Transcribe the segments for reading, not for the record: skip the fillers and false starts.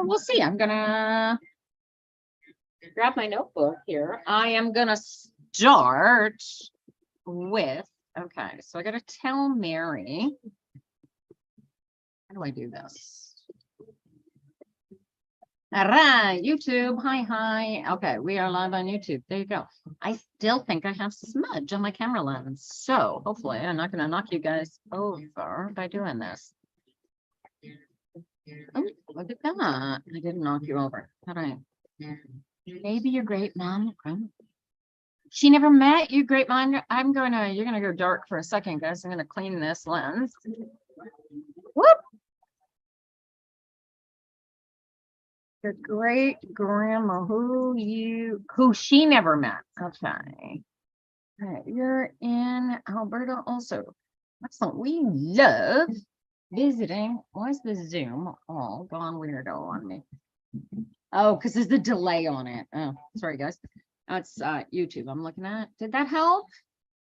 we'll see. I'm gonna grab my notebook here. I am gonna start with, okay, so I gotta tell Mary. How do I do this? All right, YouTube. Hi. Okay, we are live on YouTube. There you go. I still think I have smudge on my camera lens. So hopefully I'm not going to knock you guys over by doing this. Oh, look at that. I didn't knock you over. All right. Maybe your great mom. She never met you, great mom. You're going to go dark for a second, guys. I'm going to clean this lens. Whoop. Your great grandma, who she never met. Okay. All right, you're in Alberta also. Excellent. We love visiting. Why is the Zoom all gone weirdo on me? Oh, because there's a delay on it. Oh, sorry, guys. That's YouTube I'm looking at. Did that help?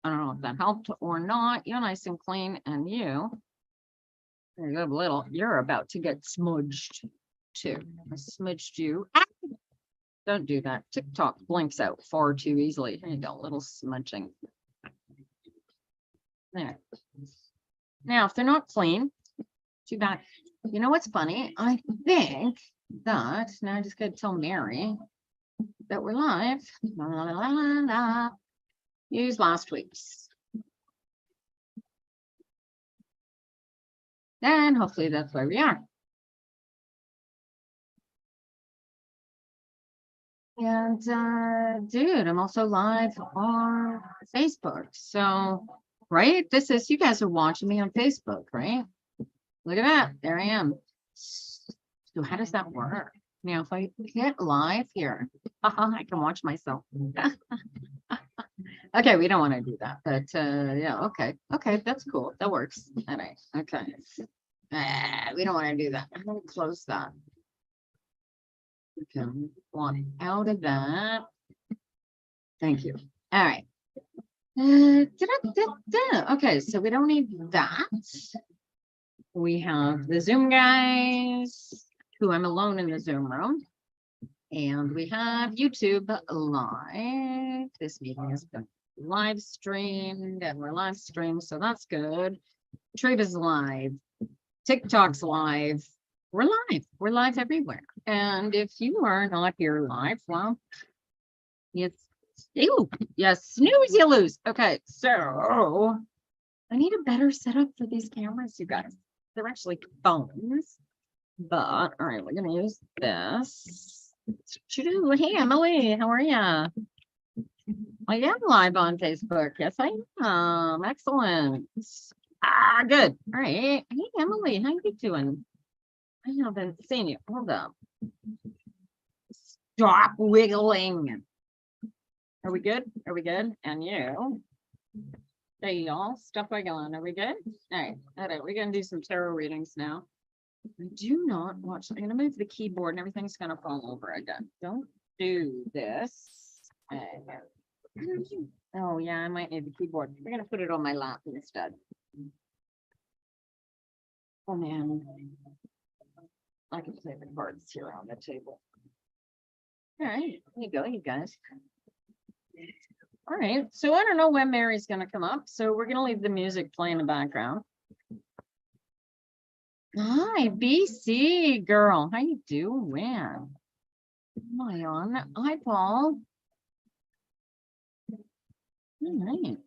I don't know if that helped or not. You're nice and clean, and you. There you go, little. You're about to get smudged. Too. I smudged you. Ah! Don't do that. TikTok blinks out far too easily. Here you go, little smudging. There. Now, if they're not clean, too bad. You know what's funny? I think that now I just gotta tell Mary that we're live. La, la, la, la, la. Use last week's. And hopefully that's where we are. And dude, I'm also live on Facebook. So, right, this is, you guys are watching me on Facebook, right? Look at that, there I am. So how does that work? Now, if I hit live here, I can watch myself. Okay, we don't want to do that, but yeah, okay, that's cool, that works. All right, okay. We don't want to do that. I'm gonna close that. Okay, want out of that. Thank you. All right. Okay, so we don't need that. We have the Zoom guys, who I'm alone in the Zoom room. And we have YouTube live. This meeting has been live streamed, and we're live streamed, so that's good. Treva's live. TikTok's live. We're live. We're live everywhere. And if you are not here live, well, yes, snooze, you lose. Okay, so I need a better setup for these cameras, you guys. They're actually phones, but all right, we're gonna use this. Hey, Emily, how are ya? I am live on Facebook. Yes, I am. Excellent. Good. All right. Hey, Emily, how you doing? I haven't seen you. Hold up. Stop wiggling. Are we good? Are we good? And you? Hey, y'all. Stop wiggling. Are we good? All right. All right. We're going to do some tarot readings now. I do not watch. I'm going to move the keyboard and everything's going to fall over again. Don't do this. Oh, yeah. I might need the keyboard. We're going to put it on my lap instead. Oh, man. I can play the cards here on the table. All right, there you go, you guys. All right, so I don't know when Mary's going to come up, so we're going to leave the music playing in the background. Hi, BC girl, how you doing? Am I on? Hi, Paul. All right.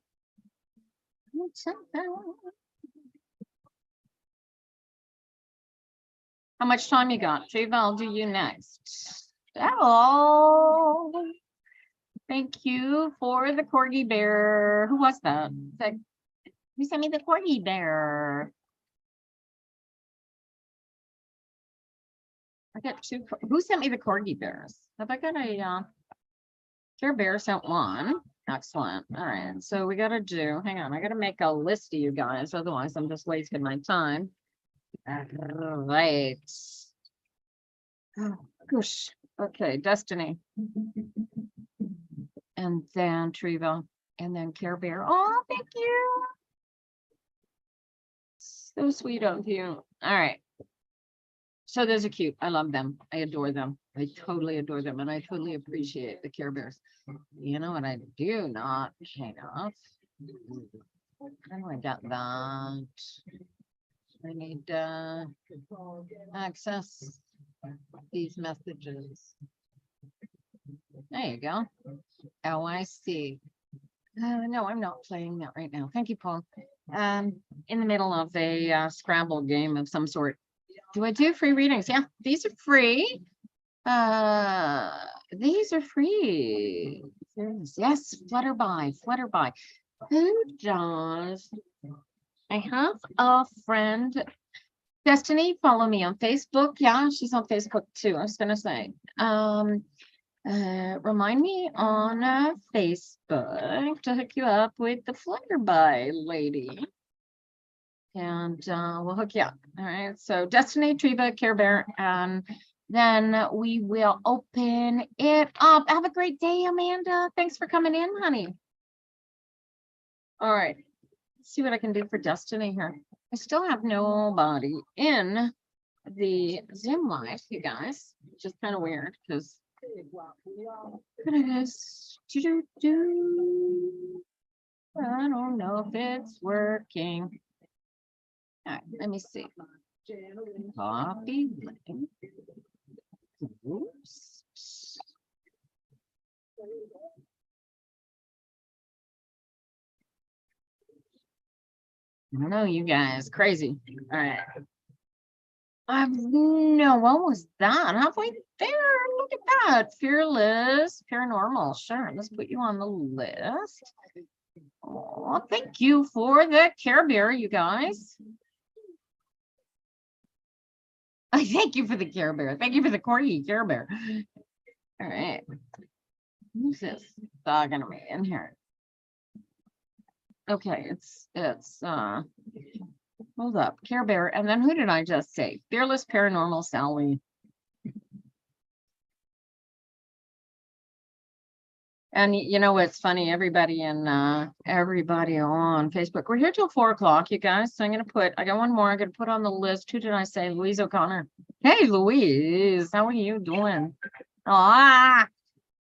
How much time you got? Treva, I'll do you next. Hello. Thank you for the corgi bear. Who was that? Who sent me the corgi bear? I got two. Who sent me the corgi bears? Have I got a Care Bear sent one? Excellent. All right. So we got to do, hang on. I got to make a list of you guys. Otherwise, I'm just wasting my time. All right. Oh, gosh. Okay. Destiny. And then Treva. And then Care Bear. Oh, thank you. So sweet of you. All right. So those are cute. I love them. I adore them. I totally adore them. And I totally appreciate the Care Bears. You know what I do not hang up? How do I get that? I need access these messages. There you go. Oh, I see. No, I'm not playing that right now. Thank you, Paul. In the middle of a Scrabble game of some sort. Do I do free readings? Yeah, these are free. These are free. Yes, Flutterby. Who does? I have a friend, Destiny. Follow me on Facebook. Yeah, she's on Facebook too. I was gonna say. Remind me on Facebook to hook you up with the Flutterby lady. And we'll hook you up. All right. So Destiny, Treva, Care Bear, and then we will open it up. Have a great day, Amanda. Thanks for coming in, honey. All right. Let's see what I can do for Destiny here. I still have nobody in the Zoom live, you guys, which is kind of weird because it is. I don't know if it's working. All right, let me see. Copy link. Oops. I don't know, you guys, crazy. All right. No, what was that? Halfway there. Look at that. Fearless, paranormal. Sure, let's put you on the list. Oh, thank you for the Care Bear, you guys. I thank you for the Care Bear. Thank you for the Corgi Care Bear. All right. Who's this dog gonna be in here? Okay, it's hold up, Care Bear, and then who did I just say? Fearless Paranormal Sally. And you know what's funny? Everybody on Facebook. We're here till 4 o'clock, you guys. So I got one more. I'm gonna put on the list. Who did I say? Louise O'Connor. Hey, Louise, how are you doing? Ah,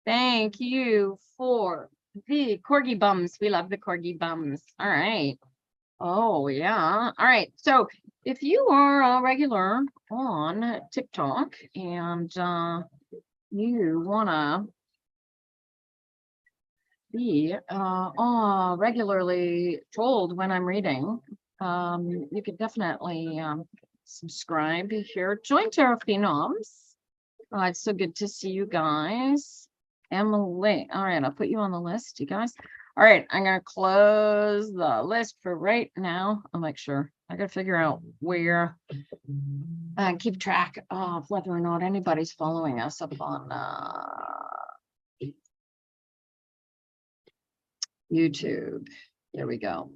thank you for the Corgi bums. We love the Corgi bums. All right. Oh, yeah. All right. So if you are a regular on TikTok and you want to be regularly told when I'm reading, you can definitely subscribe here. Join Tarot Phenoms. It's so good to see you guys. Emily. All right, I'll put you on the list, you guys. All right, I'm going to close the list for right now. I'll make sure. I got to figure out where and keep track of whether or not anybody's following us up on YouTube. There we go.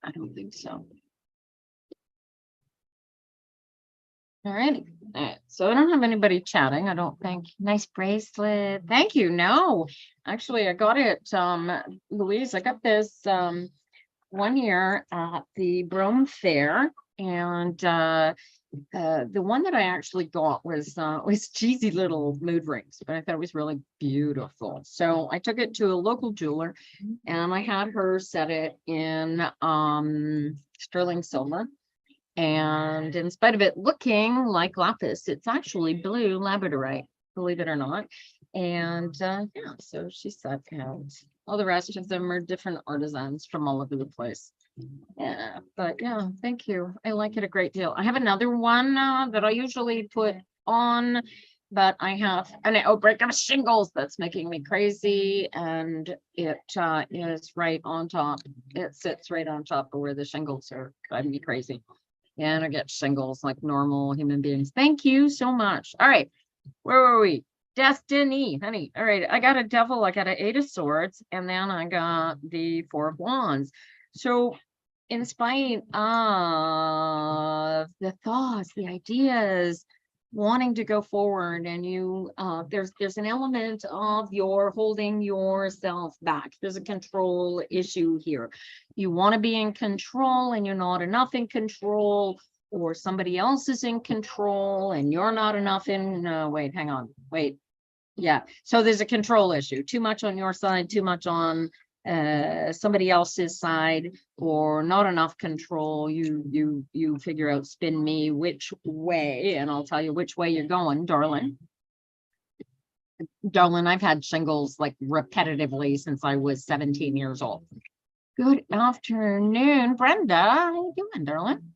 I don't think so. All right. So I don't have anybody chatting, I don't think. Nice bracelet. Thank you. No, actually, I got it. Louise, I got this 1 year at the Brome Fair, and the one that I actually got was cheesy little mood rings, but I thought it was really beautiful. So I took it to a local jeweler, and I had her set it in sterling silver. And in spite of it looking like lapis, it's actually blue labradorite, believe it or not. And yeah, so she set out. All the rest of them are different artisans from all over the place. Yeah, but yeah, thank you. I like it a great deal. I have another one that I usually put on, but I have an outbreak of shingles that's making me crazy, and it is right on top. It sits right on top of where the shingles are driving me crazy. And I get shingles like normal human beings. Thank you so much. All right, where were we? Destiny, honey. All right, I got a devil, I got an 8 of swords, and then I got the 4 of wands. So in spite of the thoughts, the ideas, wanting to go forward, and you there's an element of your holding yourself back. There's a control issue here. You want to be in control and you're not enough in control, or somebody else is in control and you're not enough in wait, hang on, wait. Yeah, so there's a control issue. Too much on your side, too much on somebody else's side, or not enough control. You figure out, spin me which way, and I'll tell you which way you're going, darling. Darling, I've had shingles like repetitively since I was 17 years old. Good afternoon, Brenda. How you doing, darling?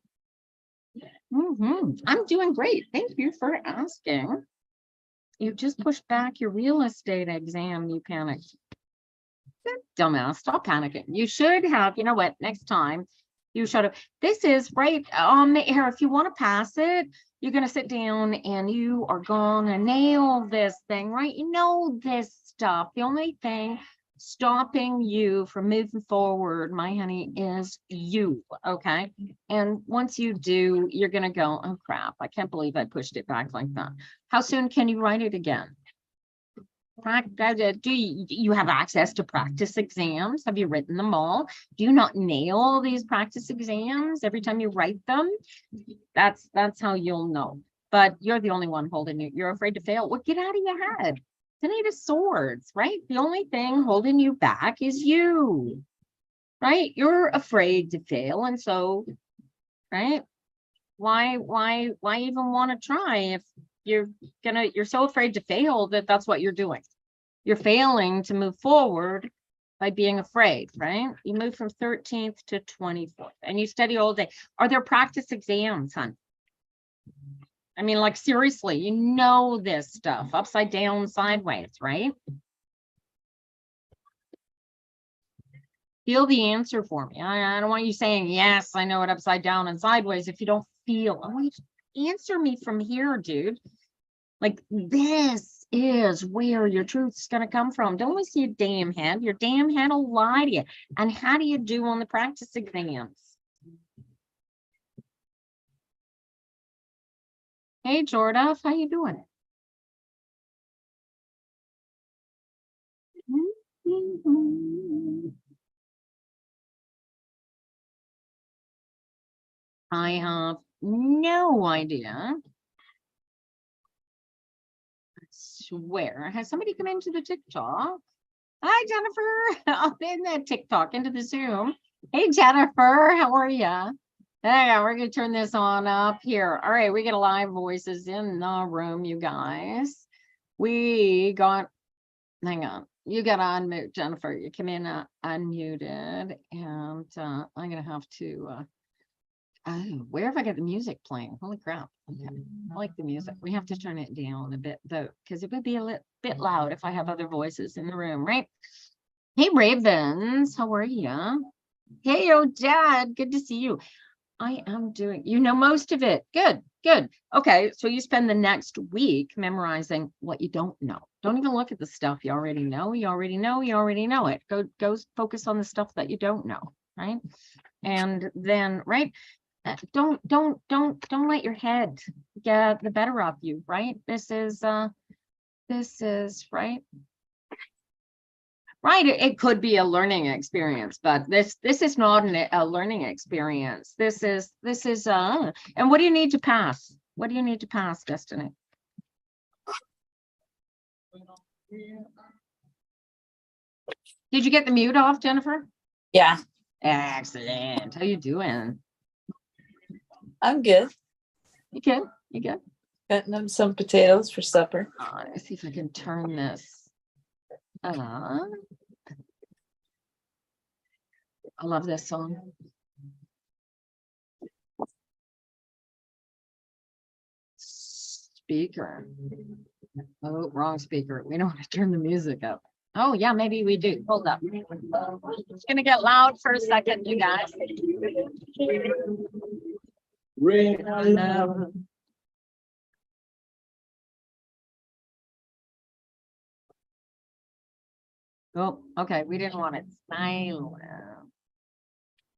I'm doing great. Thank you for asking. You just pushed back your real estate exam. You panicked. Dumbass, stop panicking. You should have, you know what, next time you should have. This is right on the air. If you want to pass it, you're going to sit down and you are going to nail this thing, right? You know this stuff. The only thing stopping you from moving forward, my honey, is you. Okay. And once you do, you're going to go, oh crap, I can't believe I pushed it back like that. How soon can you write it again? Do you have access to practice exams? Have you written them all? Do you not nail these practice exams every time you write them? That's how you'll know. But you're the only one holding you. You're afraid to fail. Well, get out of your head. It's an 8 of Swords, right? The only thing holding you back is you, right? You're afraid to fail, and so, right? Why even want to try if you're so afraid to fail that that's what you're doing? You're failing to move forward by being afraid, right? You move from 13th to 24th and you study all day. Are there practice exams, hon? I mean, like, seriously, you know this stuff upside down, sideways, right? Feel the answer for me. I don't want you saying, yes, I know it upside down and sideways if you don't feel. I want you to answer me from here, dude. Like, this is where your truth's going to come from. Don't listen to your damn head. Your damn head will lie to you. And how do you do on the practice exams? Hey, Jordan, how you doing? I have no idea. I swear. Has somebody come into the TikTok? Hi, Jennifer. I'm in that TikTok, into the Zoom. Hey, Jennifer, how are you? Hang on, we're going to turn this on up here. All right, we get live voices in the room, you guys. We got, hang on, you got to unmute, Jennifer. You come in unmuted, and I'm going to have to, where have I got the music playing? Holy crap. Okay. I like the music. We have to turn it down a bit, though, because it would be a bit loud if I have other voices in the room, right? Hey, Ravens, how are you? Hey, oh, Dad, good to see you. I am doing, you know, most of it. Good, good. Okay, so you spend the next week memorizing what you don't know. Don't even look at the stuff you already know. You already know it. Go focus on the stuff that you don't know, right? And then, right? Don't let your head get the better of you, right? This is right. Right, it could be a learning experience, but this is not a learning experience. This is and what do you need to pass? What do you need to pass, Destiny? Did you get the mute off, Jennifer? Yeah. Excellent. How you doing? I'm good. You good? You good? Cutting up some potatoes for supper. Let's see if I can turn this. I love this song. Speaker. Oh, wrong speaker. We don't want to turn the music up. Oh, yeah, maybe we do. Hold up. It's going to get loud for a second, you guys. Oh, okay. We didn't want it silent.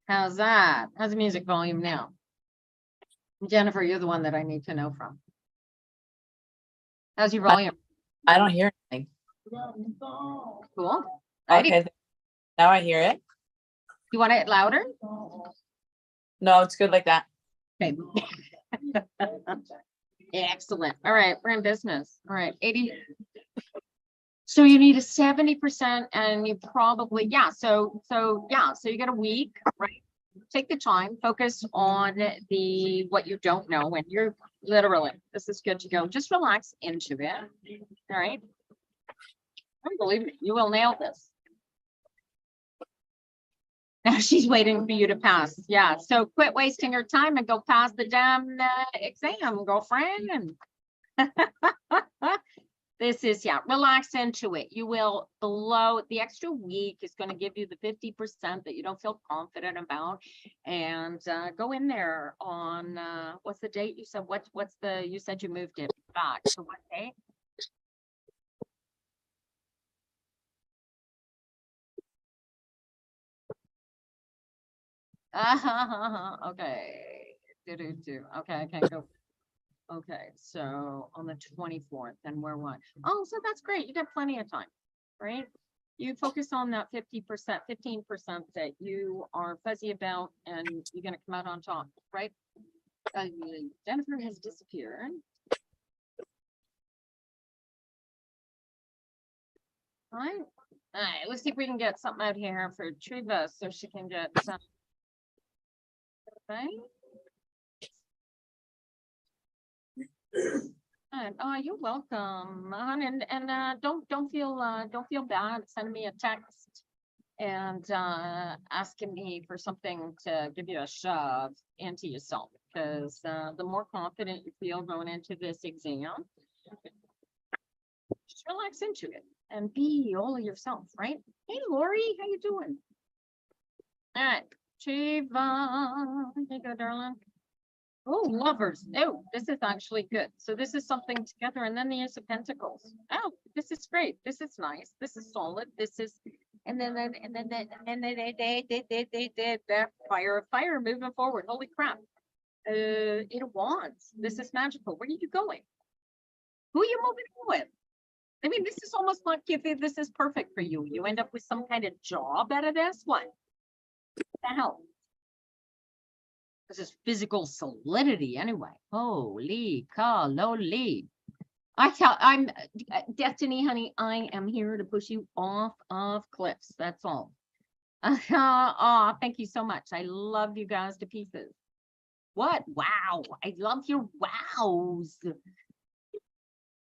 How's that? How's the music volume now? Jennifer, you're the one that I need to know from. How's your volume? I don't hear anything. Cool. Righty. Okay, now I hear it. You want it louder? No, it's good like that. Okay. Excellent. All right, we're in business. All right, 80. So you need a 70% and you probably, yeah, so you got a week, right? Take the time, focus on what you don't know, and you're literally, this is good to go. Just relax into it. All right. Don't believe me, you will nail this. Now she's waiting for you to pass. Yeah. So quit wasting your time and go pass the damn exam, girlfriend. And this is, yeah, relax into it. You will below the extra week is going to give you the 50% that you don't feel confident about. And go in there on what's the date you said? You said you moved it back. So what date? Okay. Okay, I can't go. Okay, so on the 24th, and we're what? Oh, so that's great. You got plenty of time, right? You focus on that 50%, 15% that you are fuzzy about, and you're going to come out on top, right? Jennifer has disappeared. All right, let's see if we can get something out here for Triva so she can get some. Okay. Oh, you're welcome, hon. And don't feel bad. Send me a text and asking me for something to give you a shove into yourself, because the more confident you feel going into this exam, just relax into it and be all of yourself, right? Hey, Lori, how you doing? All right, Shiva, hey, go, darling. Oh, lovers. Oh, this is actually good. So this is something together. And then the Ace of Pentacles. Oh, this is great. This is nice. This is solid. This is, and then they did that fire moving forward. Holy crap. Eight of Wands. This is magical. Where are you going? Who are you moving on with? I mean, this is almost like if this is perfect for you. You end up with some kind of job out of this. What the hell? This is physical solidity anyway. Holy caloli. I'm Destiny, honey. I am here to push you off of cliffs. That's all. Oh, thank you so much. I love you guys to pieces. What? Wow. I love your wows.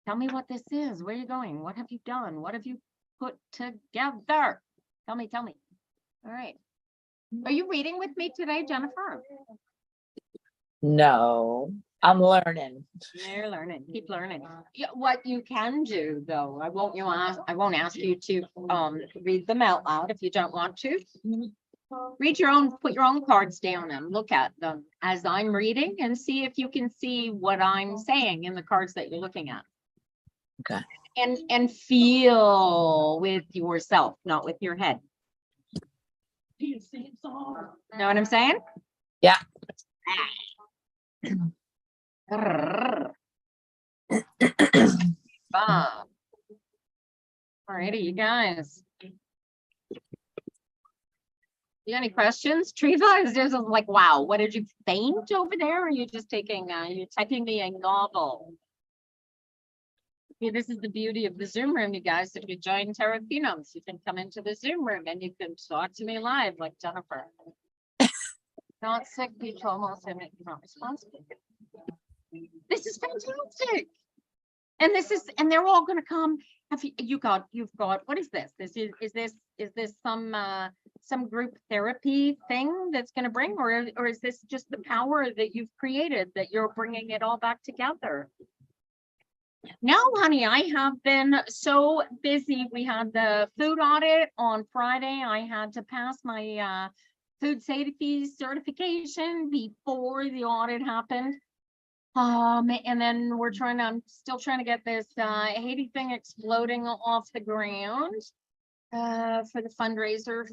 Tell me what this is. Where are you going? What have you done? What have you put together? Tell me. All right. Are you reading with me today, Jennifer? No, I'm learning. You're learning. Keep learning. Yeah, what you can do, though, I won't ask you to read them out loud if you don't want to. Read your own, put your own cards down and look at them as I'm reading and see if you can see what I'm saying in the cards that you're looking at. Okay. And feel with yourself, not with your head. Know what I'm saying? Yeah. Alrighty, you guys. You got any questions? Triva is just like, wow, what did you faint over there? Or are you just taking, you're typing me a novel? Okay, this is the beauty of the Zoom room, you guys. If you join Tarot Phenoms, you can come into the Zoom room and you can talk to me live like Jennifer. Not sick, be almost and not responsible. This is fantastic. And they're all gonna come. You've got, what is this? Is this some group therapy thing that's gonna bring, or is this just the power that you've created that you're bringing it all back together? No, honey, I have been so busy. We had the food audit on Friday. I had to pass my food safety certification before the audit happened. And then I'm still trying to get this Haiti thing exploding off the ground for the fundraiser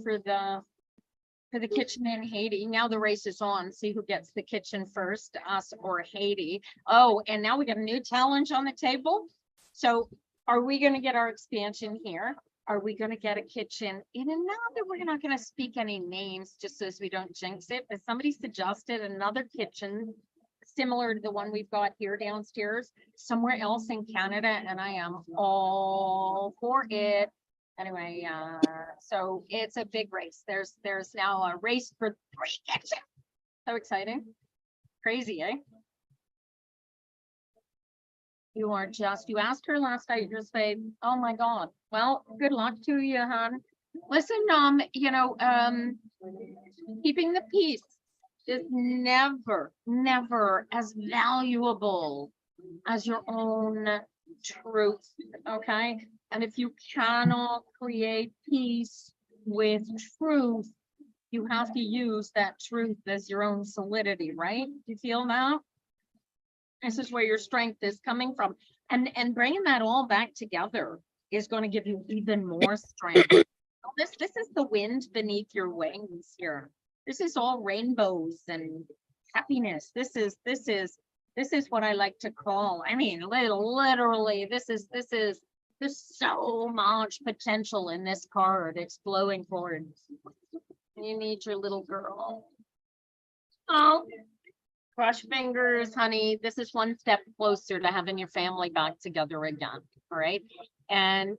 for the kitchen in Haiti. Now the race is on. See who gets the kitchen first, us or Haiti. Oh, and now we got a new challenge on the table. So are we gonna get our expansion here? Are we gonna get a kitchen in another? We're not gonna speak any names just so as we don't jinx it, but somebody suggested another kitchen similar to the one we've got here downstairs, somewhere else in Canada, and I am all for it. Anyway, so it's a big race. There's now a race for 3 kitchens. So exciting. Crazy, eh? You asked her last night, just say, oh my God, well, good luck to you, hon. Listen, keeping the peace is never as valuable as your own truth, okay? And if you cannot create peace with truth, you have to use that truth as your own solidity, right? Do you feel that? This is where your strength is coming from. And bringing that all back together is going to give you even more strength. This is the wind beneath your wings here. This is all rainbows and happiness. This is what I like to call, I mean, literally, there's so much potential in this card exploding forward. You need your little girl. Oh, cross fingers, honey. This is one step closer to having your family back together again. All right. And,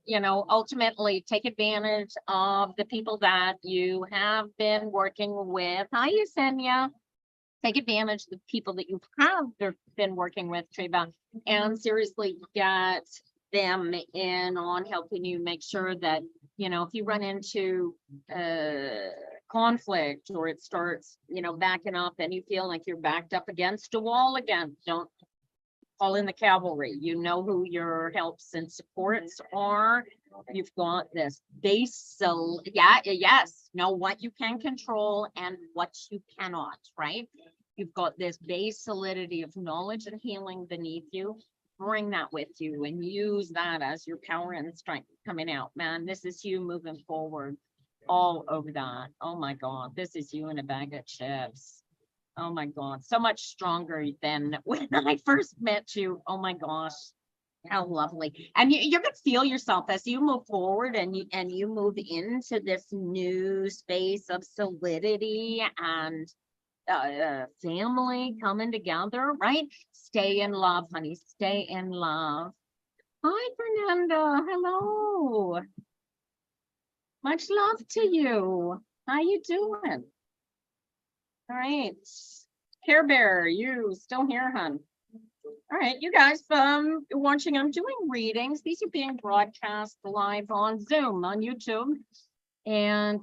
ultimately take advantage of the people that you have been working with. Hi, Yesenia. Take advantage of the people that you have been working with, Treva, and seriously get them in on helping you make sure that, if you run into conflict or it starts, backing up and you feel like you're backed up against a wall again, don't call in the cavalry. You know who your helps and supports are. You've got this base. So know what you can control and what you cannot, right? You've got this base solidity of knowledge and healing beneath you. Bring that with you and use that as your power and strength coming out, man. This is you moving forward all over that. Oh my God, this is you in a bag of chips. Oh my God, so much stronger than when I first met you. Oh my gosh, how lovely. And you're gonna feel yourself as you move forward and you move into this new space of solidity and family coming together, right? Stay in love, honey. Stay in love. Hi, Fernanda. Hello. Much love to you. How you doing? All right. Care Bear, you still here, hon? All right, you guys watching, I'm doing readings. These are being broadcast live on Zoom, on YouTube, and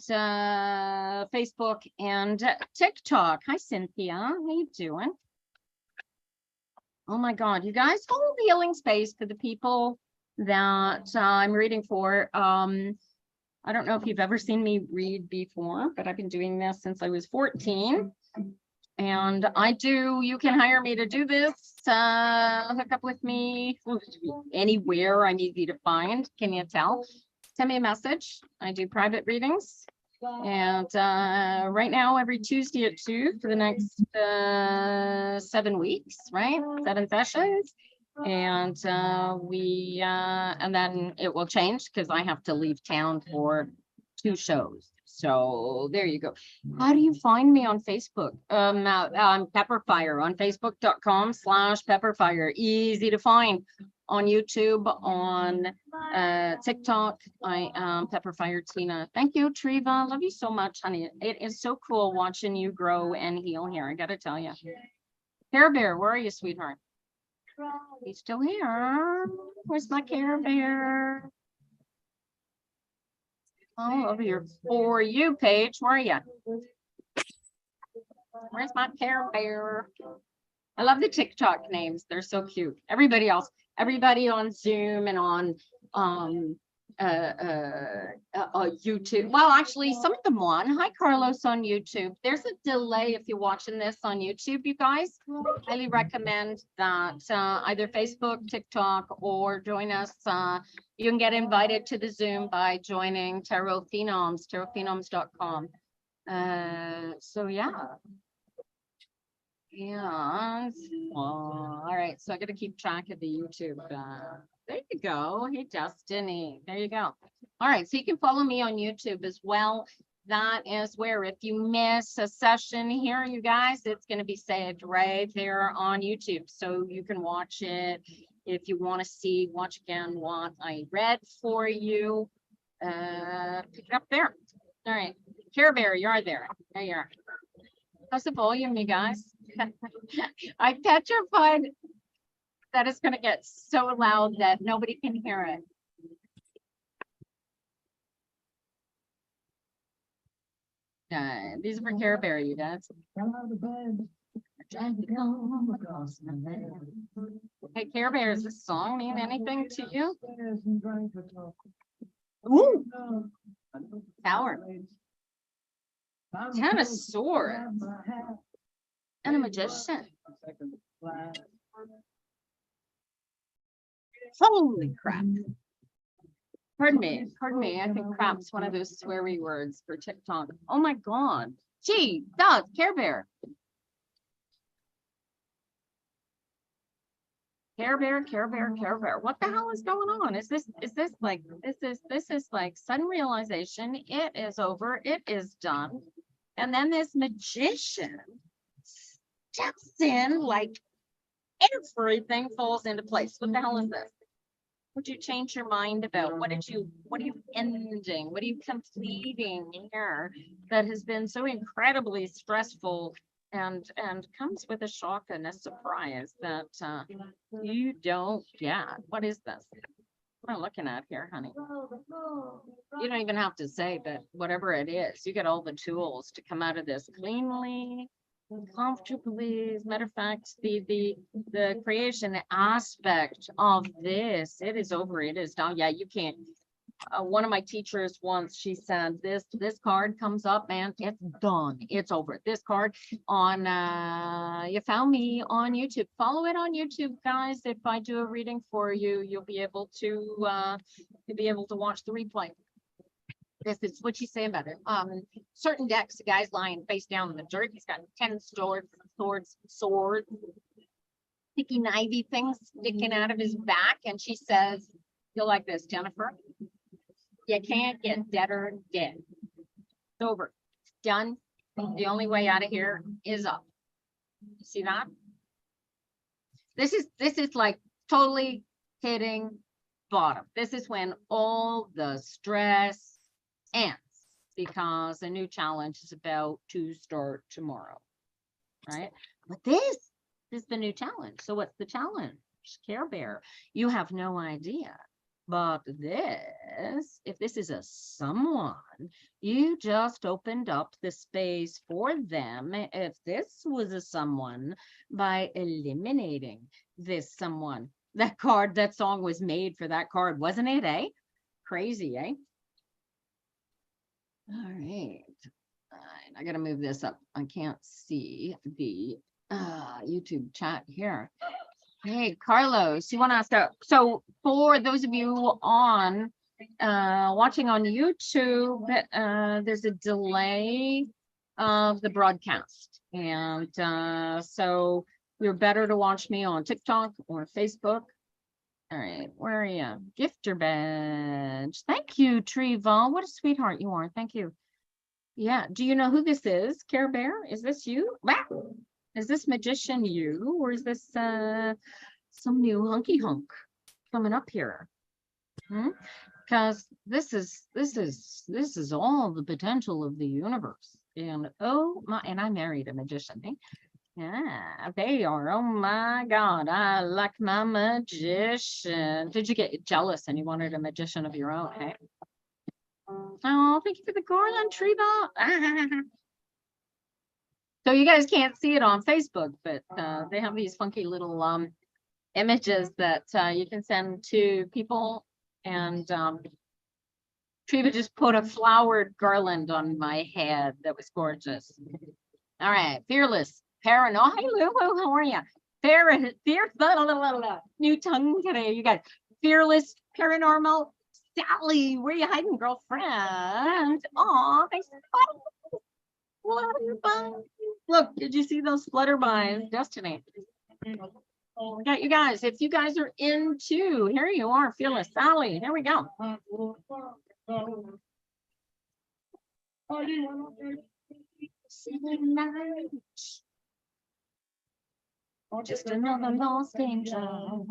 Facebook and TikTok. Hi, Cynthia. How you doing? Oh my God, you guys, hold healing space for the people that I'm reading for. I don't know if you've ever seen me read before, but I've been doing this since I was 14. And you can hire me to do this, hook up with me anywhere I'm easy to find. Can you tell? Send me a message. I do private readings. And right now, every Tuesday at 2 for the next 7 weeks, right? 7 sessions. And and then it will change because I have to leave town for 2 shows. So there you go. How do you find me on Facebook? I'm Pepperfire on facebook.com/Pepperfire. Easy to find. On YouTube, on TikTok, I am Pepperfire Tina. Thank you, Treva. Love you so much, honey. It is so cool watching you grow and heal here. I gotta tell you. Care Bear, where are you, sweetheart? He's still here. Where's my Care Bear? Oh, over your For You page. Where are you? Where's my Care Bear? I love the TikTok names. They're so cute. Everybody on Zoom and on YouTube. Well, actually, some of them on. Hi, Carlos on YouTube. There's a delay if you're watching this on YouTube, you guys. Highly recommend that either Facebook, TikTok, or join us. You can get invited to the Zoom by joining Tarot Phenoms, tarotphenoms.com. So yeah. And, all right, so I gotta keep track of the YouTube. There you go. Hey, Destiny. There you go. All right, so you can follow me on YouTube as well. That is where if you miss a session here, you guys, it's going to be saved right there on YouTube. So you can watch it if you want to watch again what I read for you. Pick it up there. All right. Care Bear, you're there. There you are. How's the volume, you guys? I petrified that it's going to get so loud that nobody can hear it. These are for Care Bear, you guys. Hey, Care Bear, does this song mean anything to you? Ooh. Tower. 10 of Swords. And a Magician. Holy crap. Pardon me. I think crap's one of those sweary words for TikTok. Oh my God. Gee, duh, Care Bear. Care Bear. What the hell is going on? Is this like sudden realization? It is over. It is done. And then this magician steps in like everything falls into place. What the hell is this? Would you change your mind about? What are you ending? What are you completing here that has been so incredibly stressful and comes with a shock and a surprise that you don't get? What is this? What am I looking at here, honey? You don't even have to say, but whatever it is, you get all the tools to come out of this cleanly, comfortably. As a matter of fact, the creation aspect of this, it is over, it is done. Yeah, you can't. One of my teachers once, she said, this card comes up, man, it's done, it's over. This card on you found me on YouTube. Follow it on YouTube, guys. If I do a reading for you, you'll be able to watch the replay. This is what she's saying about it. Certain decks, the guy's lying face down in the dirt. He's got 10 swords, sticky knivey things sticking out of his back. And she says, "You'll like this, Jennifer. You can't get deader dead. It's over. It's done. The only way out of here is up." You see that? This is like totally hitting bottom. This is when all the stress ends because a new challenge is about to start tomorrow, right? But this is the new challenge. So what's the challenge? Care Bear, you have no idea. But this, if this is a someone, you just opened up the space for them. If this was a someone, by eliminating this someone, that card, that song was made for that card, wasn't it, eh? Crazy, eh? All right. I got to move this up. I can't see the YouTube chat here. Hey, Carlos, you want to ask that? So for those of you on watching on YouTube, there's a delay of the broadcast. And so you're better to watch me on TikTok or Facebook. All right, where are you? Gifter badge. Thank you, Treva. What a sweetheart you are. Thank you. Yeah. Do you know who this is? Care Bear? Is this you? Wow. Is this magician you, or is this some new hunky hunk coming up here? Because this is all the potential of the universe. And oh my, and I married a magician. Eh? Yeah, they are. Oh my God, I like my magician. Did you get jealous and you wanted a magician of your own? Hey. Oh, thank you for the garland, Treva. So you guys can't see it on Facebook, but they have these funky little images that you can send to people. And Treva just put a flowered garland on my head that was gorgeous. All right, fearless, paranoid. Hey, Lou, how are you? New tongue today, you guys. Fearless, paranormal, Sally. Where you hiding, girlfriend? Aw, thanks for fun. Look, did you see those flutterbys? Destiny. Okay, you guys, if you guys are into, here you are, Fearless Sally. Here we go. Or just another lost angel.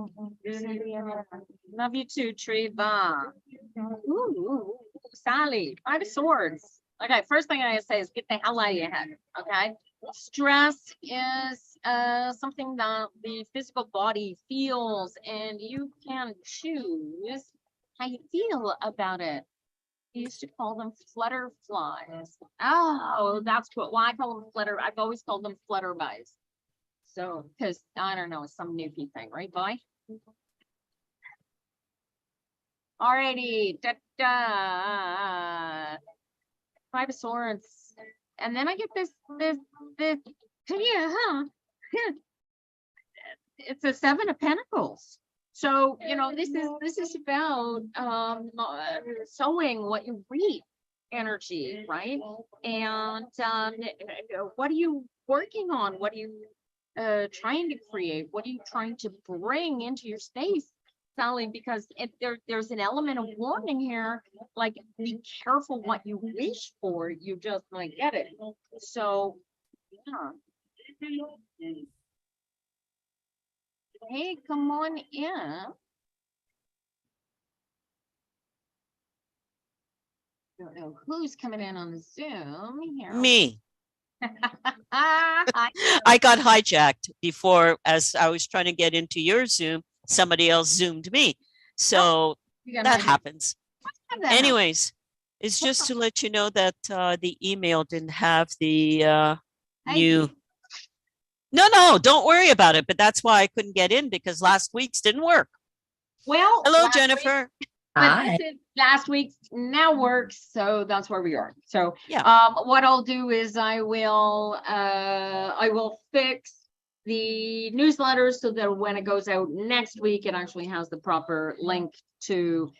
Love you too, Treva. Ooh, Sally, 5 of Swords. Okay, first thing I gotta say is get the hell out of your head. Okay, stress is something that the physical body feels, and you can choose how you feel about it. We used to call them flutterflies. Oh, that's why I call them flutter. I've always called them flutterbies. So, because I don't know, it's some newbie thing, right, boy? Alrighty, da. 5 of Swords, and then I get this. Yeah, huh? It's a 7 of Pentacles. So you know this is about sowing what you reap energy, right? And what are you working on? What are you trying to create? What are you trying to bring into your space, Sally? Because there's an element of warning here, like be careful what you wish for, you just might get it. So yeah. Hey, come on in. Don't know who's coming in on the Zoom here. Me. I I got hijacked before as I was trying to get into your Zoom. Somebody else Zoomed me. So You got that hijacked. happens. Have that happen. Anyways, it's just to let you know that the email didn't have the new. ID. No, don't worry about it. But that's why I couldn't get in because last week's didn't work. Well, Hello, last week- Jennifer. but Hi. this is last week's now works, so that's where we are. So Yeah. what I'll do is I will fix the newsletter so that when it goes out next week, it actually has the proper link to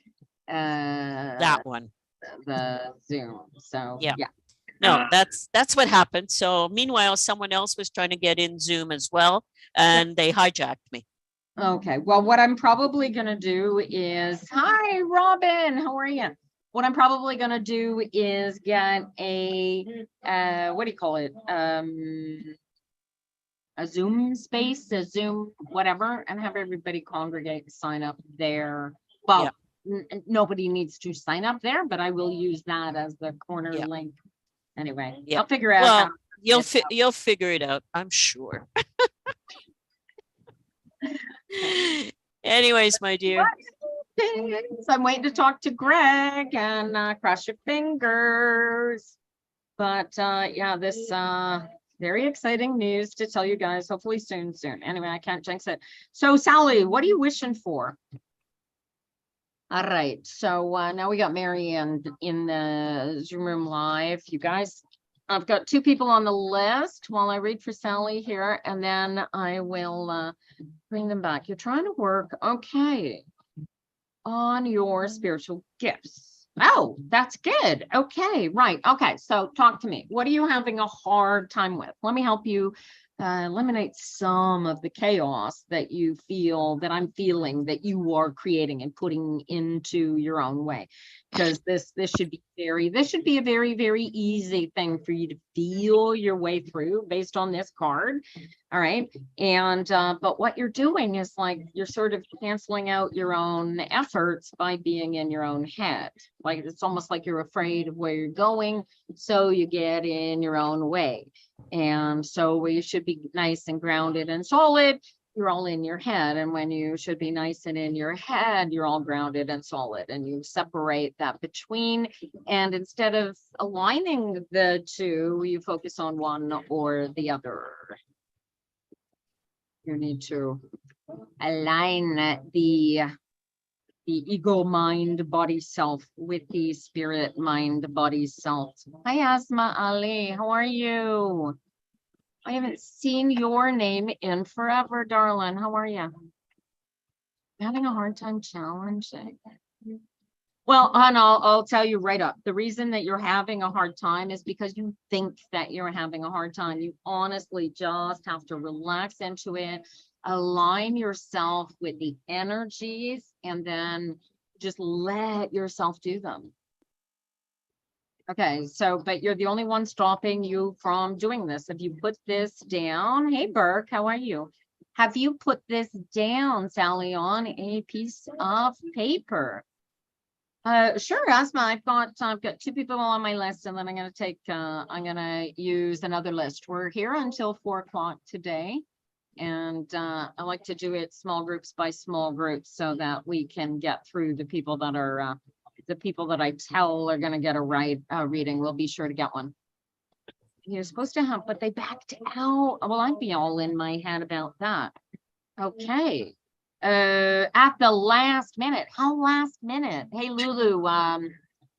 That one. the Zoom. So Yeah. yeah. No, that's what happened. So meanwhile, someone else was trying to get in Zoom as well, and they hijacked me. Okay, well, what I'm probably gonna do is, hi, Robin, how are you? What I'm probably gonna do is get a, what do you call it? A Zoom space, a Zoom, whatever, and have everybody congregate, sign up there. Well, nobody needs to sign up there, but I will use that as the corner Yeah. link. Anyway, Yeah. I'll figure out. Well, how- you'll figure it out, I'm sure. Anyways, my dear. So I'm waiting to talk to Greg and cross your fingers. But yeah, this very exciting news to tell you guys, hopefully soon. Anyway, I can't jinx it. So Sally, what are you wishing for? All right, so now we got Mary and in the Zoom room live. You guys, I've got 2 people on the list while I read for Sally here, and then I will bring them back. You're trying to work, okay, on your spiritual gifts. Oh, that's good. Okay, right. Okay, so talk to me. What are you having a hard time with? Let me help you eliminate some of the chaos that you feel, that I'm feeling, that you are creating and putting into your own way. Because this should be a very, very easy thing for you to feel your way through based on this card. All right. And but what you're doing is like you're sort of canceling out your own efforts by being in your own head. Like it's almost like you're afraid of where you're going, so you get in your own way. And so where you should be nice and grounded and solid, you're all in your head. And when you should be nice and in your head, you're all grounded and solid. And you separate that between. And instead of aligning the two, you focus on one or the other. You need to align the ego, mind, body, self with the spirit, mind, body, self. Hi, Asma Ali. How are you? I haven't seen your name in forever, darling. How are you? Having a hard time challenging. Well, and I'll tell you right up, the reason that you're having a hard time is because you think that you're having a hard time. You honestly just have to relax into it, align yourself with the energies, and then just let yourself do them. Okay, so, but you're the only one stopping you from doing this. Have you put this down? Hey, Burke, how are you? Have you put this down, Sally, on a piece of paper? Sure, Asma. I've got 2 people on my list, and then I'm gonna use another list. We're here until 4 o'clock today. And I like to do it small groups by small groups so that we can get through the people that are the people that I tell are gonna get a reading. We'll be sure to get one. You're supposed to have, but they backed out. Well, I'd be all in my head about that. Okay. At the last minute. How last minute? Hey, Lulu,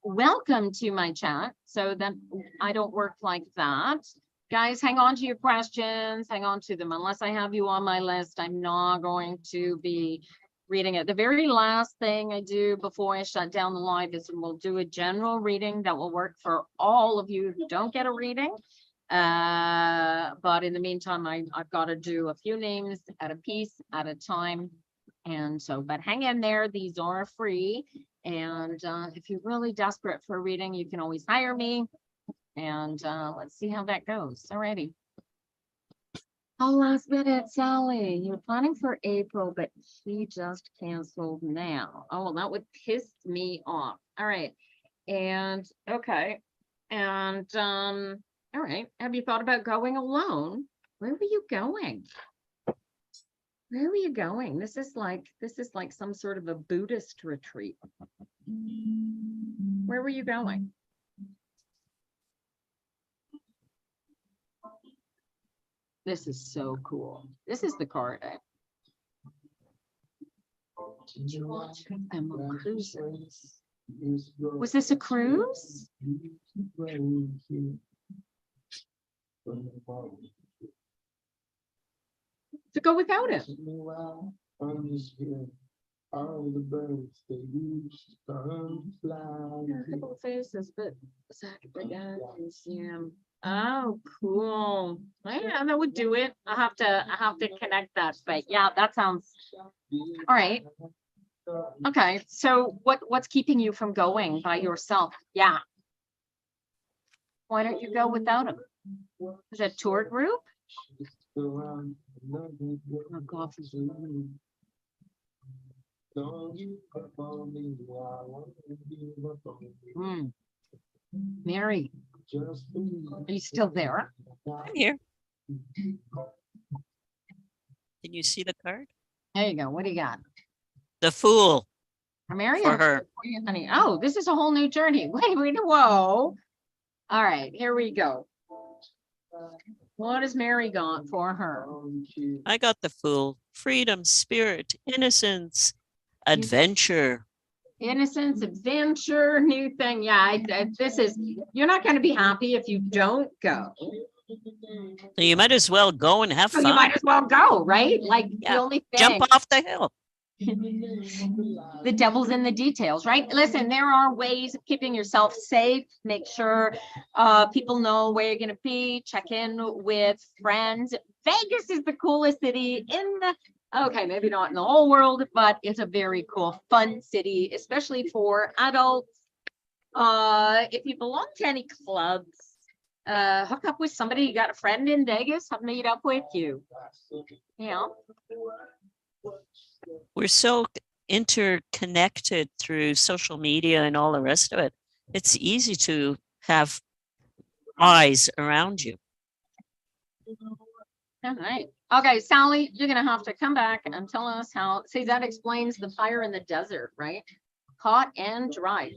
welcome to my chat. So that I don't work like that. Guys, hang on to your questions, hang on to them. Unless I have you on my list, I'm not going to be reading it. The very last thing I do before I shut down the live is we'll do a general reading that will work for all of you who don't get a reading. But in the meantime, I've got to do a few names at a piece at a time. And so, but hang in there, these are free. And if you're really desperate for a reading, you can always hire me. And let's see how that goes. Alrighty. Oh, last minute, Sally. You're planning for April, but she just canceled now. Oh, well, that would piss me off. All right. And okay. And all right. Have you thought about going alone? Where were you going? Where were you going? This is like some sort of a Buddhist retreat. Where were you going? This is so cool. This is the card. Cruises. Was this a cruise? To go without it. All the birds they used to fly. A couple of faces, but museum. Oh, cool. Yeah, that would do it. I have to connect that, but yeah, that sounds all right. Okay, so what's keeping you from going by yourself? Yeah. Why don't you go without him? Is it a tour group? Oh, God. Mary, are you still there? I'm here. Can you see the card? There you go. What do you got? The Fool Mary, for her. honey. Oh, this is a whole new journey. Wait, whoa. All right, here we go. What has Mary got for her? I got the Fool. Freedom, spirit, innocence, adventure. Innocence, adventure, new thing. Yeah, this is, you're not going to be happy if you don't go. So you might as well go and have So fun. you might as well go, right? Like Yeah. the only thing. Jump off the hill. The devil's in the details, right? Listen, there are ways of keeping yourself safe. Make sure people know where you're going to be. Check in with friends. Vegas is the coolest city in the, okay, maybe not in the whole world, but it's a very cool, fun city, especially for adults. If you belong to any clubs, hook up with somebody. You got a friend in Vegas, have meet up with you. You know? We're so interconnected through social media and all the rest of it. It's easy to have eyes around you. All right. Okay, Sally, you're going to have to come back and tell us how, see, that explains the fire in the desert, right? Hot and dry.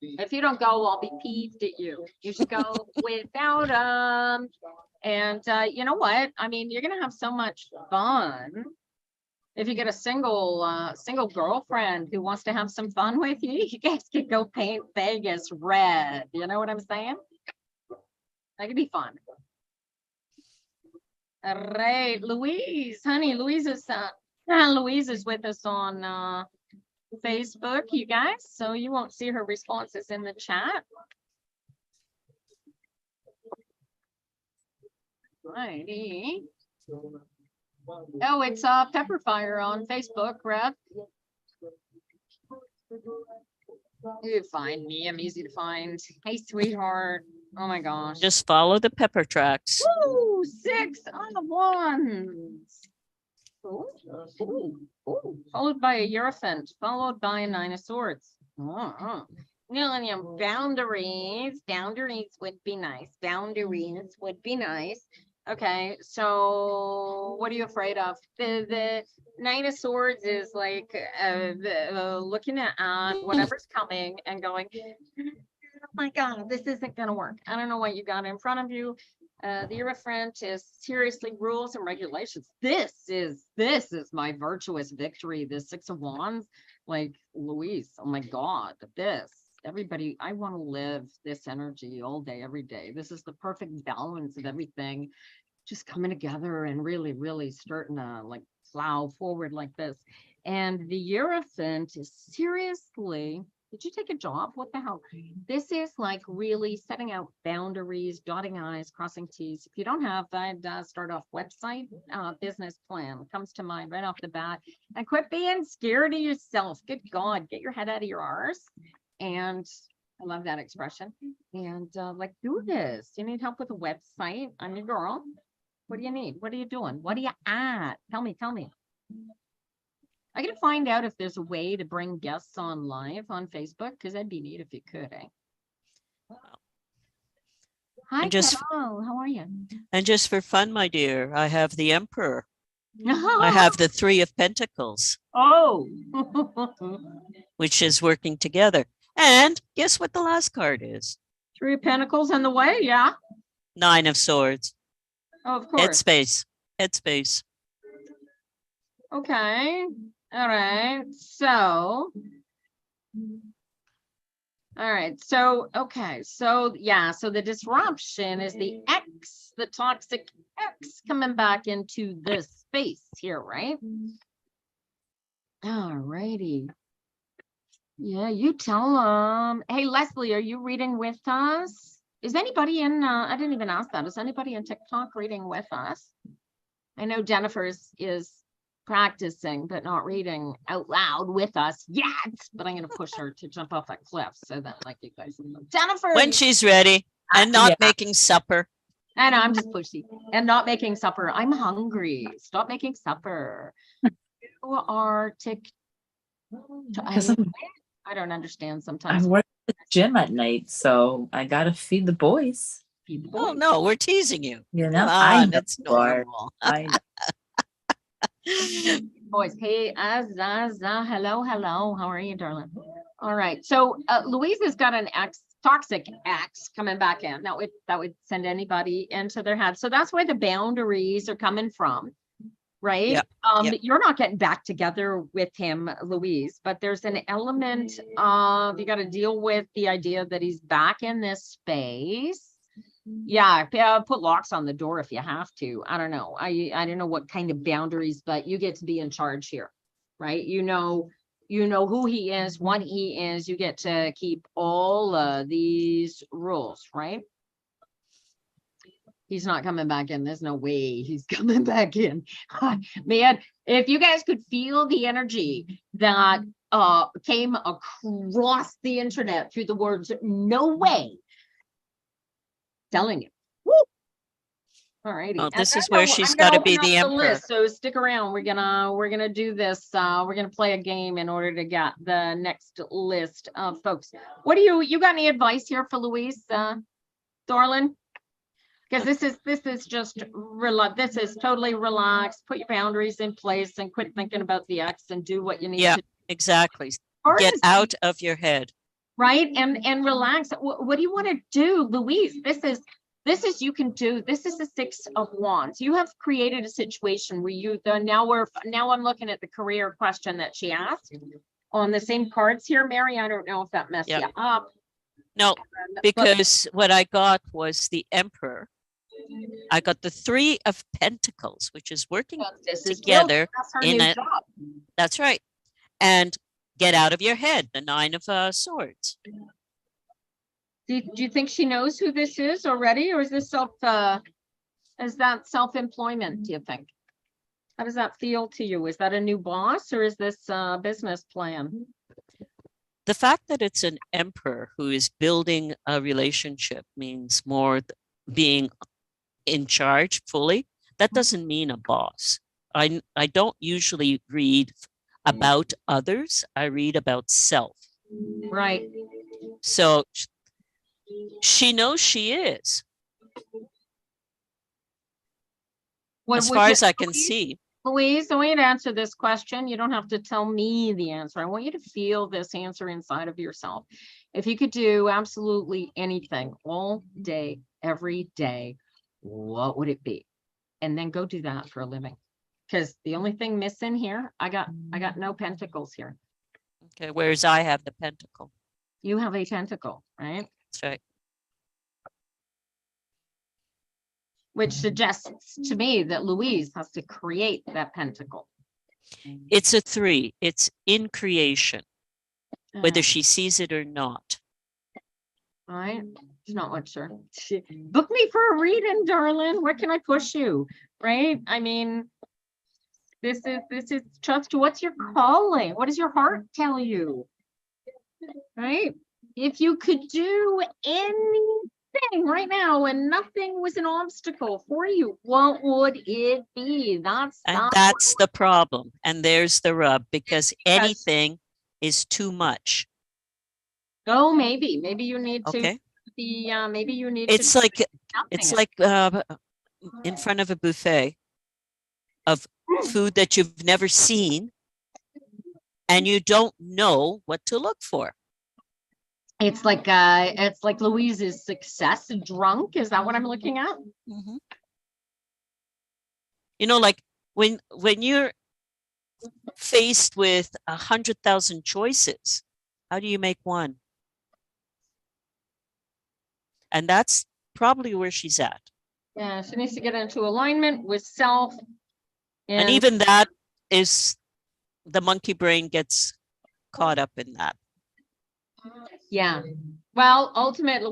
If you don't go, I'll be peeved at you. You should go without them. And you know what? I mean, you're going to have so much fun. If you get a single girlfriend who wants to have some fun with you, you guys could go paint Vegas red. You know what I'm saying? That could be fun. All right, Louise, honey, Louise is with us on Facebook, you guys, so you won't see her responses in the chat. Righty. Oh, it's Pepper Fire on Facebook, Red. You find me. I'm easy to find. Hey, sweetheart. Oh my gosh. Just follow the pepper tracks. Woo, 6 on the ones. Ooh, ooh, ooh. Followed by a Hierophant, followed by a 9 of Swords. Millennium boundaries. Boundaries would be nice. Boundaries would be nice. Okay, so what are you afraid of? The 9 of Swords is like looking at whatever's coming and going, oh my God, this isn't gonna work. I don't know what you got in front of you. The Hierophant is seriously rules and regulations. This is my virtuous victory. The 6 of Wands, like Louise. Oh my God, this. Everybody, I want to live this energy all day, every day. This is the perfect balance of everything just coming together and really, really starting to like plow forward like this. And the Hierophant is seriously, did you take a job? What the hell? This is like really setting out boundaries, dotting I's, crossing T's. If you don't have that, start off website, business plan comes to mind right off the bat. And quit being scared of yourself. Good God, get your head out of your arse. And I love that expression. And like, do this. You need help with a website? I'm your girl. What do you need? What are you doing? What are you at? Tell me. I gotta find out if there's a way to bring guests on live on Facebook, because that'd be neat if you could, eh? Hi, Carol. How are you? And just for fun, my dear, I have the Emperor. I have the 3 of Pentacles, Oh. which is working together. And guess what the last card is? 3 of Pentacles in the way, yeah. 9 of Swords. Oh, of course. Headspace. Headspace. Okay. All right. So. All right. So, okay. So, yeah. So the disruption is the X, the toxic X coming back into this space here, right? All righty. Yeah, you tell them. Hey, Leslie, are you reading with us? Is anybody in, I didn't even ask that. Is anybody in TikTok reading with us? I know Jennifer's is practicing, but not reading out loud with us yet. But I'm going to push her to jump off that cliff so that like you guys know. Jennifer. When she's ready and not making supper. I know, I'm just pushy. And not making supper. I'm hungry. Stop making supper. You are I don't understand sometimes. I work at the gym at night, so I gotta feed the boys. Oh no, we're teasing you. You know, I know it's you are. normal. I Boys, hey, Azaza, hello, how are you, darling? All right, so Louise has got an toxic X coming back in. That would send anybody into their head. So that's where the boundaries are coming from, right? Yep. You're not getting back together with him, Louise, but there's an element of you got to deal with the idea that he's back in this space. Yeah, put locks on the door if you have to. I don't know. I don't know what kind of boundaries, but you get to be in charge here, right? You know who he is, what he is. You get to keep all these rules, right? He's not coming back in. There's no way he's coming back in. Man, if you guys could feel the energy that came across the internet through the words "no way," telling you. Woo! All righty. Well, this is where she's got to be the Emperor. So stick around. We're gonna do this. We're gonna play a game in order to get the next list of folks. What do you got any advice here for Louise, Dorlin? Because this is just this is totally relaxed. Put your boundaries in place and quit thinking about the X and do what you need to do. Exactly. Get out of your head. Right, and relax. What do you want to do, Louise? This is you can do. This is the 6 of Wands. You have created a situation where now I'm looking at the career question that she asked on the same cards here, Mary. I don't know if that messed you up. No, because what I got was the Emperor. I got the 3 of Pentacles, which is working together in a. That's right, and get out of your head, the 9 of Swords. Do you think she knows who this is already, or is this is that self-employment, do you think? How does that feel to you? Is that a new boss, or is this a business plan? The fact that it's an emperor who is building a relationship means more being in charge fully. That doesn't mean a boss. I don't usually read about others. I read about self. Right. So she knows she is, as far as I can see. Louise, I want you to answer this question. You don't have to tell me the answer. I want you to feel this answer inside of yourself. If you could do absolutely anything all day, every day, what would it be? And then go do that for a living. Because the only thing missing here, I got no pentacles here. Okay, whereas I have the pentacle. You have a tentacle, right? That's right. Which suggests to me that Louise has to create that pentacle. It's a 3. It's in creation, whether Uh, she sees it or not. Right? She's not much sure. Book me for a reading, darling. Where can I push you? Right? I mean, this is trust. What's your calling? What does your heart tell you? Right? If you could do anything right now and nothing was an obstacle for you, what would it be? And that's the problem. And there's the rub, because Yes. anything is too much. Oh, maybe you need to Okay. be, maybe you need It's to like, do it's nothing. like in front of a buffet of food that you've never seen, and you don't know what to look for. It's like Louise's success drunk. Is that what I'm looking at? Mhm. You know, like when you're faced with 100,000 choices, how do you make one? And that's probably where she's at. Yeah, she needs to get into alignment with self. And even that is, the monkey brain gets caught up in that. yeah. Well, ultimately,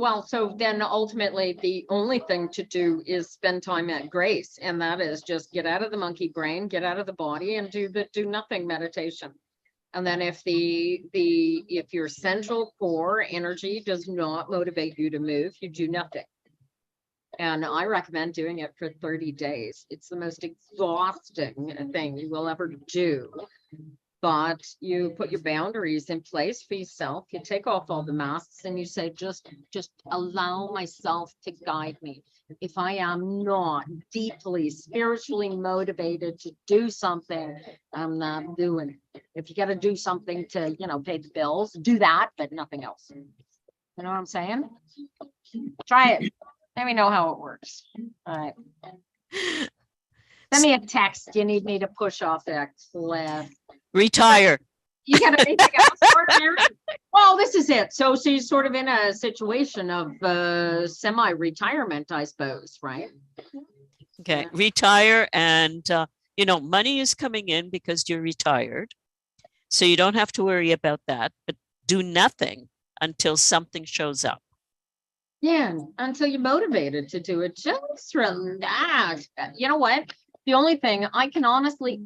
the only thing to do is spend time at grace. And that is just get out of the monkey brain, get out of the body, and do nothing meditation. And then if if your central core energy does not motivate you to move, you do nothing. And I recommend doing it for 30 days. It's the most exhausting thing you will ever do. But you put your boundaries in place for yourself. You take off all the masks and you say, just allow myself to guide me. If I am not deeply spiritually motivated to do something, I'm not doing it. If you got to do something to, pay the bills, do that, but nothing else. You know what I'm saying? Try it. Let me know how it works. All right. Send me a text. You need me to push off that cliff. Retire. You got anything else for Karen? Well, this is it. So she's sort of in a situation of semi-retirement, I suppose, right? Okay, retire, and money is coming in because you're retired, so you don't have to worry about that. But do nothing until something shows up. Yeah, until you're motivated to do it. Just relax. You know what? The only thing I can honestly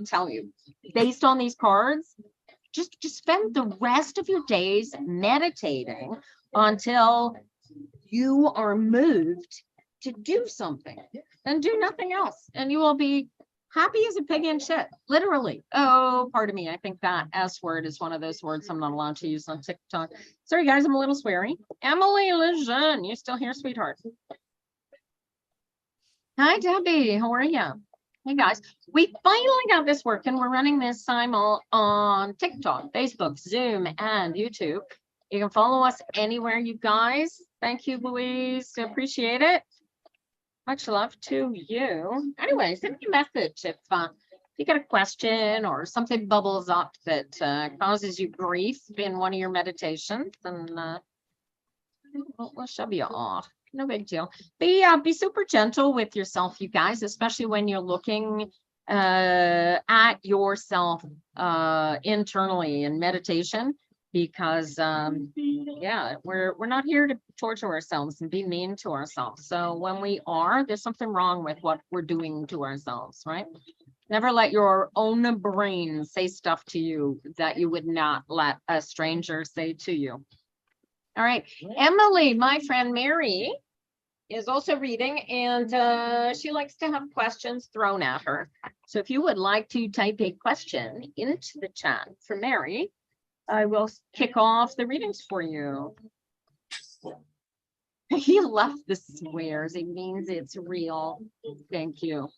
tell you, based on these cards, just spend the rest of your days meditating until you are moved to do something, and do nothing else, and you will be happy as a pig in shit, literally. Oh, pardon me. I think that S word is one of those words I'm not allowed to use on TikTok. Sorry, guys, I'm a little sweary. Emily Lejeune, you still here, sweetheart? Hi, Debbie. How are you? Hey, guys. We finally got this working. We're running this simul on TikTok, Facebook, Zoom, and YouTube. You can follow us anywhere, you guys. Thank you, Louise. Appreciate it. Much love to you. Anyway, send me a message if you got a question or something bubbles up that causes you grief in one of your meditations, and we'll shove you off. No big deal. Be super gentle with yourself, you guys, especially when you're looking at yourself internally in meditation, because yeah, we're not here to torture ourselves and be mean to ourselves. So when we are, there's something wrong with what we're doing to ourselves, right? Never let your own brain say stuff to you that you would not let a stranger say to you. All right, Emily, my friend Mary is also reading, and she likes to have questions thrown at her. So if you would like to type a question into the chat for Mary, I will kick off the readings for you. He left the swears. It means it's real. Thank you.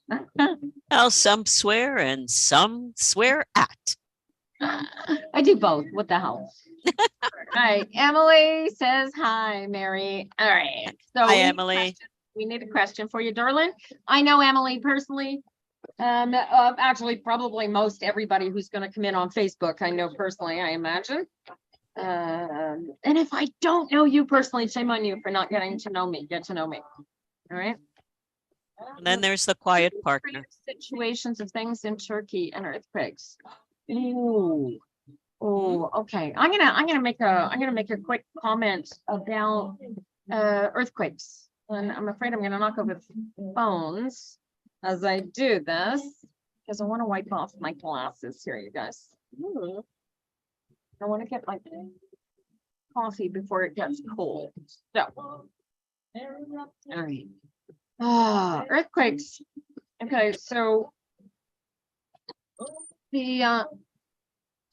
Well, some swear and some swear at. I do both. What the hell? All right. Emily says hi, Mary. All right. So Hi, Emily. we need a question for you, darling. I know Emily personally. Actually, probably most everybody who's going to come in on Facebook, I know personally, I imagine. And if I don't know you personally, shame on you for not getting to know me. Get to know me. All right. And then there's the quiet partner. Situations of things in Turkey and earthquakes. Ooh. Oh, okay. I'm gonna make a quick comment about earthquakes. And I'm afraid I'm gonna knock over phones as I do this, because I want to wipe off my glasses here, you guys. Ooh. I want to get my coffee before it gets cold. So, all right. Earthquakes. Okay, so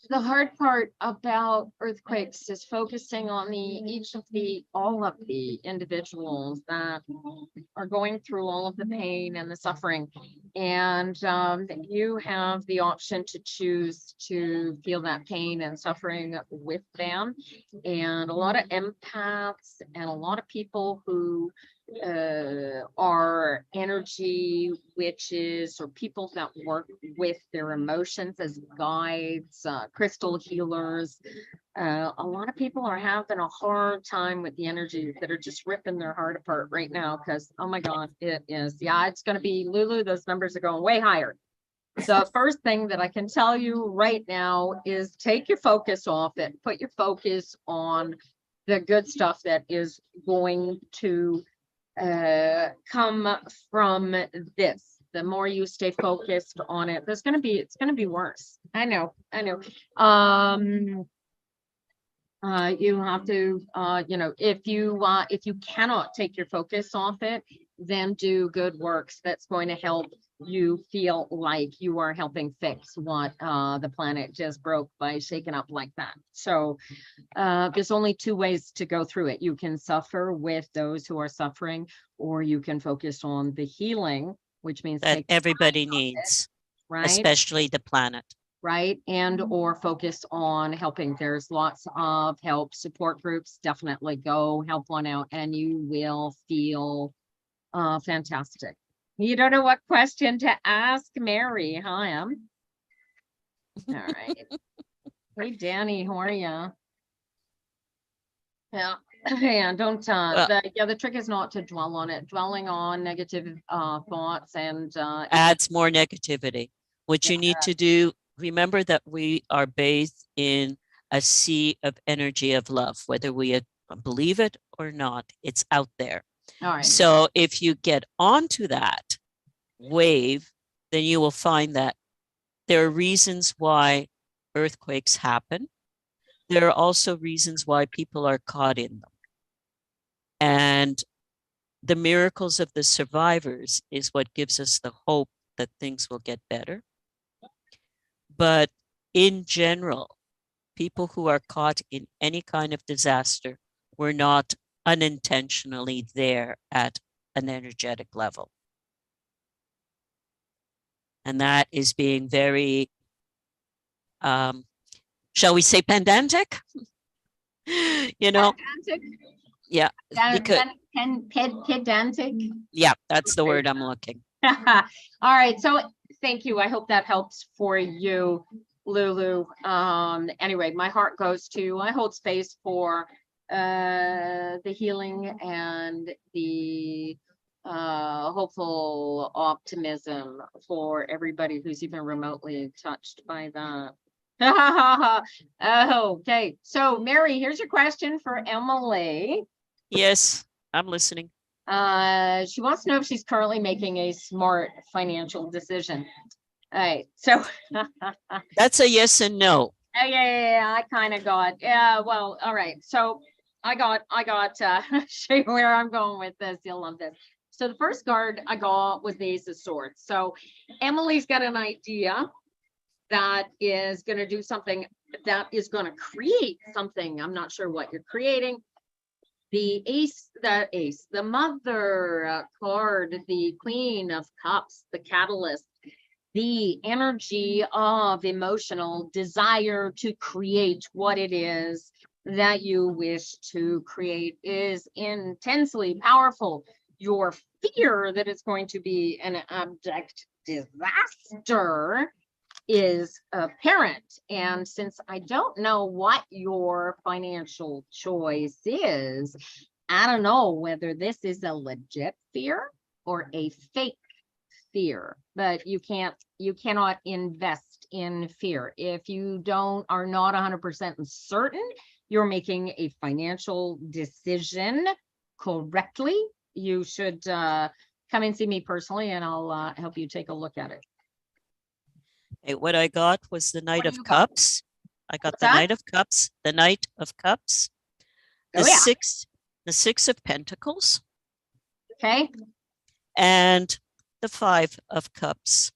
the hard part about earthquakes is focusing on all of the individuals that are going through all of the pain and the suffering. And you have the option to choose to feel that pain and suffering with them. And a lot of empaths and a lot of people who are energy witches, or people that work with their emotions as guides, crystal healers. A lot of people are having a hard time with the energies that are just ripping their heart apart right now, because oh my god, it is. Yeah, it's going to be Lulu. Those numbers are going way higher. The first thing that I can tell you right now is take your focus off it. Put your focus on the good stuff that is going to come from this. The more you stay focused on it, it's going to be worse. I know. You have to, if you cannot take your focus off it, then do good works that's going to help you feel like you are helping fix what the planet just broke by shaking up like that. So there's only two ways to go through it. You can suffer with those who are suffering, or you can focus on the healing, which means That take everybody needs, right, especially the planet. right, and or focus on helping. There's lots of help support groups. Definitely go help one out, and you will feel fantastic. You don't know what question to ask Mary, huh, Em? All right. Hey, Danny, how are you? Yeah, and don't, Well- the trick is not to dwell on it. Dwelling on negative thoughts and Adds more negativity. What you need to do, remember that we are bathed in a sea of energy of love, whether we believe it or not, it's out there. all right. So if you get onto that wave, then you will find that there are reasons why earthquakes happen. There are also reasons why people are caught in them. And the miracles of the survivors is what gives us the hope that things will get better. But in general, people who are caught in any kind of disaster were not unintentionally there at an energetic level. And that is being very, shall we say, pedantic? You know, yeah, because, Pedantic. yeah, that's the word I'm looking. All right, so thank you. I hope that helps for you, Lulu. Anyway, my heart goes to, I hold space for the healing and the hopeful optimism for everybody who's even remotely touched by that. Okay, so Mary, here's your question for Emily. Yes, I'm listening. She wants to know if she's currently making a smart financial decision. All right, so That's a yes and no. yeah, I kind of got, yeah, well, all right, so I got, show you where I'm going with this, you'll love this. So the first card I got was the Ace of Swords. So Emily's got an idea that is going to do something, that is going to create something. I'm not sure what you're creating. The the mother card, the Queen of Cups, the catalyst, the energy of emotional desire to create what it is that you wish to create is intensely powerful. Your fear that it's going to be an abject disaster is apparent. And since I don't know what your financial choice is, I don't know whether this is a legit fear or a fake fear, but you cannot invest in fear. If you are not 100% certain you're making a financial decision correctly, you should come and see me personally, and I'll help you take a look at it. Okay, what I got was the Knight do of you got? Cups. I got What's the that? Knight of Cups, the Knight of Cups, Oh, yeah. the Six of Pentacles, Okay. and the Five of Cups.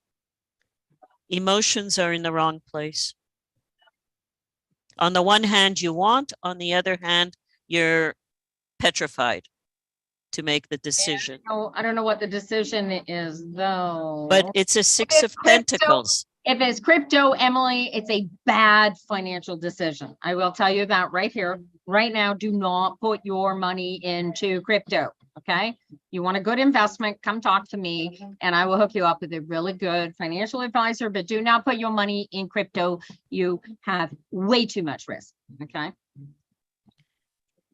Emotions are in the wrong place. On the one hand, you want, on the other hand, you're petrified to make the decision. Oh, I don't know what the decision is, though. But it's a Six of Pentacles. If it's crypto, Emily, it's a bad financial decision. I will tell you that right here, right now. Do not put your money into crypto. Okay. You want a good investment, come talk to me and I will hook you up with a really good financial advisor, but do not put your money in crypto. You have way too much risk. Okay.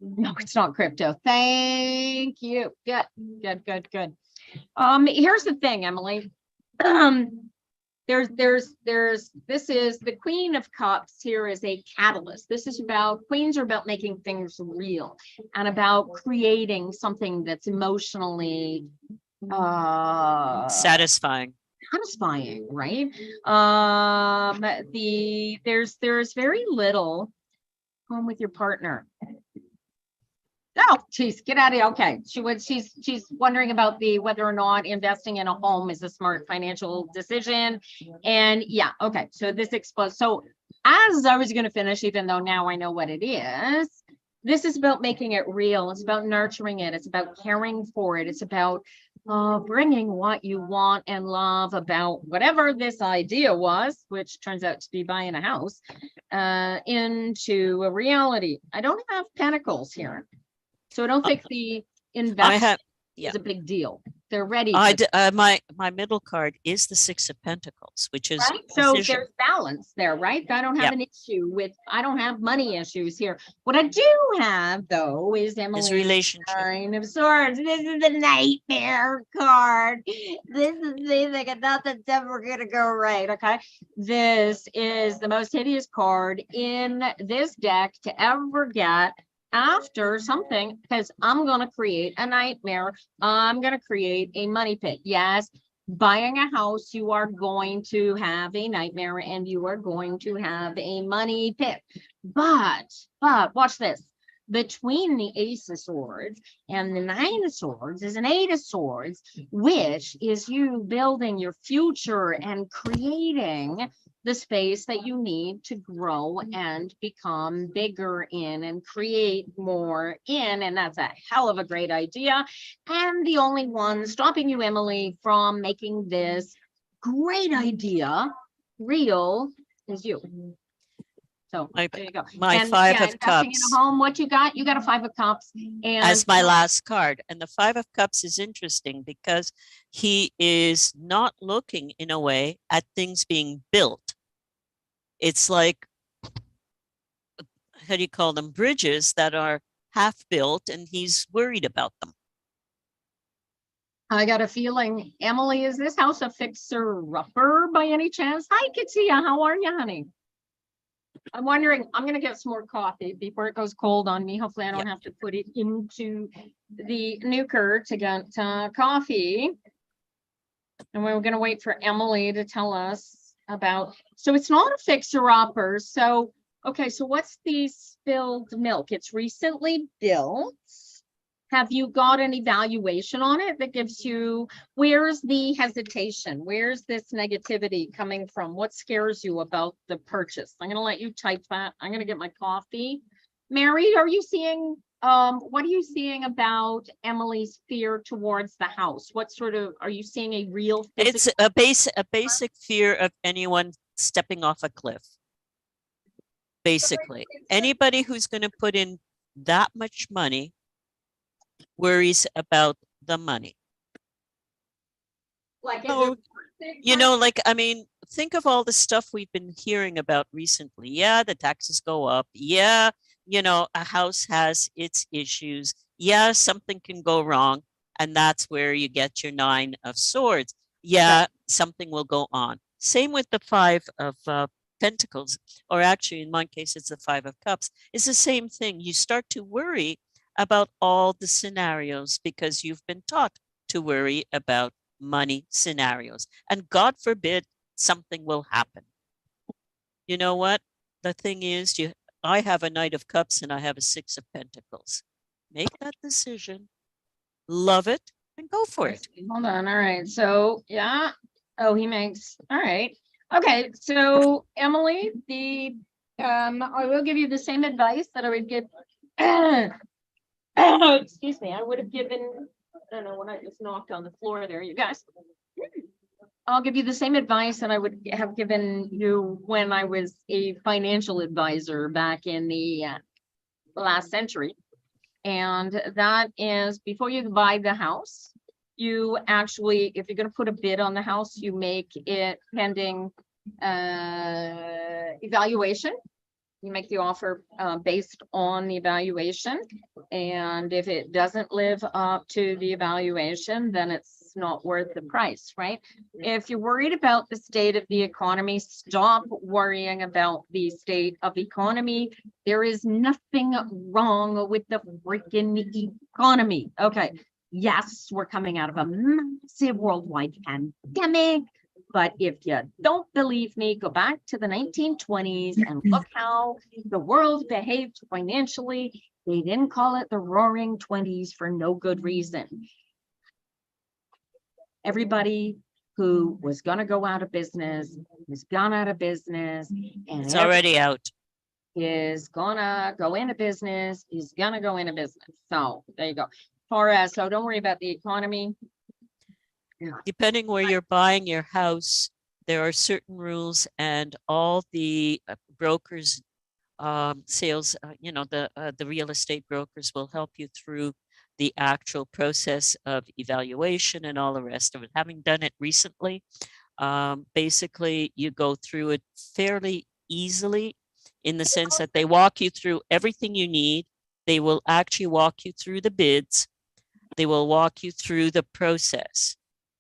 No, it's not crypto. Thank you. Good. Here's the thing, Emily. This is the Queen of Cups. Here is a catalyst. This is about, queens are about making things real and about creating something that's emotionally Satisfying. right? There's very little home with your partner. Oh, geez, get out of here. Okay. She's wondering about whether or not investing in a home is a smart financial decision. And yeah, okay. So this exposed. So as I was going to finish, even though now I know what it is, this is about making it real. It's about nurturing it. It's about caring for it. It's about bringing what you want and love about whatever this idea was, which turns out to be buying a house, into a reality. I don't have pentacles here. So I don't think the investment is a big deal. They're ready. My middle card is the Six of Pentacles, which is right. So there's balance there, right? I don't have an issue with. I don't have money issues here. What I do have, though, is Emily's relationship. Nine of Swords. This is the nightmare card. This is the thing. Nothing's ever gonna go right. Okay. This is the most hideous card in this deck to ever get. After something, because I'm going to create a nightmare. I'm going to create a money pit. Yes, buying a house, you are going to have a nightmare and you are going to have a money pit. But watch this. Between the Ace of Swords and the Nine of Swords is an Eight of Swords, which is you building your future and creating the space that you need to grow and become bigger in and create more in. And that's a hell of a great idea. And the only one stopping you, Emily, from making this great idea real is you. So there you go. My Five of Cups. In a home, what you got? You got a Five of Cups. And as my last card. And the Five of Cups is interesting because he is not looking in a way at things being built. It's like, how do you call them? Bridges that are half built, and he's worried about them. I got a feeling, Emily, is this house a fixer-upper by any chance? Hi, Kitsia, how are you, honey? I'm wondering, I'm gonna get some more coffee before it goes cold on me. Hopefully I don't have to put it into the nuker to get coffee. And we're gonna wait for Emily to tell us about, so it's not a fixer-upper. So, okay, so what's the spilled milk? It's recently built. Have you got an evaluation on it that gives you, where's the hesitation? Where's this negativity coming from? What scares you about the purchase? I'm gonna let you type that. I'm gonna get my coffee. Mary, are you seeing, what are you seeing about Emily's fear towards the house? What sort of, are you seeing a real It's physical? a basic fear of anyone stepping off a cliff. Basically, anybody who's going to put in that much money worries about the money. Like, Oh, you know, like, I mean, think of all the stuff we've been hearing about recently. Yeah, the taxes go up. Yeah, you know, a house has its issues. Yeah, something can go wrong. And that's where you get your 9 of swords. Yeah, something will go on. Same with the 5 of pentacles, or actually in my case, it's the 5 of cups. It's the same thing. You start to worry about all the scenarios because you've been taught to worry about money scenarios. And God forbid something will happen. You know what? The thing is, I have a Knight of Cups and I have a 6 of Pentacles. Make that decision, love it, and go for it. Hold on. All right. So, yeah. Oh, he makes, all right. Okay. So, Emily, I will give you the same advice that I would give. Excuse me. I would have given, I don't know, when I just knocked on the floor there, you guys. I'll give you the same advice that I would have given you when I was a financial advisor back in the last century. And that is, before you buy the house, you actually, if you're going to put a bid on the house, you make it pending evaluation. You make the offer based on the evaluation. And if it doesn't live up to the evaluation, then it's not worth the price, right? If you're worried about the state of the economy, stop worrying about the state of the economy. There is nothing wrong with the freaking economy. Okay. Yes, we're coming out of a massive worldwide pandemic. But if you don't believe me, go back to the 1920s and look how the world behaved financially. They didn't call it the Roaring 20s for no good reason. Everybody who was going to go out of business has gone out of business, and It's already out. is gonna go into business. Is gonna go into business. So there you go. Far as, so don't worry about the economy. Depending where you're buying your house, there are certain rules, and all the brokers, sales, you know, the real estate brokers will help you through the actual process of evaluation and all the rest of it. Having done it recently, basically you go through it fairly easily in the sense that they walk you through everything you need. They will actually walk you through the bids. They will walk you through the process.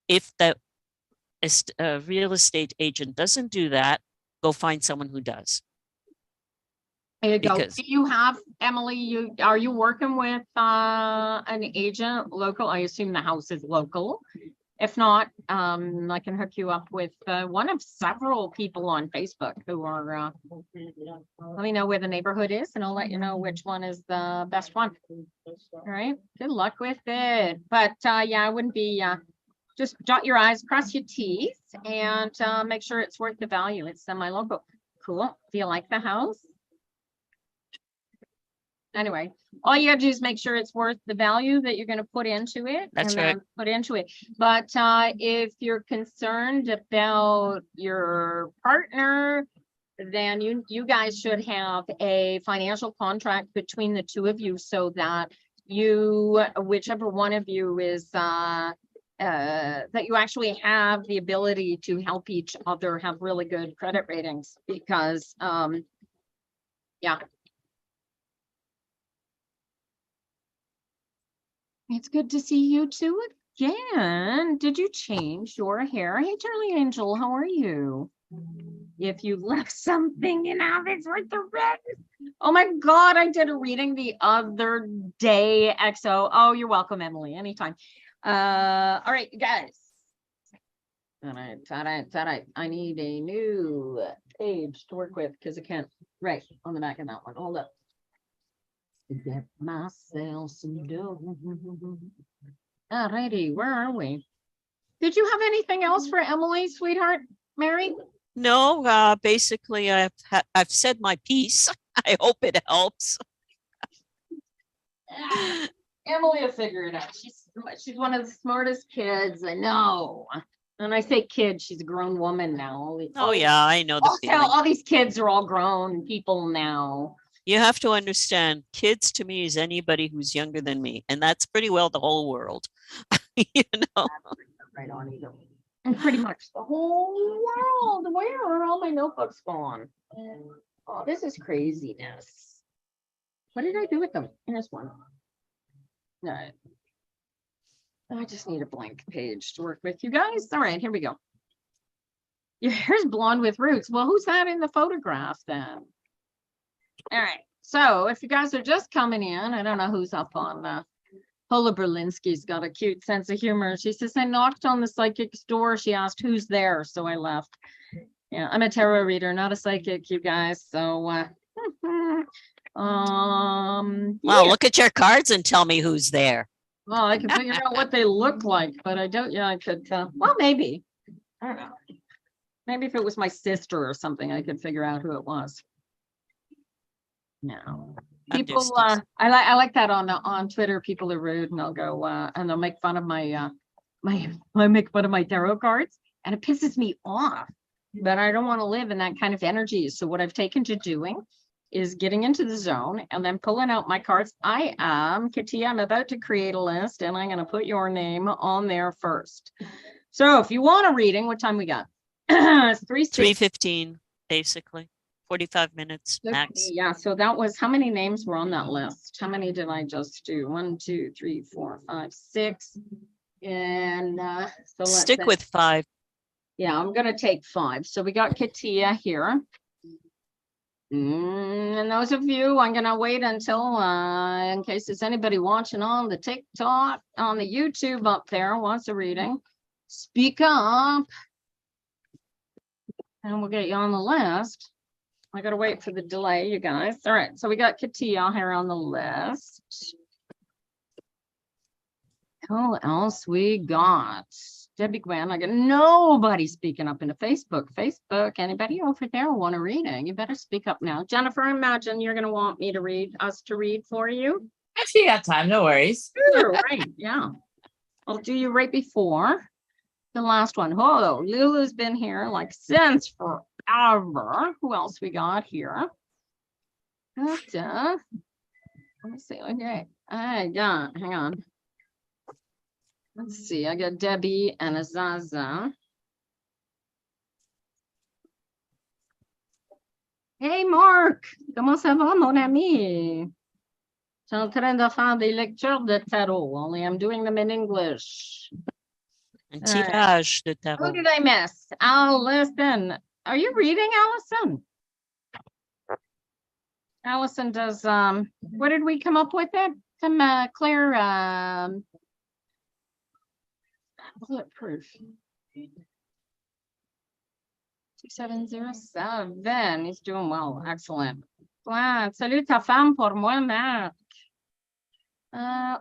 If the real estate agent doesn't do that, go find someone who does. There you go. Because- Do you have, Emily, are you working with an agent local? I assume the house is local. If not, I can hook you up with one of several people on Facebook who are, let me know where the neighborhood is and I'll let you know which one is the best one. All right. Good luck with it. But yeah, I wouldn't be, just dot your I's, cross your T's, and make sure it's worth the value. It's semi-local. Cool. Do you like the house? Anyway, all you gotta do is make sure it's worth the value that you're gonna put into it. That's and right. then put into it. But if you're concerned about your partner, then you guys should have a financial contract between the two of you so that you, whichever one of you is that you actually have the ability to help each other have really good credit ratings, because yeah. It's good to see you too Jen, did you change your hair? Hey, Charlie Angel, how are you? If you left something in habits like the red. Oh my God, I did a reading the other day, XO. Oh, you're welcome, Emily, anytime. All right, you guys. All right. I need a new page to work with because I can't write on the back of that one. Hold up. Get myself some dough. All righty, where are we? Did you have anything else for Emily, sweetheart? Mary? No, basically I've said my piece. I hope it helps. Emily will figure it out. She's one of the smartest kids I know. And I say kid, she's a grown woman now. Oh yeah, I know the All feeling. these kids are all grown people now. You have to understand, kids to me is anybody who's younger than me, and that's pretty well the whole world. You know. Right on either. And pretty much the whole world. Where are all my notebooks gone? Oh, this is craziness. What did I do with them? Here's one. All right. I just need a blank page to work with you guys. All right, here we go. Your hair's blonde with roots. Well, who's that in the photograph then? All right. So if you guys are just coming in, I don't know who's up on Paula Berlinski's got a cute sense of humor. She says, I knocked on the psychic's door. She asked who's there. So I left. Yeah, I'm a tarot reader, not a psychic, you guys. So Well, yeah. look at your cards and tell me who's there. Well, I can figure out what they look like, but I don't, yeah, I could, well, maybe. I don't know. Maybe if it was my sister or something, I could figure out who it was. No. People, I like that on Twitter. People are rude and they'll go, and they'll make fun of my tarot cards, and it pisses me off. But I don't want to live in that kind of energy. So what I've taken to doing is getting into the zone and then pulling out my cards. I am Kitty. I'm about to create a list and I'm going to put your name on there first. So if you want a reading, what time we got? 3:15, basically 45 minutes max. Yeah, so that was, how many names were on that list? How many did I just do? 1, 2, 3, 4, 5, 6. And so let's Stick with 5. Yeah, I'm gonna take 5. So we got Katia here. And those of you, I'm gonna wait until in case there's anybody watching on the TikTok, on the YouTube up there wants a reading, speak up. And we'll get you on the list. I gotta wait for the delay, you guys. All right, so we got Katia here on the list. Who else we got? Debbie Gwen. I got nobody speaking up into Facebook. Anybody over there want a reading? You better speak up now. Jennifer, imagine you're gonna want me to read for you. Actually, got time. No worries. Sure, right, yeah. I'll do you right before the last one. Oh, Lulu's been here like since forever. Who else we got here? Let me see. Okay, I got. Hang on. Let's see. I got Debbie and Azaza. Hey, Mark. Comment ça va, mon ami? Je suis en train de faire des lectures de tarot. Only I'm doing them in English. Un All right. tirage de Who tarot. did I miss? Allison. Are you reading, Allison? Allison does, what did we come up with it? Some Claire, bulletproof. 2707. He's doing well. Excellent. Wow. Salut ta femme pour moi, Marc.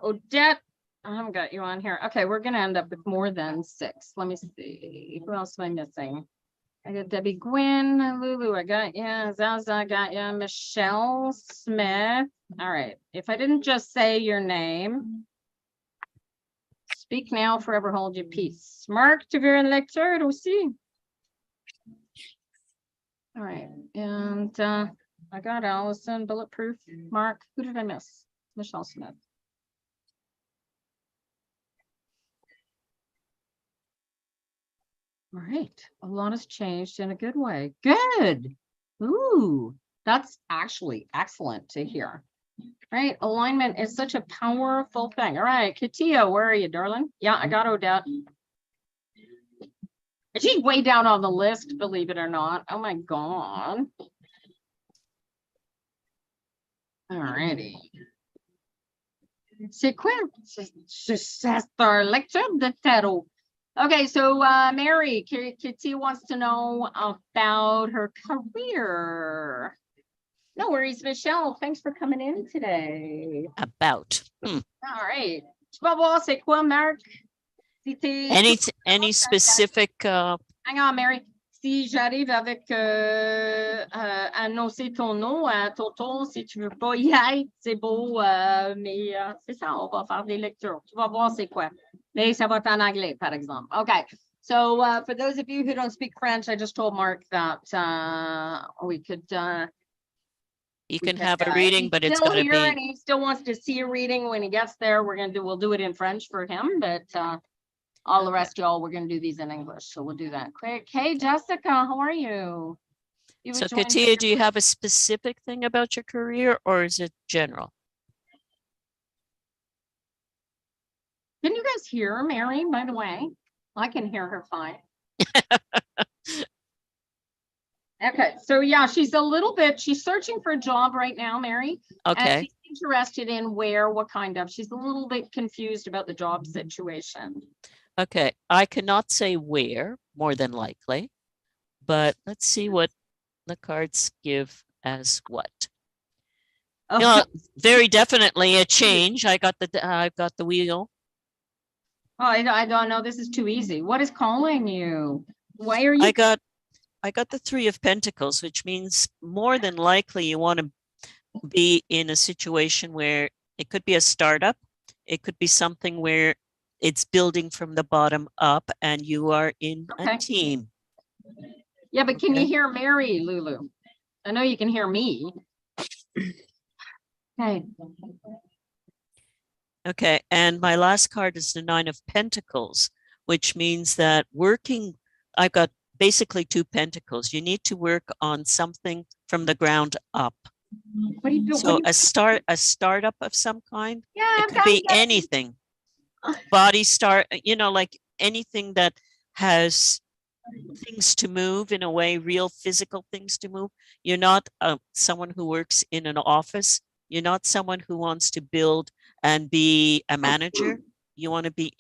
Odette. I haven't got you on here. Okay, we're gonna end up with more than 6. Let me see. Who else am I missing? I got Debbie Gwynn, Lulu, I got you, Zaza, I got you, Michelle Smith. All right, if I didn't just say your name, speak now, forever hold your peace. Mark, tu veux une lecture aussi? All right, and I got Allison, bulletproof. Mark, who did I miss? Michelle Smith. All right, a lot has changed in a good way. Good. Ooh, that's actually excellent to hear. Right? Alignment is such a powerful thing. All right, Katia, where are you, darling? Yeah, I got Odette. She's way down on the list, believe it or not. Oh my God. All righty. C'est quoi? C'est un lecture de tarot. Okay, so Mary, Kitty wants to know about her career. No worries, Michelle. Thanks for coming in today. About. All right. Tu vas voir c'est quoi, Marc? Si t'es- Any specific Hang on, Mary. Si j'arrive avec annoncer ton nom à Toto, si tu veux pas y être, c'est beau, mais c'est ça, on va faire des lectures. Tu vas voir c'est quoi. Mais ça va être en anglais, par exemple. Okay. So for those of you who don't speak French, I just told Mark that we could you we can could, have a reading, he's but it's still gonna here be and he still wants to see a reading when he gets there. We'll do it in French for him, but all the rest, y'all, we're gonna do these in English, so we'll do that quick. Hey, Jessica, how are you? You so would join Katia, do you have a specific thing about your career or is it general? Can you guys hear Mary, by the way? I can hear her fine. Okay, so yeah, she's searching for a job right now, Mary. And Okay. she's interested in what kind of, she's a little bit confused about the job situation. Okay. I cannot say where, more than likely, but let's see what the cards give as what. Oh, No, very definitely a change. I've got the wheel. I don't know. This is too easy. What is calling you? Why are you? I got the 3 of Pentacles, which means more than likely you want to be in a situation where it could be a startup. It could be something where it's building from the bottom up and you are in Okay. a team. Yeah, but can you Okay. hear Mary, Lulu? I know you can hear me. Okay. Okay. And my last card is the 9 of Pentacles, which means that I've got basically 2 pentacles. You need to work on something from the ground up. What do you do? So a startup of some kind. Yeah, It could be anything. Body start, like anything that has things to move in a way, real physical things to move. You're not someone who works in an office. You're not someone who wants to build and be a manager. You want to be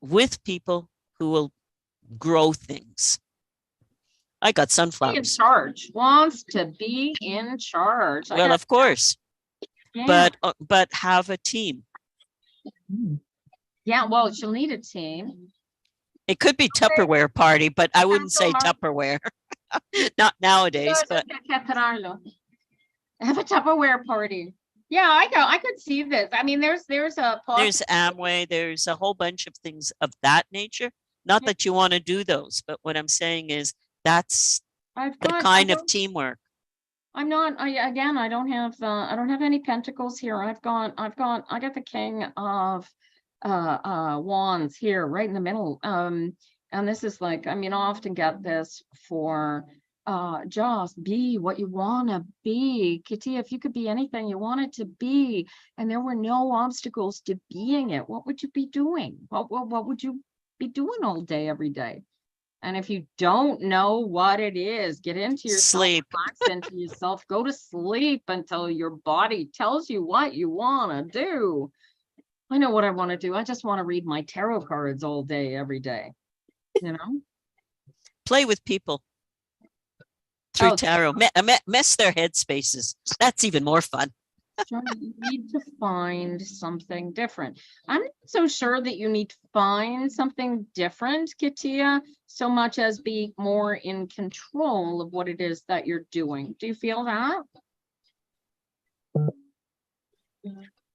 with people who will grow things. I got in sunflowers. charge. Wants to be in charge. Well, of course, yeah. but have a team. Yeah, well, she'll need a team. It could be Tupperware party, but I wouldn't say Mark. Tupperware. Not nowadays, but Have a Tupperware party. Yeah, I could see this. I mean, there's there's Amway, there's a whole bunch of things of that nature. Not that you want to do those, but what I'm saying is that's the kind of teamwork. I don't have any pentacles here. I got the king of wands here right in the middle. And this is like, I mean, I often get this for just be what you want to be. Kitty, if you could be anything you wanted to be and there were no obstacles to being it, what would you be doing? What would you be doing all day, every day? And if you don't know what it is, get into yourself, Sleep. relax into yourself, go to sleep until your body tells you what you want to do. I know what I want to do. I just want to read my tarot cards all day, every day. Play with people through tarot. Mess their headspaces. That's even more fun. You need to find something different. I'm not so sure that you need to find something different, Katia, so much as be more in control of what it is that you're doing. Do you feel that?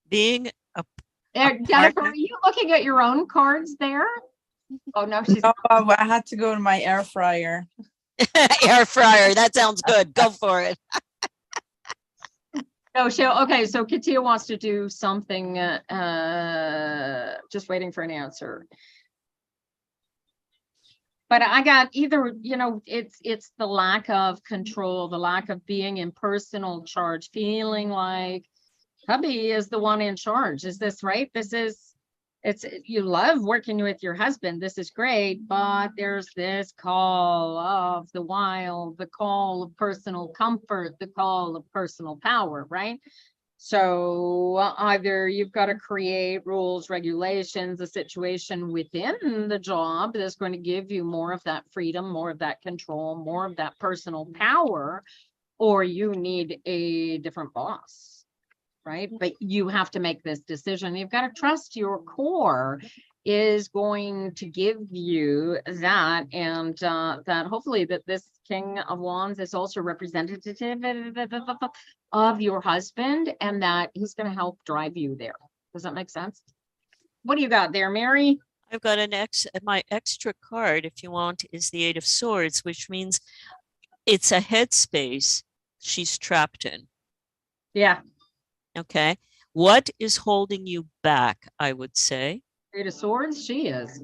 Being Jennifer, are you looking at your own cards there? Oh no, she's I had to go to my air fryer. air fryer. That sounds good. Go for it. no. Okay, so Katia wants to do something. Just waiting for an answer. But I got either, it's the lack of control, the lack of being in personal charge, feeling like Hubby is the one in charge. Is this right? You love working with your husband. This is great, but there's this call of the wild, the call of personal comfort, the call of personal power, right? So either you've got to create rules, regulations, a situation within the job that's going to give you more of that freedom, more of that control, more of that personal power, or you need a different boss, right? But you have to make this decision. You've got to trust your core is going to give you that, and that hopefully that this King of Wands is also representative of your husband, and that he's going to help drive you there. Does that make sense? What do you got there, Mary? I've got my extra card, if you want, is the Eight of Swords, which means it's a headspace she's trapped in. Yeah. Okay. What is holding you back, I would say? Eight of Swords, she is.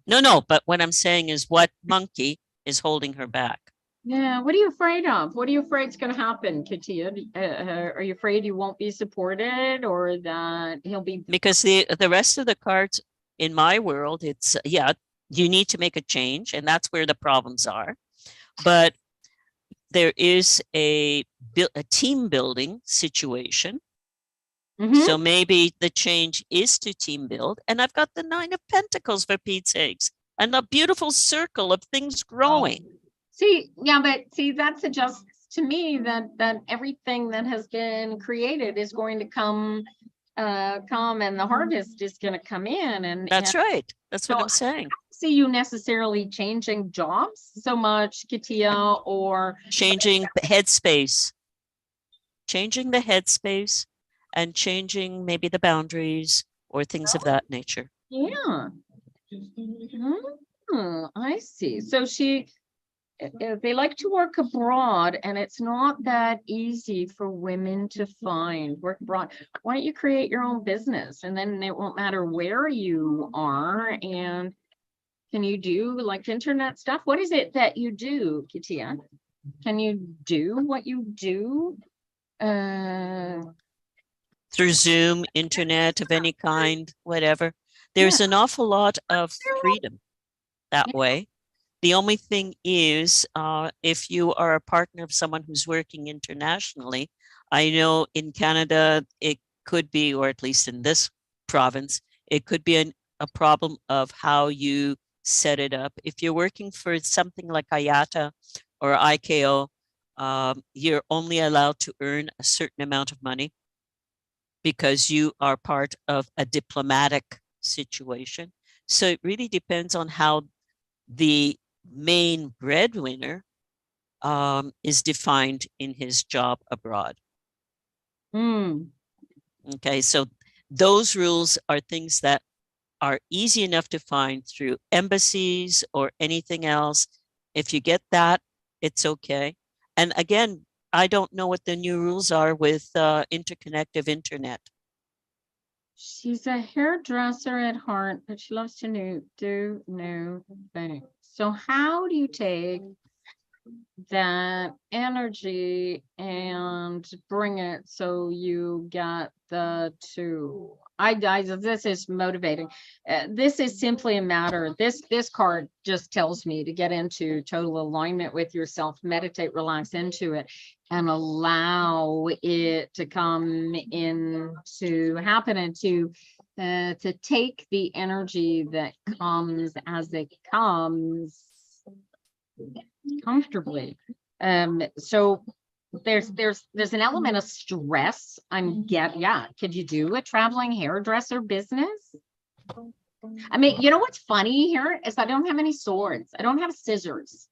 No, but what I'm saying is what monkey is holding her back? Yeah, what are you afraid of? What are you afraid is going to happen, Katia? Are you afraid you won't be supported, or that he'll be? Because the rest of the cards in my world, it's you need to make a change, and that's where the problems are. But there is a team building situation. Mhm. So maybe the change is to team build. And I've got the Nine of Pentacles, for Pete's sakes, and a beautiful circle of things growing. See, yeah, but see, that suggests to me that everything that has been created is going to come, and the harvest is going to come in, and That's right. That's what So I'm saying. see you necessarily changing jobs so much, Katia, or Changing the headspace, changing the headspace, and changing maybe the boundaries or things of that nature. yeah. I see. So they like to work abroad, and it's not that easy for women to find work abroad. Why don't you create your own business, and then it won't matter where you are? And can you do like internet stuff? What is it that you do, Katia? Can you do what you do? Through Zoom, internet of any kind, whatever. There's an awful lot of freedom that way. The only thing is, if you are a partner of someone who's working internationally, I know in Canada, it could be, or at least in this province, it could be a problem of how you set it up. If you're working for something like IATA or ICAO, you're only allowed to earn a certain amount of money because you are part of a diplomatic situation. So it really depends on how the main breadwinner is defined in his job abroad. Okay, so those rules are things that are easy enough to find through embassies or anything else. If you get that, it's okay. And again, I don't know what the new rules are with interconnective internet. She's a hairdresser at heart, but she loves to do new things. So how do you take that energy and bring it so you get the two? This is motivating. This is simply a matter. This card just tells me to get into total alignment with yourself, meditate, relax into it, and allow it to come in, to happen, and to take the energy that comes as it comes comfortably. So there's an element of stress. Could you do a traveling hairdresser business? I mean, you know what's funny here is I don't have any swords. I don't have scissors.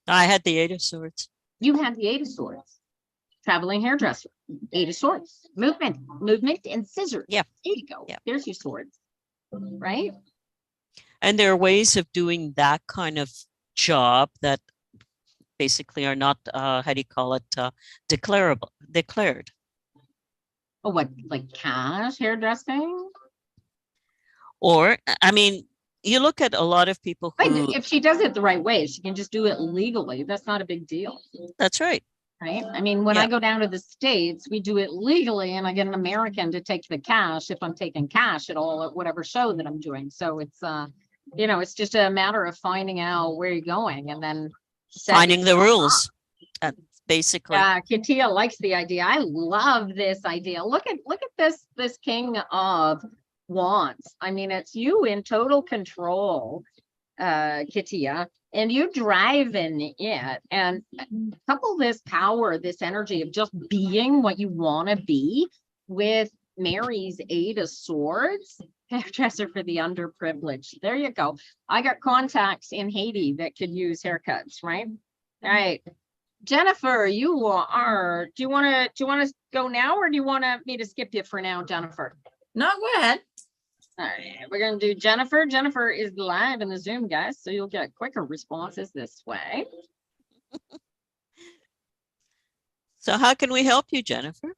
I had the Eight of Swords. You had the Eight of Swords. Traveling hairdresser, Eight of Swords, movement, and scissors. Yeah. There you go. Yeah. There's your swords, right? And there are ways of doing that kind of job that basically are not, how do you call it, declared. Oh, what, like cash hairdressing? Or, I mean, you look at a lot of people who, If she does it the right way, she can just do it legally. That's not a big deal. that's right. right? I mean, when I Yeah. go down to the States, we do it legally and I get an American to take the cash if I'm taking cash at all at whatever show that I'm doing. So it's, you know, it's just a matter of finding out where you're going and then Finding the setting up. rules. Basically. Katia likes the idea. I love this idea. Look at this King of Wands. I mean, it's you in total control, Katia, and you driving it. And couple this power, this energy of just being what you want to be with Mary's Eight of Swords, hairdresser for the underprivileged. There you go. I got contacts in Haiti that could use haircuts, right? All right. Jennifer, you are, do you want to go now or do you want me to skip you for now, Jennifer? No, go ahead. All right, we're going to do Jennifer. Jennifer is live in the Zoom, guys, so you'll get quicker responses this way. So how can we help you, Jennifer?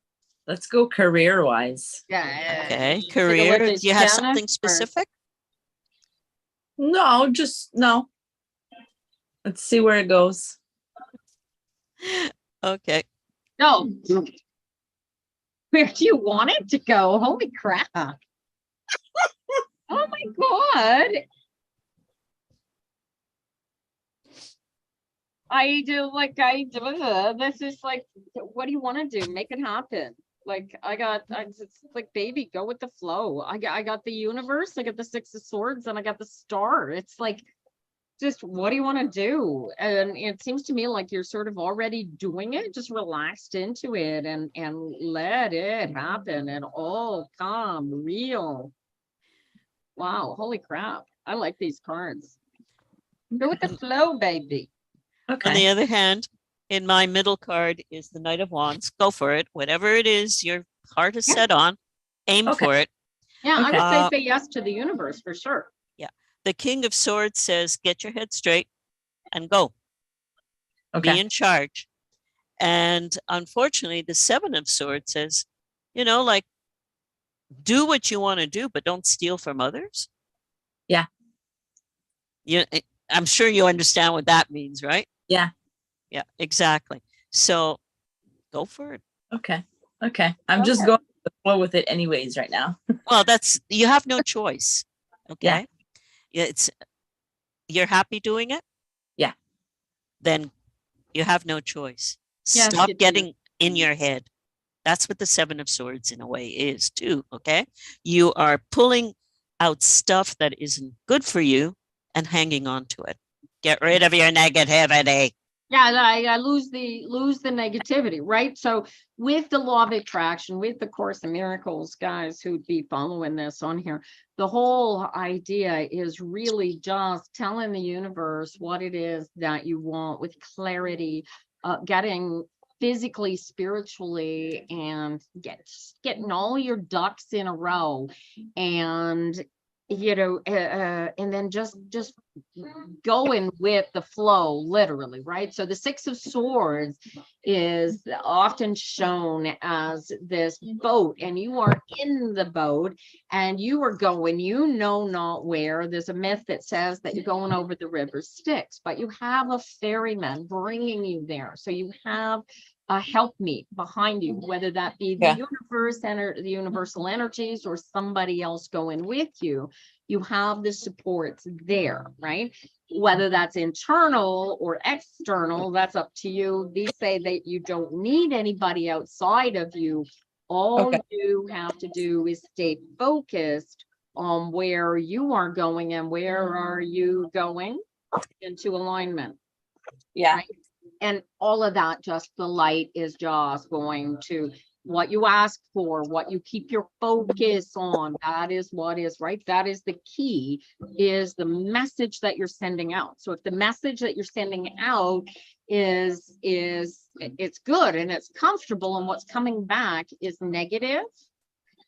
Let's go career-wise. Yeah. Okay, Take a career. look Do at you have something Jennifer. specific? No, just no. Let's see where it goes. Okay. No. Where do you want it to go? Holy crap. Oh my God. This is like, what do you want to do? Make it happen. Like it's like, baby, go with the flow. I got the universe, I got the Six of Swords, and I got the star. It's like, just what do you want to do? And it seems to me like you're sort of already doing it, just relaxed into it and let it happen and all come real. Wow, holy crap. I like these cards. Go with the flow, baby. On Okay. the other hand, in my middle card is the Knight of Wands. Go for it. Whatever it is your heart is Yeah. set on, aim Okay. for it. Yeah, Okay. I would say yes to the universe for sure. The King of Swords says, get your head straight and go. Be Okay. in charge. And unfortunately, the Seven of Swords says, you know, like, do what you want to do, but don't steal from others. Yeah. I'm sure you understand what that means, right? Yeah. Yeah, exactly. So go for it. Okay. Okay. I'm just Okay. going with the flow with it anyways right now. Well, you have no choice. Okay. Yeah, you're happy doing it? Yeah. Then you have no choice. Yes, Stop you do. getting in your head. That's what the Seven of Swords in a way is too. Okay. You are pulling out stuff that isn't good for you and hanging on to it. Get rid of your negativity. Yeah, I lose the negativity, right? So with the law of attraction, with the Course in Miracles, guys who'd be following this on here, the whole idea is really just telling the universe what it is that you want with clarity, getting physically, spiritually, and getting all your ducks in a row, and and then just going with the flow, literally, right? So the Six of Swords is often shown as this boat, and you are in the boat and you are going, you know not where. There's a myth that says that you're going over the river Styx, but you have a ferryman bringing you there. So you have a helpmeet behind you, whether that be the universe and the universal energies or somebody else going with you. You have the supports there, right? Whether that's internal or external, that's up to you. These say that you don't need anybody outside of you. All you have to do is stay focused on where you are going and where are you going into alignment. Yeah. Right? And all of that, just the light is just going to what you ask for, what you keep your focus on. That is what is right. That is the key, is the message that you're sending out. So if the message that you're sending out is it's good and it's comfortable, and what's coming back is negative,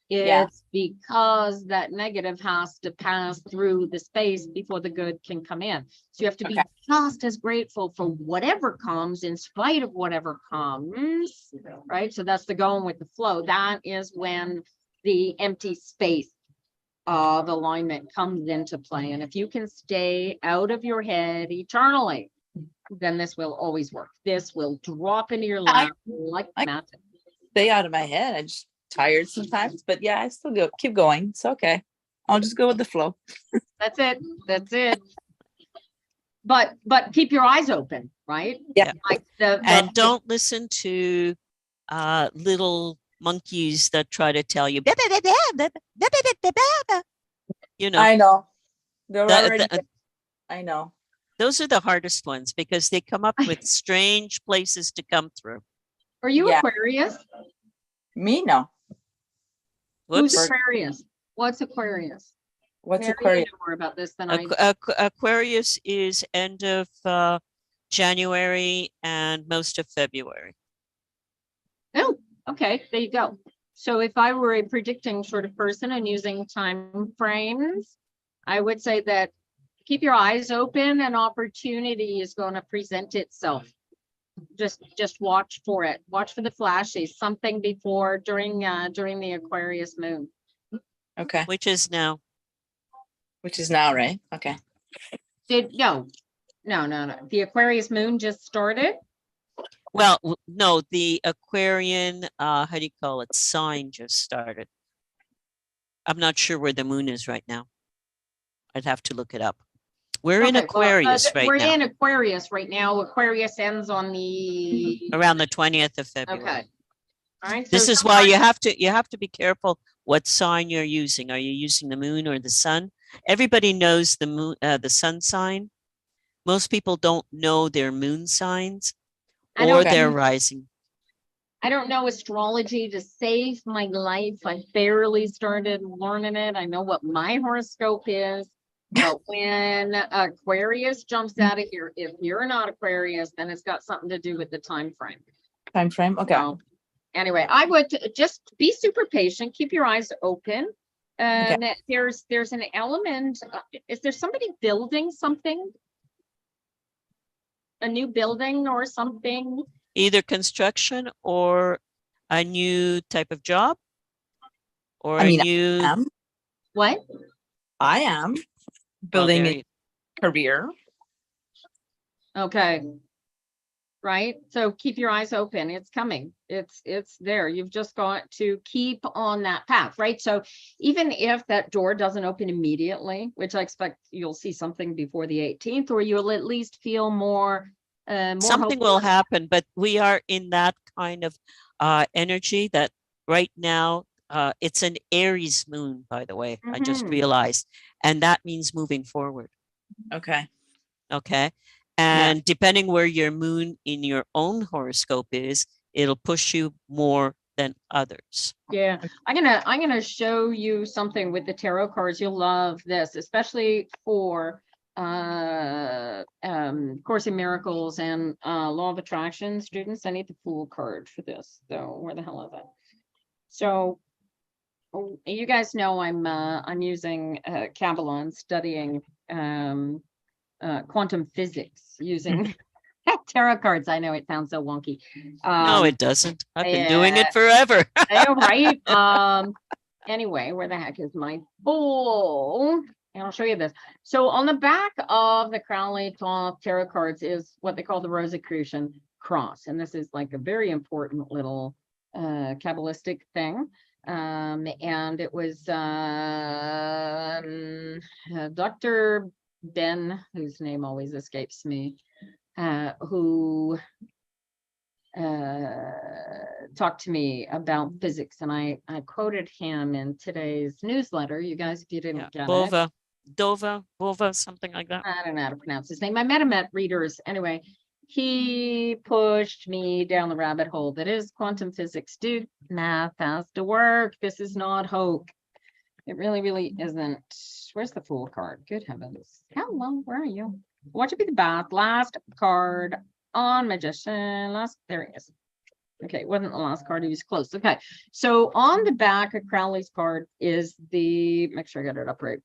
it's because that negative has to pass through the space before the good can come in. So you have to be just as grateful for whatever comes in spite of whatever comes, right? So that's the going with the flow. That is when the empty space of alignment comes into play. And if you can stay out of your head eternally, then this will always work. This will drop into your lap like I- magic. Stay out of my head. I'm just tired sometimes, but yeah, I still go keep going. It's okay. I'll just go with the flow. That's it. That's it. But keep your eyes open, right? Yeah. Like the And don't listen to little monkeys that try to tell you, you know, I know. They're the- already the- I know. those are the hardest ones because they come up with strange places to come through. Are you Yeah. Aquarius? Me no. Who's Whoops. Aquarius? What's Aquarius? What's Mary, Aquarius? you know more about this than I do. Aquarius is end of January and most of February. Oh, okay, there you go. So if I were a predicting sort of person and using time frames, I would say that keep your eyes open and opportunity is going to present itself. Just watch for it. Watch for the flashes, something before during the Aquarius moon. Okay. Which is now. Which is now, right? Okay. No. The Aquarius moon just started. Well, no, the Aquarian, how do you call it? Sign just started. I'm not sure where the moon is right now. I'd have to look it up. We're in Okay, well, Aquarius right we're now, in Aquarius right now. Aquarius ends on the around the 20th of February. okay. All right. This so is why sometimes- you have to be careful what sign you're using. Are you using the moon or the sun? Everybody knows the moon, the sun sign. Most people don't know their moon signs I or don't- their rising. I don't know astrology to save my life. I barely started learning it. I know what my horoscope is. But when Aquarius jumps out of here, if you're not Aquarius, then it's got something to do with the time frame. Time frame. Okay. So, anyway, I would just be super patient, keep your eyes open. And there's an element, is there somebody building something? A new building or something? Either construction or a new type of job or I mean, a new What? I am well, building there a you- career. Okay. Right? So keep your eyes open. It's coming. It's there. You've just got to keep on that path, right? So even if that door doesn't open immediately, which I expect you'll see something before the 18th, or you'll at least feel more something hopeful. will happen, but we are in that kind of energy that right now it's an Aries moon, by the way. I just Mhm. realized, and that means moving forward. Okay. Okay. And depending where your moon in your own horoscope is, it'll push you more than others. Yeah, I'm gonna show you something with the tarot cards. You'll love this, especially for Course in Miracles and Law of Attraction students. I need the Fool card for this. So where the hell is it? So you guys know I'm using Kabbalah and studying quantum physics using tarot cards. I know it sounds so wonky. No, it doesn't. I've been doing it forever. I know, right? Anyway, where the heck is my bowl? And I'll show you this. So on the back of the Crowley Cloth tarot cards is what they call the Rosicrucian cross. And this is like a very important little Kabbalistic thing. And it was Dr. Ben, whose name always escapes me, who talked to me about physics, and I quoted him in today's newsletter. You guys, if you didn't Yeah. get it, Bova, something like that. I don't know how to pronounce his name. I met him at Readers. Anyway, he pushed me down the rabbit hole that is quantum physics. Dude, math has to work. This is not hope. It really, really isn't. Where's the Fool card? Good heavens. Hello, where are you? Watch it be the bath. Last card on Magician. There he is. Okay, it wasn't the last card. He was close. Okay, so on the back of Crowley's card is make sure I got it up right.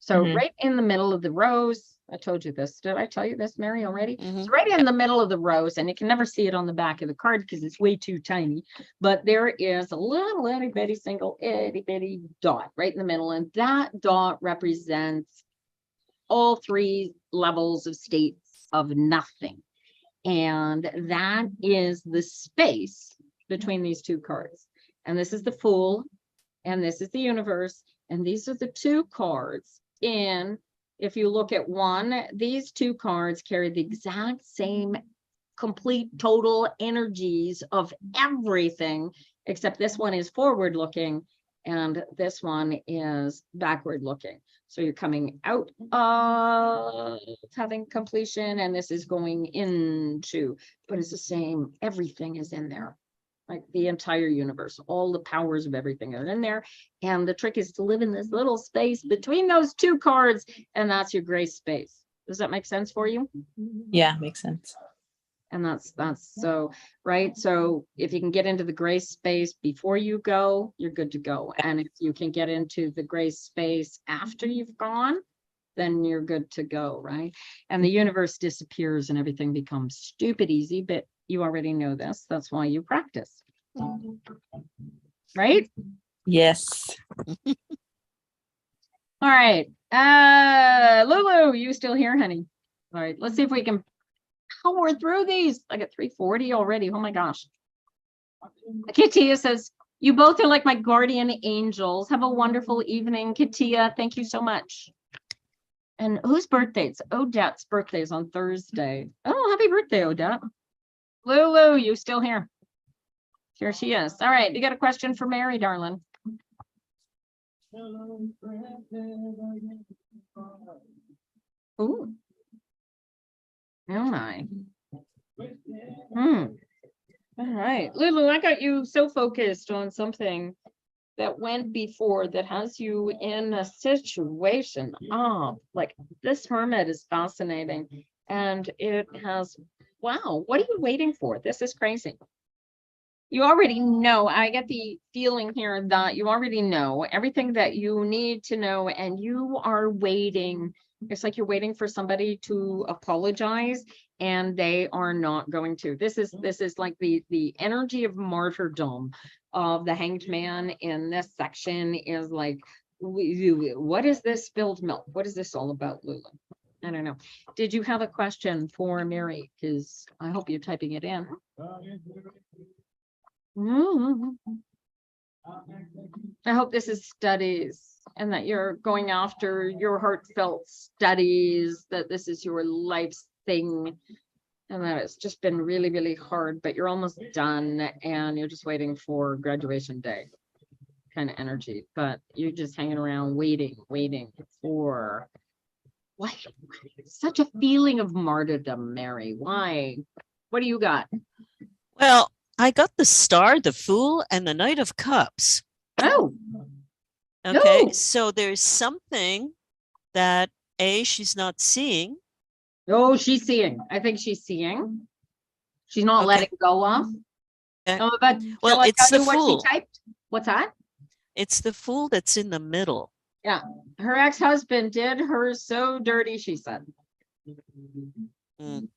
So right in the middle of the rose, I told you this. Did I tell you this, Mary, already? Mhm. So right in the middle of the rose, and you can never see it on the back of the card because it's way too tiny, but there is a little itty bitty single itty bitty dot right in the middle, and that dot represents all three levels of states of nothing. And that is the space between these two cards. And this is the Fool, and this is the Universe. And these are the two cards in, if you look at one, these two cards carry the exact same complete total energies of everything, except this one is forward looking and this one is backward looking. So you're coming out of having completion, and this is going into, but it's the same. Everything is in there, like the entire universe, all the powers of everything are in there. And the trick is to live in this little space between those two cards, and that's your gray space. Does that make sense for you? Yeah, makes sense. And that's so, right? So if you can get into the gray space before you go, you're good to go. And if you can get into the gray space after you've gone, then you're good to go, right? And the universe disappears and everything becomes stupid easy, but you already know this. That's why you practice. Right? Yes. All right. Lulu, you still here, honey? All right, let's see if we can power through these. I got 340 already. Oh my gosh. Katia says, you both are like my guardian angels. Have a wonderful evening, Katia. Thank you so much. And whose birthday? It's Odette's birthday is on Thursday. Oh, happy birthday, Odette. Lulu, you still here? Here she is. All right, you got a question for Mary, darling? Ooh. Oh my. All right, Lulu, I got you so focused on something that went before that has you in a situation. Oh, like this hermit is fascinating. And it has, wow, what are you waiting for? This is crazy. You already know, I get the feeling here that you already know everything that you need to know, and you are waiting. It's like you're waiting for somebody to apologize, and they are not going to. This is like the energy of martyrdom of the Hanged Man in this section is like, what is this spilled milk? What is this all about, Lulu? I don't know. Did you have a question for Mary? Because I hope you're typing it in. I hope this is studies and that you're going after your heartfelt studies, that this is your life's thing, and that it's just been really, really hard, but you're almost done and you're just waiting for graduation day kind of energy, but you're just hanging around waiting for what? Such a feeling of martyrdom, Mary. Why? What do you got? Well, I got the Star, the Fool, and the Knight of Cups. Oh, Okay, No. so there's something that she's not seeing. oh, she's seeing. I think she's seeing. She's not Okay. letting go of. Okay. No, but Well, shall I it's tell the you what Fool. she typed? What's that? It's the Fool that's in the middle. Her ex-husband did her so dirty, she said. Mm.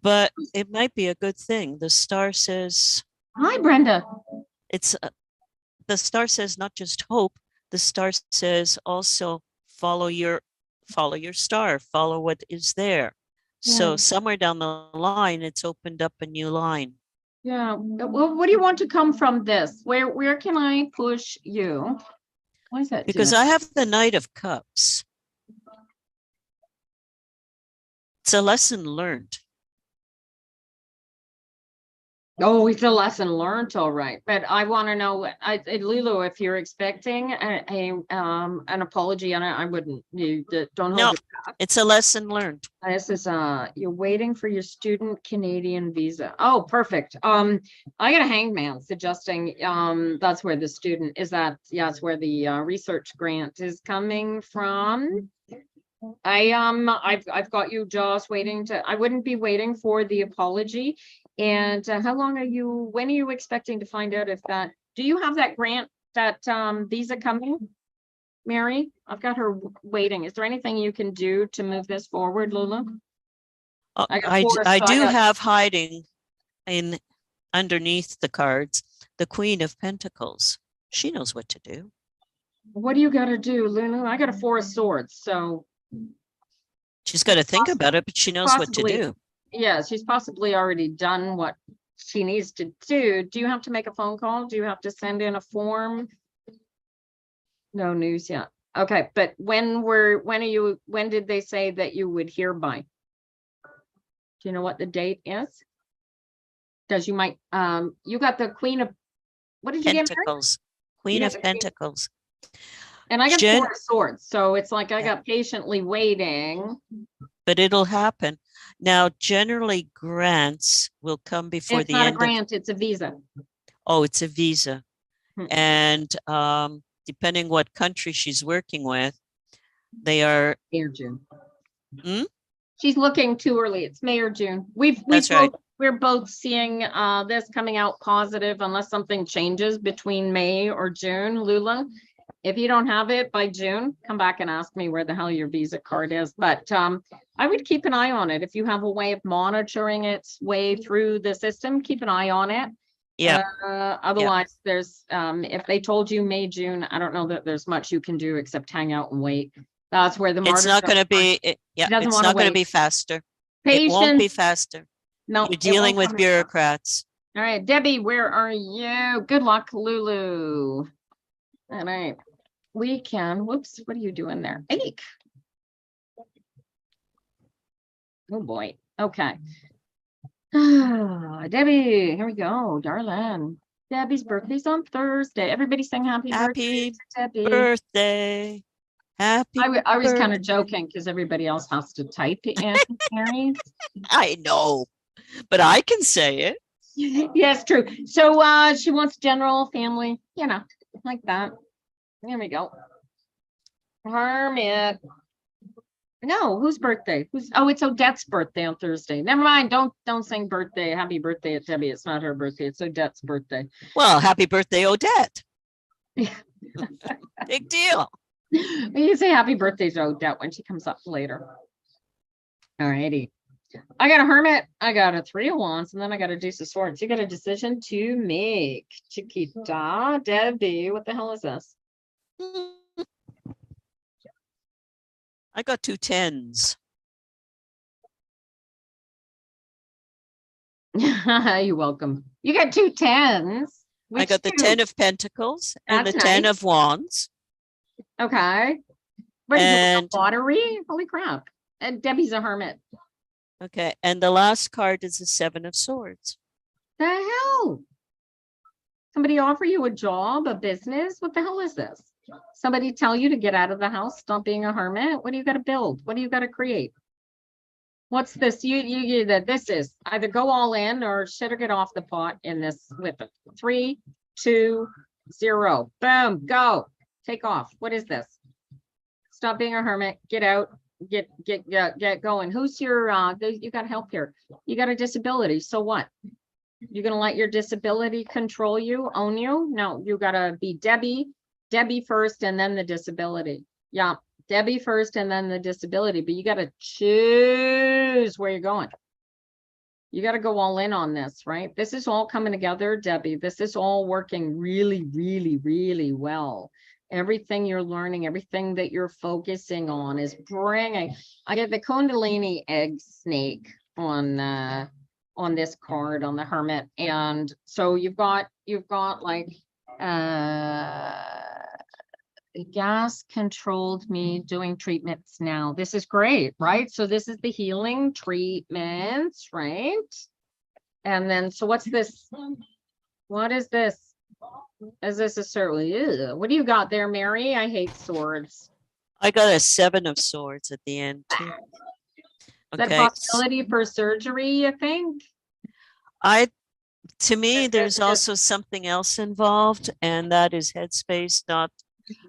But it might be a good thing. The Star says Hi, Brenda. it's the Star says not just hope. The Star says also follow your star, follow what is there. So Yeah. somewhere down the line, it's opened up a new line. Yeah. Well, what do you want to come from this? Where can I push you? Why is that? Because doing I have the Knight of Cups. It's a lesson learned. Oh, it's a lesson learned, all right. But I want to know, Lulu, if you're expecting an apology, and I wouldn't. You don't hold No, your it's a lesson learned. This is you're waiting for your student Canadian visa. Oh, perfect. I got a hangman suggesting that's where the student is that. Yeah, it's where the research grant is coming from. I've got you just waiting to. I wouldn't be waiting for the apology. And how long are you? When are you expecting to find out if that? Do you have that grant, that visa coming? Mary, I've got her waiting. Is there anything you can do to move this forward, Lulu? I got four, I so do got- have hiding in underneath the cards the Queen of Pentacles. She knows what to do. What do you got to do, Lulu? I got a 4 of swords, so She's got to think about it, but she knows what to Possibly. do. Yeah, she's possibly already done what she needs to do. Do you have to make a phone call? Do you have to send in a form? No news yet. Okay, but when did they say that you would hear by? Do you know what the date is? Because you might, you got the Queen of, what did you get, Mary? Pentacles, Queen Yeah, of the Queen- Pentacles. And I got Jen- 4 of Swords, so it's like I Yeah. got patiently waiting. But it'll happen. Now, generally grants will come before It's the not a end of, grant, it's a visa. oh, it's a visa. Hmm. And depending what country she's working with, they are, May or June. Hmm? She's looking too early. It's May or June. That's right. We're both seeing this coming out positive unless something changes between May or June, Lula. If you don't have it by June, come back and ask me where the hell your Visa card is. But I would keep an eye on it. If you have a way of monitoring its way through the system, keep an eye on it. yeah, Otherwise, there's if they told you May, June, I don't know that there's much you can do except hang out and wait. That's where the it's not martyrdom going to part- be, yeah, doesn't it's wanna not going to wait. be faster. It won't be Patience. faster. No, You're it dealing won't with come in. bureaucrats. All right, Debbie, where are you? Good luck, Lulu. All right. We can, whoops, what are you doing there? Eek. Oh, boy. Okay. Debbie, here we go, darling. Debbie's birthday's on Thursday. Everybody sing happy birthday Happy to Debbie. birthday. Happy I was kind of birth- joking because everybody else has to type it in, Mary. I know, but I can say it. Yes, true. So she wants general family, you know, like that. There we go. Hermit. No, whose birthday? It's Odette's birthday on Thursday. Never mind. Don't sing birthday. Happy birthday at Debbie. It's not her birthday. It's Odette's birthday. Well, happy birthday, Odette. Big deal. You say happy birthday to Odette when she comes up later. All righty. I got a hermit. I got a 3 of wands, and then I got a deuce of swords. You got a decision to make. Chiquita, Debbie, what the hell is this? I got 2 10s. You're welcome. You got 2 10s. I got the 10 of Pentacles and the That's 10 nice. of Wands. Okay. What is it, And lottery? Holy crap. And Debbie's a hermit. okay, and the last card is the 7 of Swords. The hell? Somebody offer you a job, a business? What the hell is this? Somebody tell you to get out of the house, stop being a hermit? What do you got to build? What do you got to create? What's this? You that this is either go all in or shit or get off the pot in this with it. 3, 2, 0. Boom, go. Take off. What is this? Stop being a hermit. Get out. Get going. Who's your you got help here. You got a disability. So what? You're gonna let your disability control you, own you? No, you gotta be Debbie first and then the disability. Yeah, Debbie first and then the disability, but you gotta choose where you're going. You gotta go all in on this, right? This is all coming together, Debbie. This is all working really, really, really well. Everything you're learning, everything that you're focusing on is bringing. I get the Kundalini egg snake on this card on the hermit, and so you've got like gas controlled me doing treatments now. This is great, right? So this is the healing treatments, right? And then so what's this? What is this? Is this a certain? What do you got there, Mary? I hate swords. I got a 7 of Swords at the end too. Is that a Okay. possibility for surgery, you think? To me, there's also something else involved, and that is headspace, not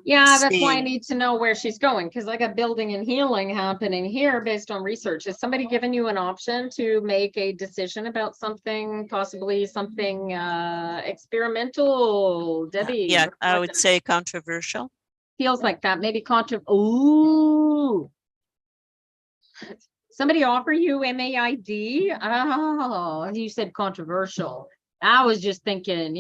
Yeah, that's why I seeing. need to know where she's going, because I got building and healing happening here based on research. Has somebody given you an option to make a decision about something, possibly something experimental, Debbie? Yeah, what- I what would does- say controversial. Feels like that, maybe ooh. Somebody offer you MAID? Oh, you said controversial. I was just thinking,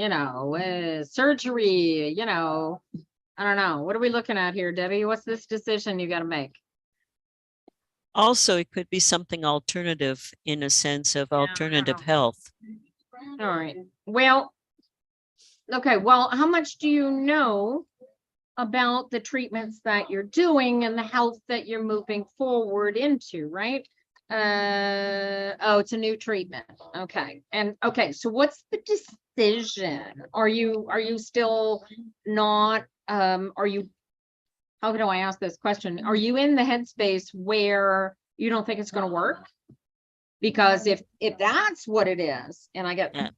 surgery, I don't know. What are we looking at here, Debbie? What's this decision you got to make? Also, it could be something alternative in a sense of Yeah, I don't alternative know. health. All right. Well, okay. Well, how much do you know about the treatments that you're doing and the health that you're moving forward into, right? Oh, it's a new treatment. Okay. And okay, so what's the decision? Are you still not are you, how do I ask this question? Are you in the headspace where you don't think it's going to work? Because if that's what it is, and I get Yeah.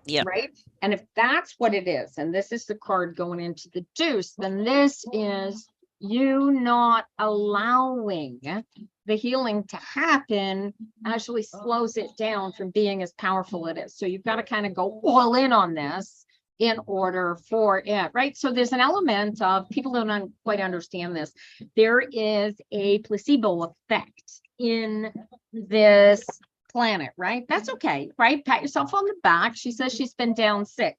Yep. right, and if that's what it is, and this is the card going into the deuce, then this is you not allowing the healing to happen actually slows it down from being as powerful it is. So you've got to kind of go all in on this in order for it, right? So there's an element of, people don't quite understand this. There is a placebo effect in this planet, right? That's okay, right? Pat yourself on the back. She says she's been down sick,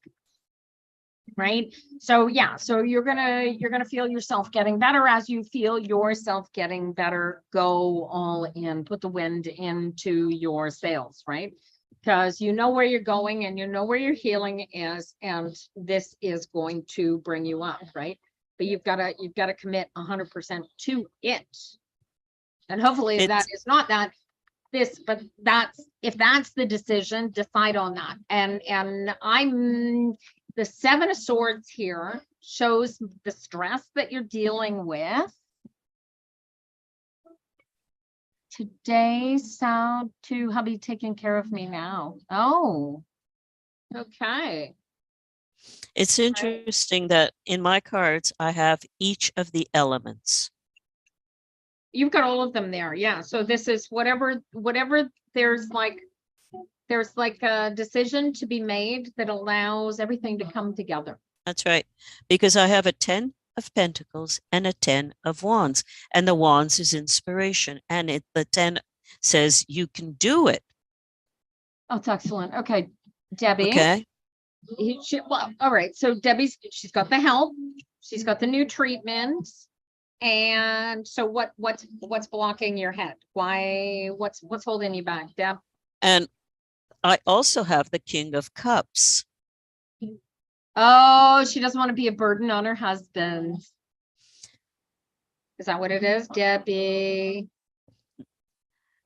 right? So yeah, so you're gonna feel yourself getting better. As you feel yourself getting better, go all in, put the wind into your sails, right? Because you know where you're going and you know where your healing is, and this is going to bring you up, right? But you've got to commit 100% to it, and hopefully that is not that this, but that's, if that's the decision, decide on that. And I'm, the 7 of Swords here shows the stress that you're dealing with. Today, sound to hubby taking care of me now. Oh, okay. It's interesting that in my cards, I have each of the elements. You've got all of them there. Yeah. So this is whatever there's like a decision to be made that allows everything to come together. That's right. Because I have a 10 of Pentacles and a 10 of Wands. And the Wands is inspiration. And the 10 says you can do it. Oh, it's excellent. Okay, Debbie. Okay. Well, all right. So she's got the help. She's got the new treatment. And so what's blocking your head? Why, what's holding you back, Deb? And I also have the King of Cups. Oh, she doesn't want to be a burden on her husband. Is that what it is, Debbie?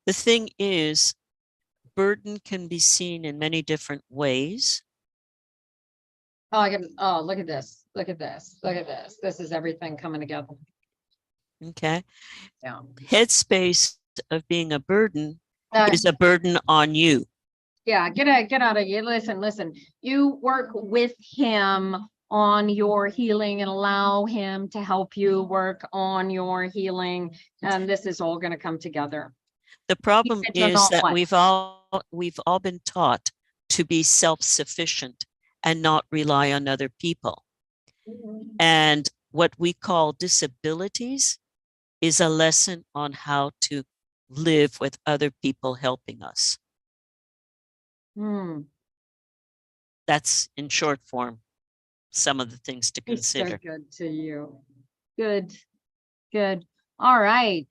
The thing is, burden can be seen in many different ways. Oh, look at this. Look at this. Look at this. This is everything coming together. Okay. Yeah. Headspace of being a burden Uh, is a burden on you. Yeah, get out of here. Listen. You work with him on your healing and allow him to help you work on your healing. And this is all going to come together. The problem said you're is not that what? we've all been taught to be self-sufficient and not rely on other people. And what we call disabilities is a lesson on how to live with other people helping us. Hmm. That's in short form, some of the things to It's so consider. good to you. Good. All right.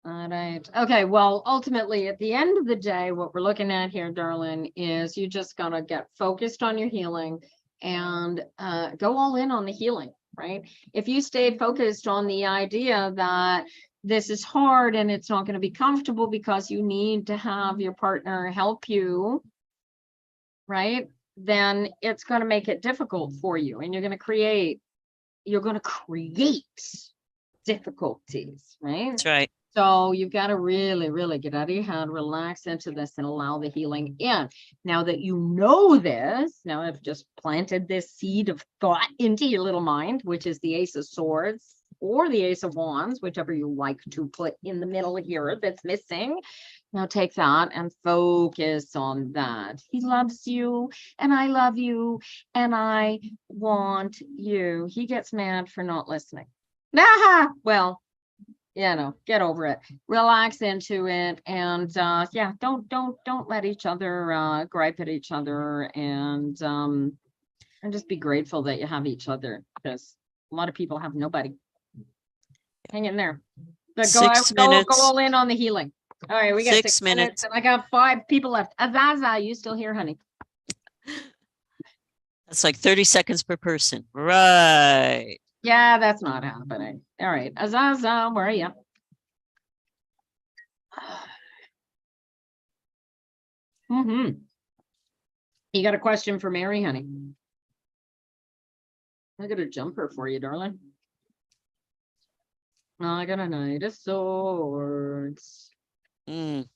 All right. Okay. Well, ultimately, at the end of the day, what we're looking at here, darling, is you just gotta get focused on your healing and go all in on the healing, right? If you stay focused on the idea that this is hard and it's not going to be comfortable because you need to have your partner help you, right? Then it's going to make it difficult for you, and you're going to create difficulties, right? That's right. So you've got to really, really get out of your head, relax into this, and allow the healing in. Now that you know this, now I've just planted this seed of thought into your little mind, which is the Ace of Swords or the Ace of Wands, whichever you like to put in the middle here that's missing. Now take that and focus on that. He loves you, and I love you, and I want you. He gets mad for not listening. Well, get over it, relax into it, and yeah, don't let each other gripe at each other, and just be grateful that you have each other, because a lot of people have nobody. Hang in there. Go, 6 go minutes. all in on the healing. All right, we got 6 6 minutes minutes. and I got 5 people left. Azaza, you still here, honey? That's like 30 seconds per person. Right. Yeah, that's not happening. All right, Azaza, where are you? Mm-hmm. You got a question for Mary, honey? I got a jumper for you, darling. I got a Knight of Swords. Mm.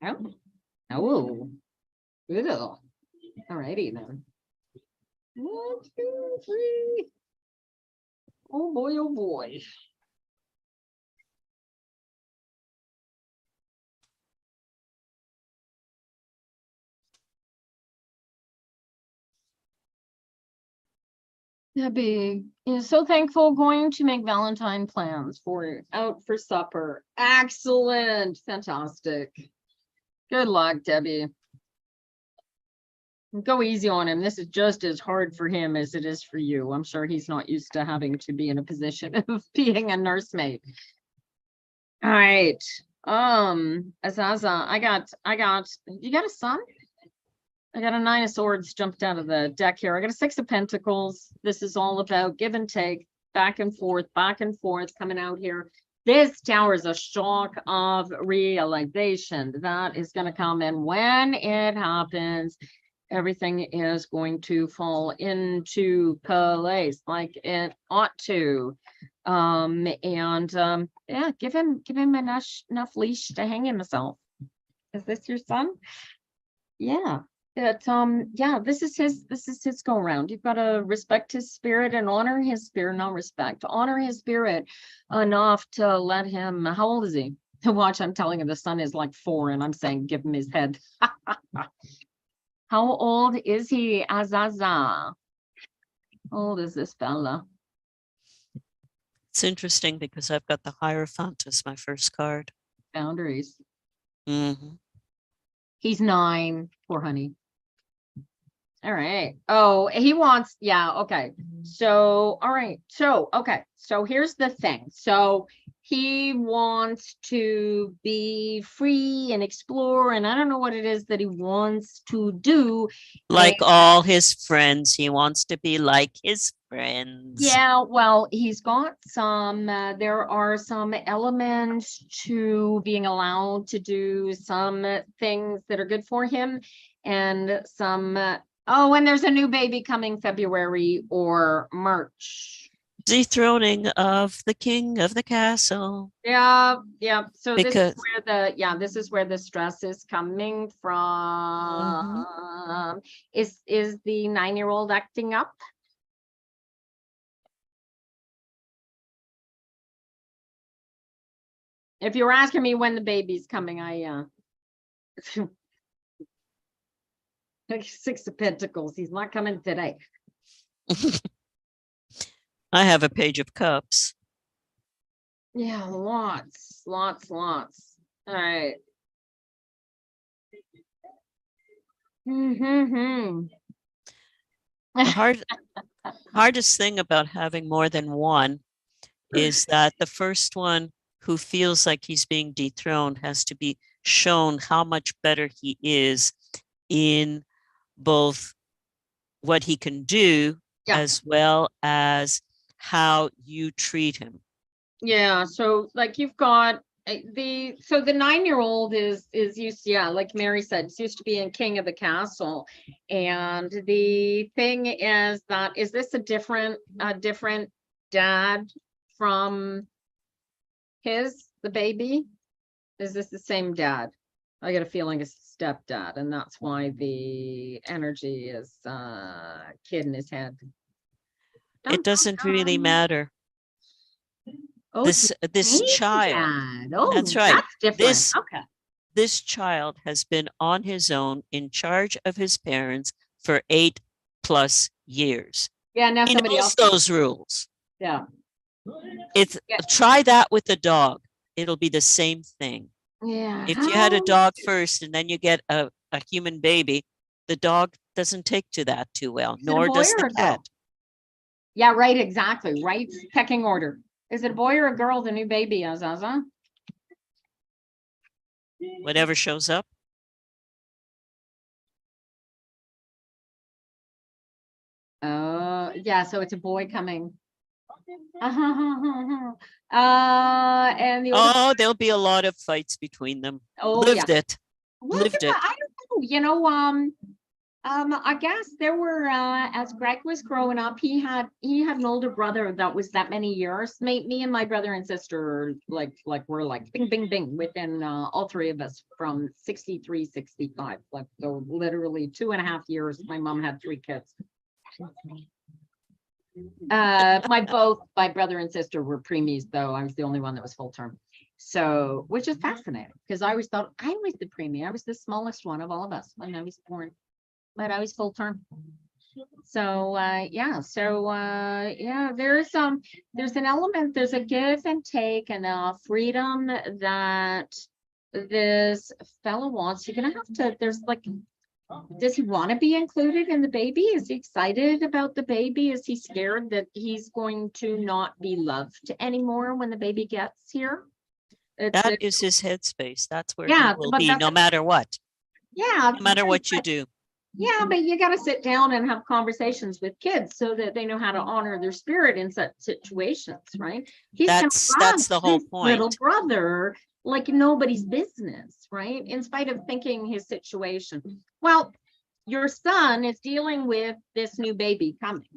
Oh, oh, good. All righty then. 1, 2, 3. Oh boy, oh boy. Debbie is so thankful, going to make Valentine plans for out for supper. Excellent. Fantastic. Good luck, Debbie. Go easy on him. This is just as hard for him as it is for you. I'm sure he's not used to having to be in a position of being a nursemaid. All right. Azaza, you got a son? I got a 9 of Swords jumped out of the deck here. I got a 6 of Pentacles. This is all about give and take, back and forth coming out here. This Tower is a shock of realization. That is going to come, and when it happens, everything is going to fall into place like it ought to. Yeah, give him enough leash to hang himself. Is this your son? Yeah. Yeah, this is his go around. You've got to respect his spirit and honor his spirit, not respect. Honor his spirit enough to let him. How old is he? Watch, I'm telling him the son is like 4, and I'm saying give him his head. How old is he, Azaza? How old is this fella? It's interesting because I've got the Hierophant as my first card. Boundaries. Mm-hmm. He's 9. Poor honey. All right. Oh, he wants, yeah, okay. So, all right. So, okay. So here's the thing. So he wants to be free and explore, and I don't know what it is that he wants to do. Like And- all his friends, he wants to be like his friends. Yeah, well, he's got some, there are some elements to being allowed to do some things that are good for him, and some, oh, and there's a new baby coming February or March. Dethroning of the king of the castle. Yeah, yeah. So this Because- is where this is where the stress is coming from. Is the 9-year-old acting up? If you were asking me when the baby's coming, I like 6 of Pentacles. He's not coming today. I have a Page of Cups. Yeah, lots. All right. Mm-hmm. The hardest thing about having more than one is that the first one who feels like he's being dethroned has to be shown how much better he is in both what he can do Yeah. as well as how you treat him. Yeah, so like you've got the 9-year-old is used to, yeah, like Mary said, it's used to being king of the castle. And the thing is that, is this a different dad from the baby? Is this the same dad? I get a feeling it's stepdad, and that's why the energy is kid in his head. It doesn't really matter. Oh, This child, dad. Oh, that's right. That's different. This- Okay. this child has been on his own in charge of his parents for 8+ years. Yeah, now He somebody knows else. those rules. Yeah. Yeah. Try that with the dog. It'll be the same thing. Yeah. If you had a how- dog first and then you get a human baby, the dog doesn't take to that too well, Is it a nor boy does or the a girl? cat. Yeah, right, exactly. Right pecking order. Is it a boy or a girl, the new baby, Azaza? Whatever shows up. Yeah, so it's a boy coming. And the older, Oh, there'll be a lot of fights between them. oh, yeah. Lived it. Well, lived yeah, it. I don't know, I guess there were, as Greg was growing up, he had an older brother that was that many years. Me and my brother and sister, we're like bing, bing, bing within, all three of us from 63, 65, like, so literally 2.5 years. My mom had 3 kids. Both my brother and sister were preemies, though. I was the only one that was full term. So, which is fascinating because I always thought I was the preemie. I was the smallest one of all of us when I was born, but I was full term. So, yeah. So, yeah, there's an element, there's a give and take and a freedom that this fellow wants. You're gonna have to, there's like, does he want to be included in the baby? Is he excited about the baby? Is he scared that he's going to not be loved anymore when the baby gets here? That is his headspace. That's where Yeah, he will but be, that's no matter what. Yeah. No matter what you do. Yeah, but you got to sit down and have conversations with kids so that they know how to honor their spirit in such situations, right? He's gonna That's the love whole his little point. brother like nobody's business, right? In spite of thinking his situation. Well, your son is dealing with this new baby coming,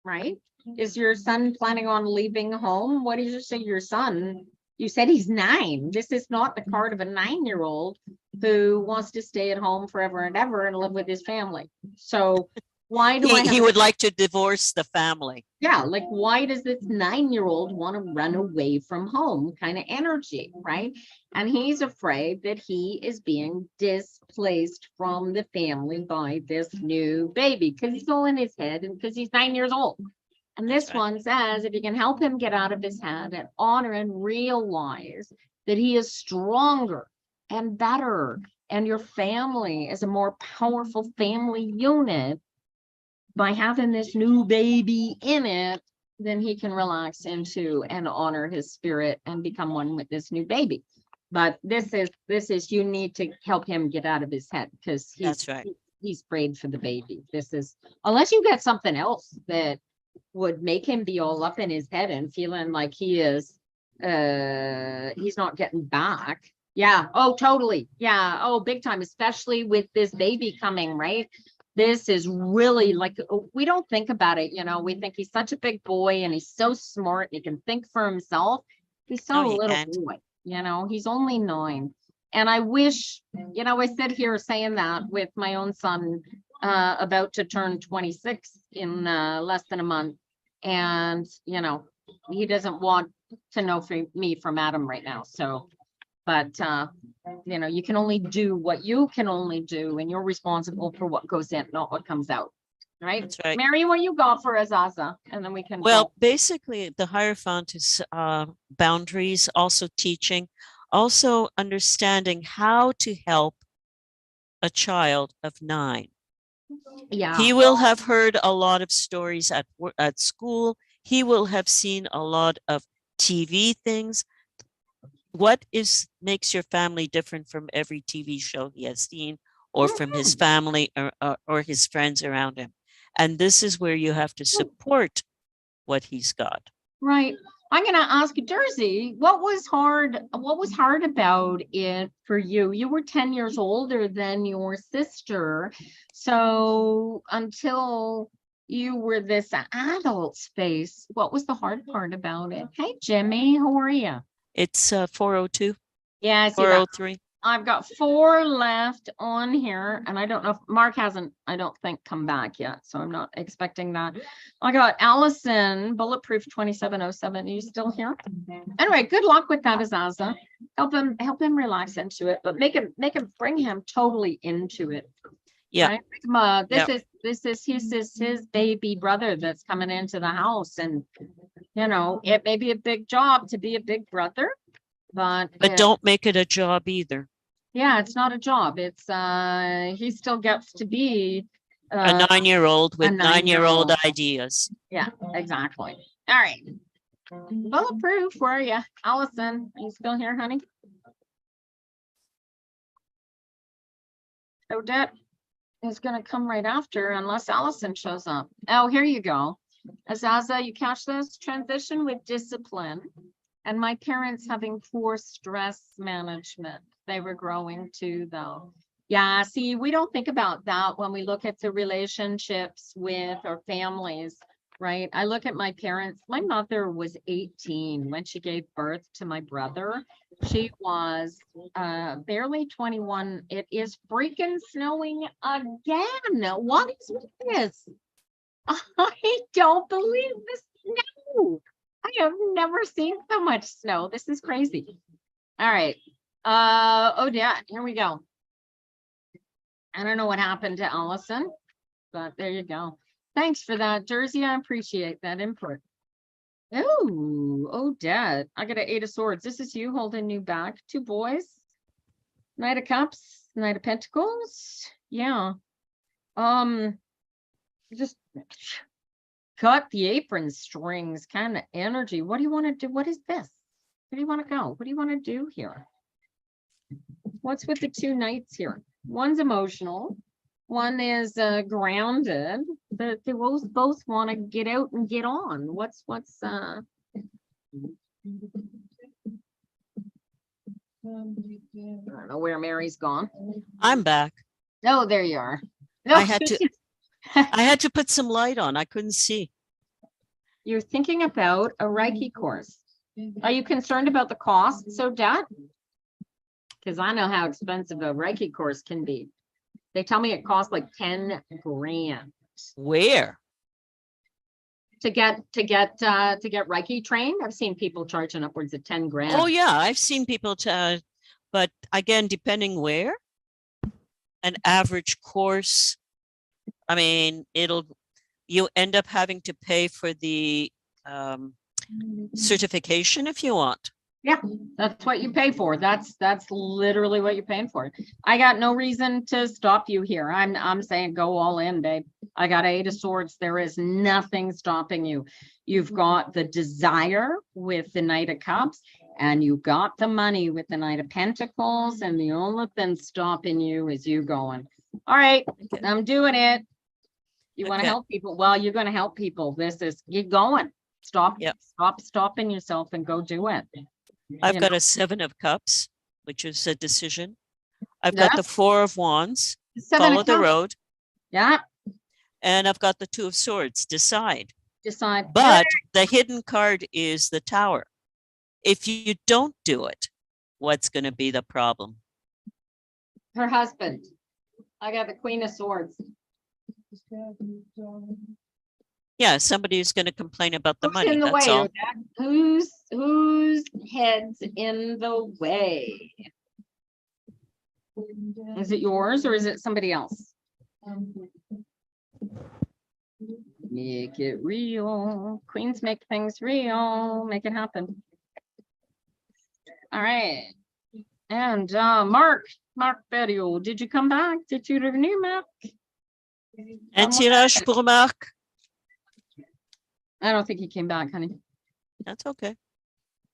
right? Is your son planning on leaving home? What did you say your son? You said he's 9. This is not the card of a 9-year-old who wants to stay at home forever and ever and live with his family. So why do I He have, would like to divorce the family. yeah, like why does this 9-year-old want to run away from home kind of energy, right? And he's afraid that he is being displaced from the family by this new baby because he's all in his head and because he's 9 years old. And this That's right. one says, if you can help him get out of his head and honor and realize that he is stronger and better, and your family is a more powerful family unit by having this new baby in it, then he can relax into and honor his spirit and become one with this new baby. But this is you need to help him get out of his head because That's right. he's afraid for the baby. This is, unless you get something else that would make him be all up in his head and feeling like he is he's not getting back. Yeah, oh totally. Yeah, oh big time, especially with this baby coming, right? This is really like, we don't think about it, we think he's such a big boy and he's so smart, he can think for himself. He's so No, he little can't. boy, he's only 9. And I wish, I sit here saying that with my own son about to turn 26 in less than a month. And, he doesn't want to know me from Adam right now. So, but, you can only do what you can only do, and you're responsible for what goes in, not what comes out. Right? That's right. Mary, what you got for Azaza? And then we can. Well, basically, the Hierophant is boundaries, also teaching, also understanding how to help a child of 9. Yeah. He will have heard a lot of stories at school. He will have seen a lot of TV things. What makes your family different from every TV show he has seen or from his family or his friends around him? And this is where you have to support what he's got. Right. I'm going to ask Jersey, what was hard about it for you? You were 10 years older than your sister. So until you were this adult space, what was the hard part about it? Hey, Jimmy, how are you? It's 402, Yeah, I see that. 403. I've got 4 left on here, and I don't know if Mark hasn't, I don't think, come back yet, so I'm not expecting that. I got Allison, Bulletproof 2707. Are you still here? Anyway, good luck with that, Azaza. Help him relax into it, but make him bring him totally into it. Yeah. Right? This is his baby brother that's coming into the house, and it may be a big job to be a big brother, but don't make it a job either. yeah, it's not a job. It's he still gets to be A 9-year-old with 9-year-old. 9-year-old ideas. Yeah, exactly. All right. Bulletproof, where are you? Allison, are you still here, honey? Odette is gonna come right after unless Allison shows up. Oh, here you go. Azaza, you catch this? Transition with discipline. And my parents having poor stress management. They were growing too, though. Yeah, see, we don't think about that when we look at the relationships with our families, right? I look at my parents. My mother was 18 when she gave birth to my brother. She was barely 21. It is freaking snowing again. What is with this? I don't believe the snow. I have never seen so much snow. This is crazy. All right. Odette, here we go. I don't know what happened to Allison, but there you go. Thanks for that, Jersey. I appreciate that input. Oh, Odette. I got an 8 of swords. This is you holding you back. 2 boys. Knight of Cups, Knight of Pentacles. Yeah. Just cut the apron strings kind of energy. What do you want to do? What is this? Where do you want to go? What do you want to do here? What's with the 2 knights here? One's emotional. One is grounded. They both want to get out and get on. I don't know where Mary's gone. I'm back. Oh, there you are. No, I had to put some light on. I couldn't see. You're thinking about a Reiki course. Are you concerned about the cost, Odette? Because I know how expensive a Reiki course can be. They tell me it costs like 10 grand Where? to get Reiki trained. I've seen people charging upwards of 10 grand. Oh yeah, I've seen people but again, depending where, an average course, I mean, you end up having to pay for the certification if you want. Yeah, that's what you pay for. That's literally what you're paying for. I got no reason to stop you here. I'm saying go all in, babe. I got 8 of swords. There is nothing stopping you. You've got the desire with the Knight of Cups, and you got the money with the Knight of Pentacles, and the only thing stopping you is you going, all right, I'm doing it. You want to Okay. help people? Well, you're going to help people. This is, get going. Stop stopping yourself and go do it. I've You got know? a 7 of Cups, which is a decision. I've got the 4 of Wands, 7 follow of the Cups. road, Yeah, and I've got the 2 of Swords, decide. decide. But the hidden card is the Tower. If you don't do it, what's going to be the problem? Her husband. I got the Queen of Swords. Yeah, somebody is going to complain about the Who's money. in the That's way, all. Odette? Whose head's in the way? Is it yours or is it somebody else? Make it real. Queens make things real. Make it happen. All right. And Mark Berio, did you come back? Did you renew, Mark? Un tirage pour Marc. I don't think he came back, honey. That's okay.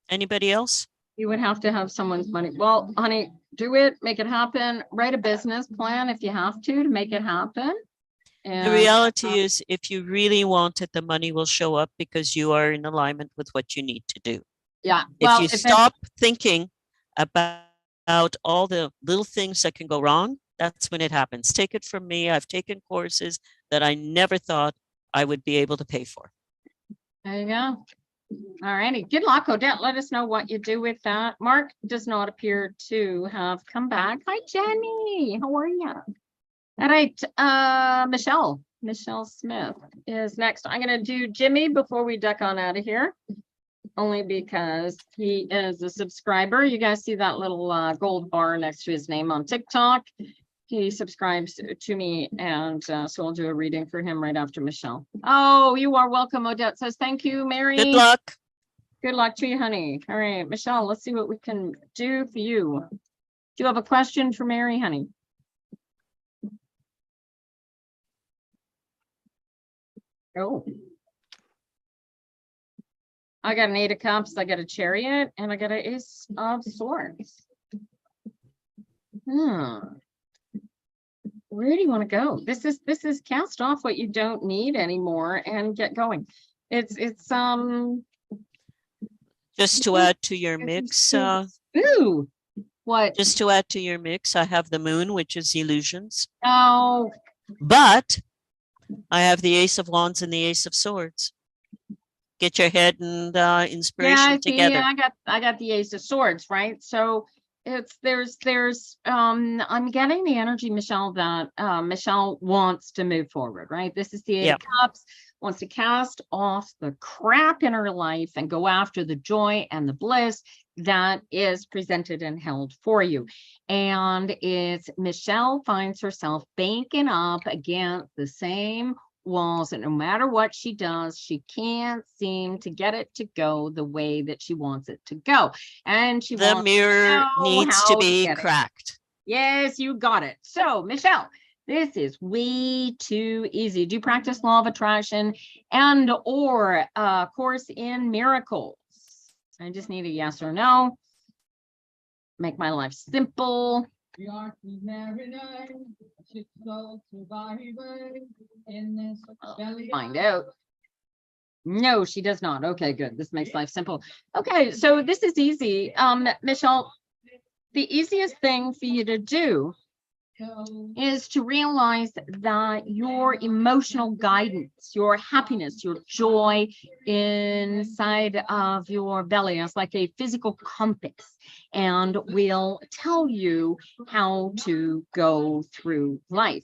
Anybody else? You would have to have someone's money. Well, honey, do it, make it happen. Write a business plan if you have to make it happen. And The reality is, if you really want it, the money will show up because you are in alignment with what you need to do. yeah, If well, you if stop thinking about all the little things that can go wrong, that's when it happens. Take it from me. I've taken courses that I never thought I would be able to pay for. there you go. All righty. Good luck, Odette. Let us know what you do with that. Mark does not appear to have come back. Hi, Jenny. How are you? All right. Michelle Smith is next. I'm going to do Jimmy before we duck on out of here. Only because he is a subscriber. You guys see that little gold bar next to his name on TikTok. He subscribes to me, and so I'll do a reading for him right after Michelle. Oh, you are welcome. Odette says, thank you, Mary. Good luck. Good luck to you, honey. All right, Michelle, let's see what we can do for you. Do you have a question for Mary, honey? Oh. I got an 8 of Cups, I got a Chariot, and I got an Ace of Swords. Where do you want to go? This is cast off what you don't need anymore and get going. It's Just to add to your mix, ooh, what? just to add to your mix, I have the moon, which is illusions, Oh, but I have the Ace of Wands and the Ace of Swords. Get your head and inspiration yeah, see, together. I got the Ace of Swords, right? So there's I'm getting the energy, Michelle, that Michelle wants to move forward, right? This is the 8 of Cups, wants to cast off the crap in her life and go after the joy and the bliss that is presented and held for you. And it's Michelle finds herself banking up against the same walls, and no matter what she does, she can't seem to get it to go the way that she wants it to go. And she The wants mirror know needs how to be get it. cracked. Yes, you got it. So, Michelle, this is way too easy. Do you practice law of attraction and or course in miracles? I just need a yes or no. Make my life simple. Find out. No, she does not. Okay, good. This makes life simple. Okay, so this is easy. Michelle, the easiest thing for you to do is to realize that your emotional guidance, your happiness, your joy inside of your belly is like a physical compass and will tell you how to go through life.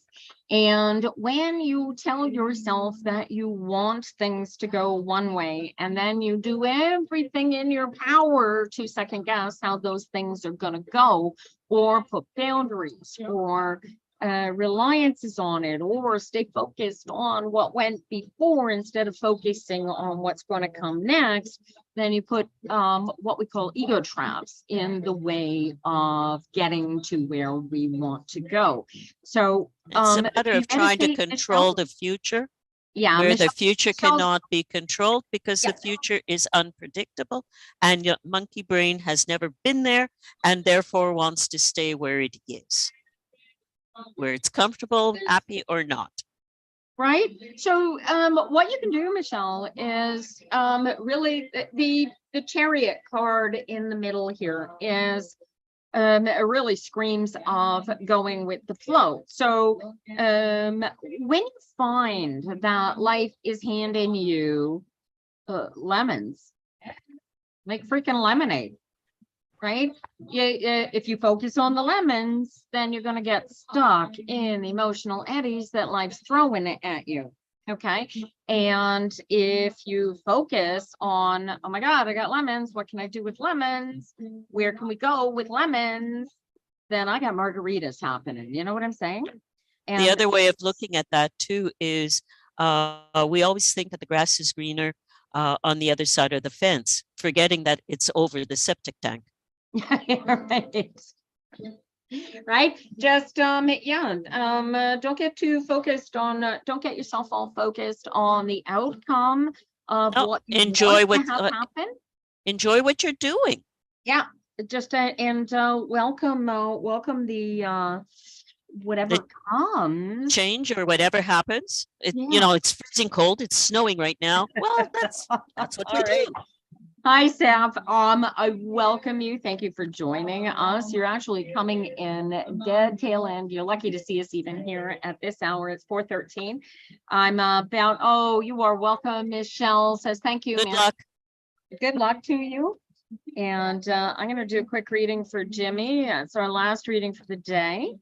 And when you tell yourself that you want things to go one way, and then you do everything in your power to second guess how those things are going to go, or put boundaries or reliances on it, or stay focused on what went before instead of focusing on what's going to come next, then you put what we call ego traps in the way of getting to where we want to go. So It's a matter of trying to meditate, control Michelle. the future, Yeah, where the Michelle, future Michelle's- cannot be controlled because Yeah. the future is unpredictable and your monkey brain has never been there and therefore wants to stay where it is, where it's comfortable, happy or not. right? So what you can do, Michelle, is really the Chariot card in the middle here is it really screams of going with the flow. So when you find that life is handing you lemons, make freaking lemonade, right? If you focus on the lemons, then you're going to get stuck in the emotional eddies that life's throwing at you. Okay. And if you focus on, oh my God, I got lemons. What can I do with lemons? Where can we go with lemons? Then I got margaritas happening. You know what I'm saying? And The other way of looking at that too is we always think that the grass is greener on the other side of the fence, forgetting that it's over the septic tank. right. Right. Just don't get too focused on don't get yourself all focused on the outcome of No, what you enjoy want to what have happen. enjoy what you're doing. Yeah, just and welcome the whatever comes. Change or whatever happens. Yeah. It's freezing cold, it's snowing right now. Well, that's what we All right. do. Hi, Saf. I welcome you. Thank you for joining us. You're actually coming in dead tail end. You're lucky to see us even here at this hour. It's 4:13. I'm about, oh, you are welcome. Michelle says, thank you, Good man. luck. Good luck to you. And I'm going to do a quick reading for Jimmy. It's our last reading for the day.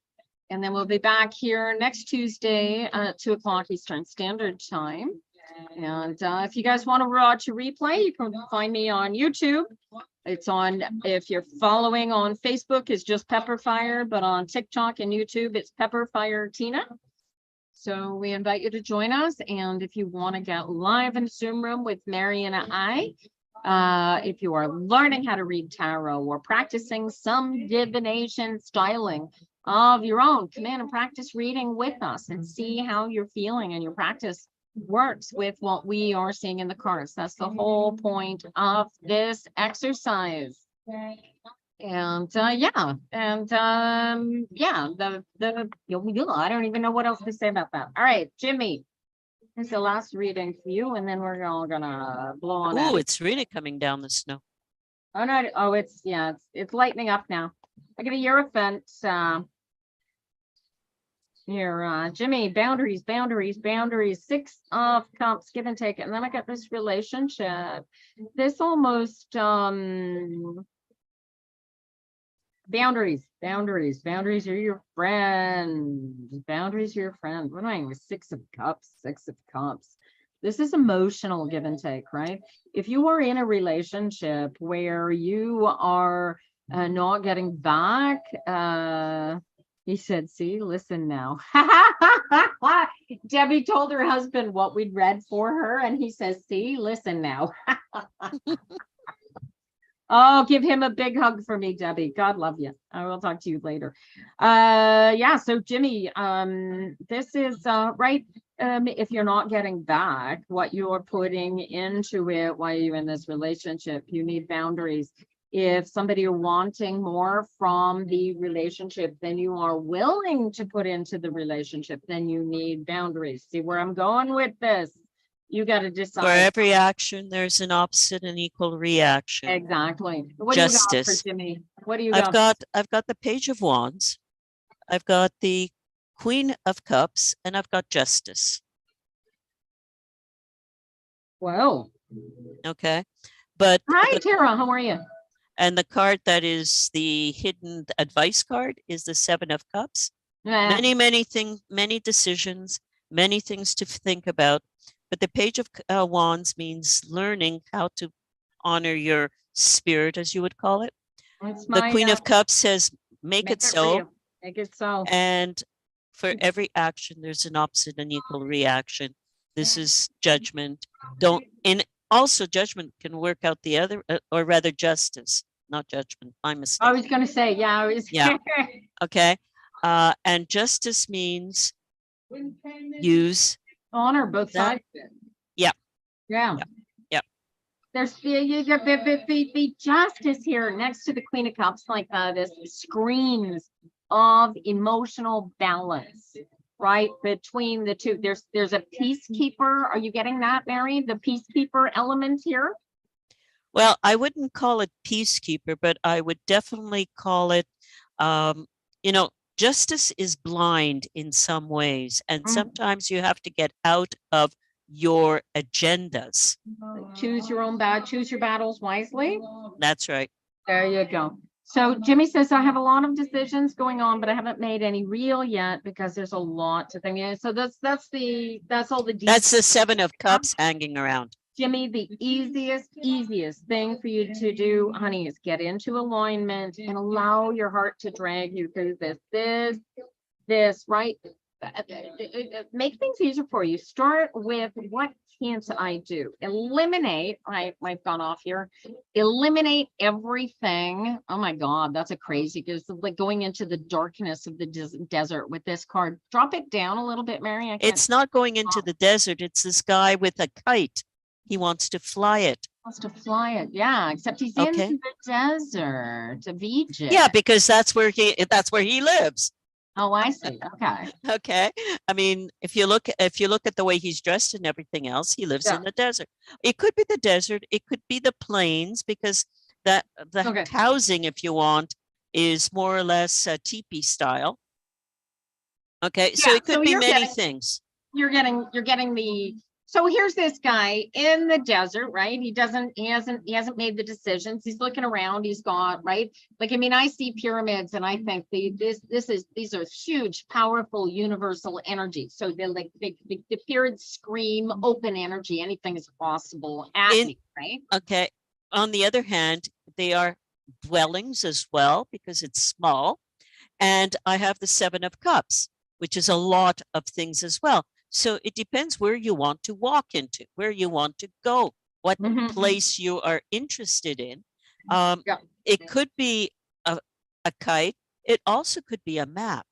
And then we'll be back here next Tuesday at 2 o'clock Eastern Standard Time. And if you guys want to watch a replay, you can find me on YouTube. It's on, if you're following on Facebook, it's just Pepperfire, but on TikTok and YouTube, it's Pepperfire Tina. So we invite you to join us. And if you want to get live in Zoom room with Mary and I, if you are learning how to read tarot or practicing some divination styling of your own, come in and practice reading with us and see how you're feeling in your practice works with what we are seeing in the cards. That's the whole point of this exercise. And yeah, and yeah, I don't even know what else to say about that. All right, Jimmy. It's the last reading for you, and then we're all gonna blow on out. Oh, it's really coming down the snow. Oh no! Oh, it's yeah, it's lightening up now. I get a Hierophant. Here, Jimmy. Boundaries, boundaries, boundaries. 6 of Cups, give and take, and then I got this relationship. This almost boundaries, boundaries, boundaries are your friend. Boundaries are your friend. What am I with 6 of Cups? 6 of Cups. This is emotional give and take, right? If you are in a relationship where you are not getting back, he said, see, listen now. Debbie told her husband what we'd read for her, and he says, see, listen now. Oh, give him a big hug for me, Debbie. God love you. I will talk to you later. Yeah, so Jimmy, this is right. If you're not getting back what you're putting into it while you're in this relationship, you need boundaries. If somebody are wanting more from the relationship than you are willing to put into the relationship, then you need boundaries. See where I'm going with this? You got to For decide. every action, there's an opposite and equal reaction. Exactly. What do you got for Justice. Jimmy? What do you got? I've got the Page of Wands. I've got the Queen of Cups, and I've got Justice. Whoa. Okay. But Hi, Tara. How are you? and the card that is the hidden advice card is the 7 of Cups. Yeah. Many decisions, many things to think about. But the Page of Wands means learning how to honor your spirit, as you would call it. It's The my, Queen of Cups says, make it so. real. Make it so. And for every action, there's an opposite and equal reaction. This is judgment. Also judgment can work out the other, or rather justice, not judgment. My mistake. I was going to say, yeah, I was. Yeah. Okay. And justice means use. Honor both That- sides. Yeah. Yeah. Yeah. There's the justice here next to the Queen of Cups, like this screams of emotional balance, right? Between the two. There's a peacekeeper. Are you getting that, Mary? The peacekeeper element here? Well, I wouldn't call it peacekeeper, but I would definitely call it, justice is blind in some ways. And sometimes you have to get out of your agendas. Choose your battles wisely. That's right. There you go. So Jimmy says, I have a lot of decisions going on, but I haven't made any real yet because there's a lot to think. Yeah, so that's all the details. That's the 7 of Cups hanging around. Jimmy, the easiest thing for you to do, honey, is get into alignment and allow your heart to drag you through this, right? Make things easier for you. Start with what can't I do? Eliminate, I've gone off here. Eliminate everything. Oh my God, that's a crazy, because like going into the darkness of the desert with this card. Drop it down a little bit, Mary. It's not going into the desert. It's this guy with a kite. He wants to fly it. Wants to fly it, yeah. Except he's in the desert of Egypt. Yeah, because that's where he lives. Oh, I see. Okay. Okay. I mean, if you look at the way he's dressed and everything else, he lives in the desert. It could be the desert. It could be the plains, because the housing, if you want, is more or less teepee style. Okay. So it could be many things. You're getting the. So here's this guy in the desert, right? He hasn't made the decisions. He's looking around. He's got, right? Like, I mean, I see pyramids and I think these are huge, powerful, universal energy. So they're like the pyramids scream open energy. Anything is possible at me, right? Okay. On the other hand, they are dwellings as well, because it's small. And I have the 7 of Cups, which is a lot of things as well. So it depends where you want to walk into, where you want to go, what place you are interested in. It could be a kite. It also could be a map.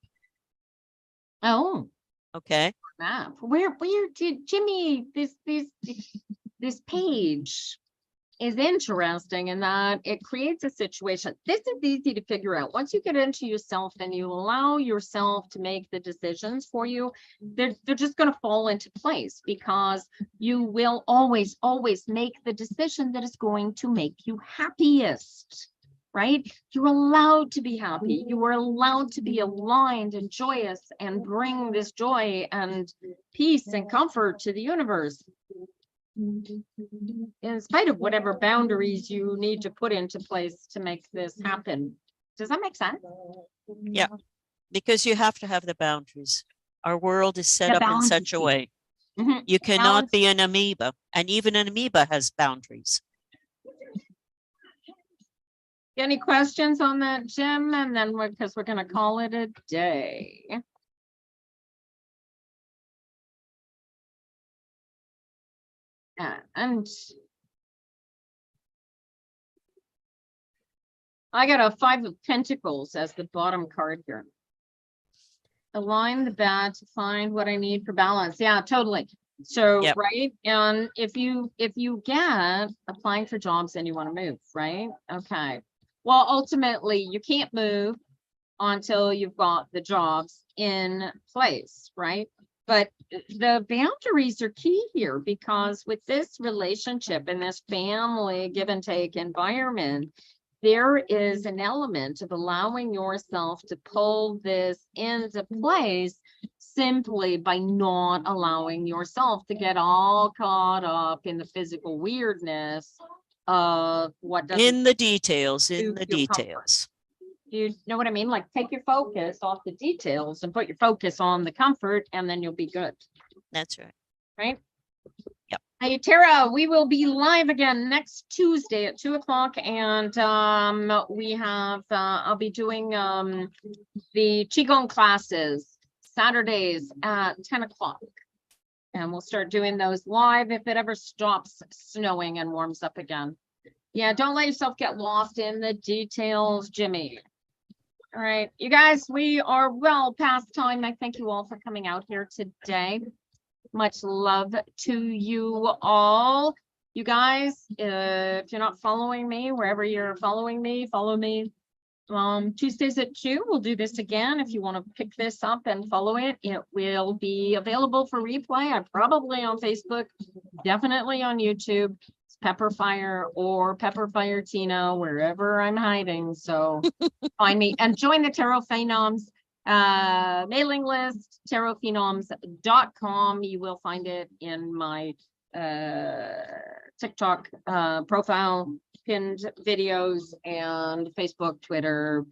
Oh. Okay. map. Where did Jimmy, this page is interesting in that it creates a situation. This is easy to figure out. Once you get into yourself and you allow yourself to make the decisions for you, they're just going to fall into place because you will always make the decision that is going to make you happiest. Right? You're allowed to be happy. You are allowed to be aligned and joyous and bring this joy and peace and comfort to the universe. In spite of whatever boundaries you need to put into place to make this happen. Does that make sense? Yeah, because you have to have the boundaries. Our world is set The up in such a boundaries. way. Mhm. You cannot be an amoeba, and even an amoeba has boundaries. Any questions on that, Jim? And then because we're going to call it a day. And I got a 5 of Pentacles as the bottom card here. Align the bat to find what I need for balance. Yeah, totally. So, Yep. right. And if you get applying for jobs and you want to move, right? Okay. Well, ultimately you can't move until you've got the jobs in place, right? But the boundaries are key here because with this relationship and this family give and take environment, there is an element of allowing yourself to pull this into place simply by not allowing yourself to get all caught up in the physical weirdness of what doesn't In the details, in suit the your comfort. details. You know what I mean? Like take your focus off the details and put your focus on the comfort and then you'll be good, That's right. right? Yep. Hey, Tara, we will be live again next Tuesday at 2 o'clock. And we have, I'll be doing the Qigong classes Saturdays at 10 o'clock. And we'll start doing those live if it ever stops snowing and warms up again. Yeah, don't let yourself get lost in the details, Jimmy. All right, you guys, we are well past time. I thank you all for coming out here today. Much love to you all. You guys, if you're not following me, wherever you're following me, follow me. Tuesdays at 2, we'll do this again. If you want to pick this up and follow it, it will be available for replay. I'm probably on Facebook, definitely on YouTube. Pepperfire or Pepperfire Tina, wherever I'm hiding. So find me and join the Tarot Phenoms mailing list, tarotphenoms.com. You will find it in my TikTok profile, pinned videos, and Facebook, Twitter,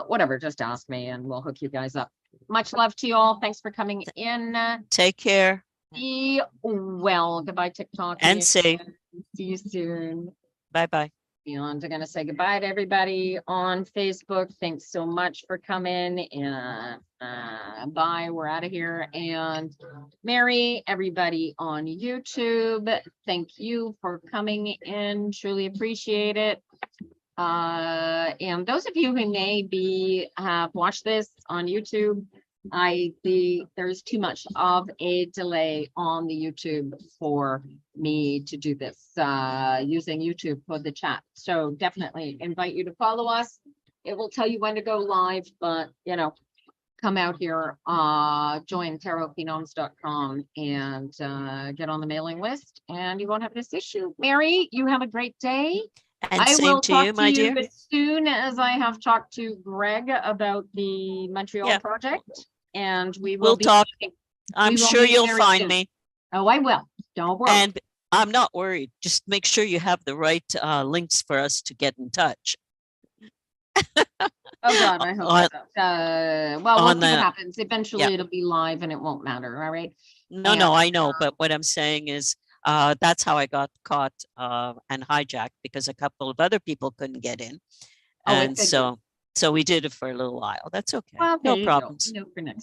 whatever. Just ask me and we'll hook you guys up. Much love to you all. Thanks for coming in. Take care Be well. Goodbye, TikTok. and safe. See you soon. Bye-bye. And I'm going to say goodbye to everybody on Facebook. Thanks so much for coming. And bye. We're out of here. And Mary, everybody on YouTube, thank you for coming in. Truly appreciate it. And those of you who may be have watched this on YouTube, there's too much of a delay on the YouTube for me to do this using YouTube for the chat. So definitely invite you to follow us. It will tell you when to go live, but you know, come out here, join tarotphenoms.com and get on the mailing list and you won't have this issue. Mary, you have a great day. And I same will to talk you, to my you dear. as soon as I have talked to Greg about the Montreal Yeah. project. And we will We'll be talk. meeting. I'm we will sure meet you'll very find soon. me. Oh, I will. Don't worry. And I'm not worried. Just make sure you have the right links for us to get in touch. Oh God, I hope on- so. Well, we'll on see what the- happens. Eventually yeah. it'll be live and it won't matter. All right. No, no, I know. But what I'm saying is that's how I got caught and hijacked because a couple of other people couldn't get in. Oh, it And could be. so we did it for a little while. That's okay. Well, there No you go. problems. No, for next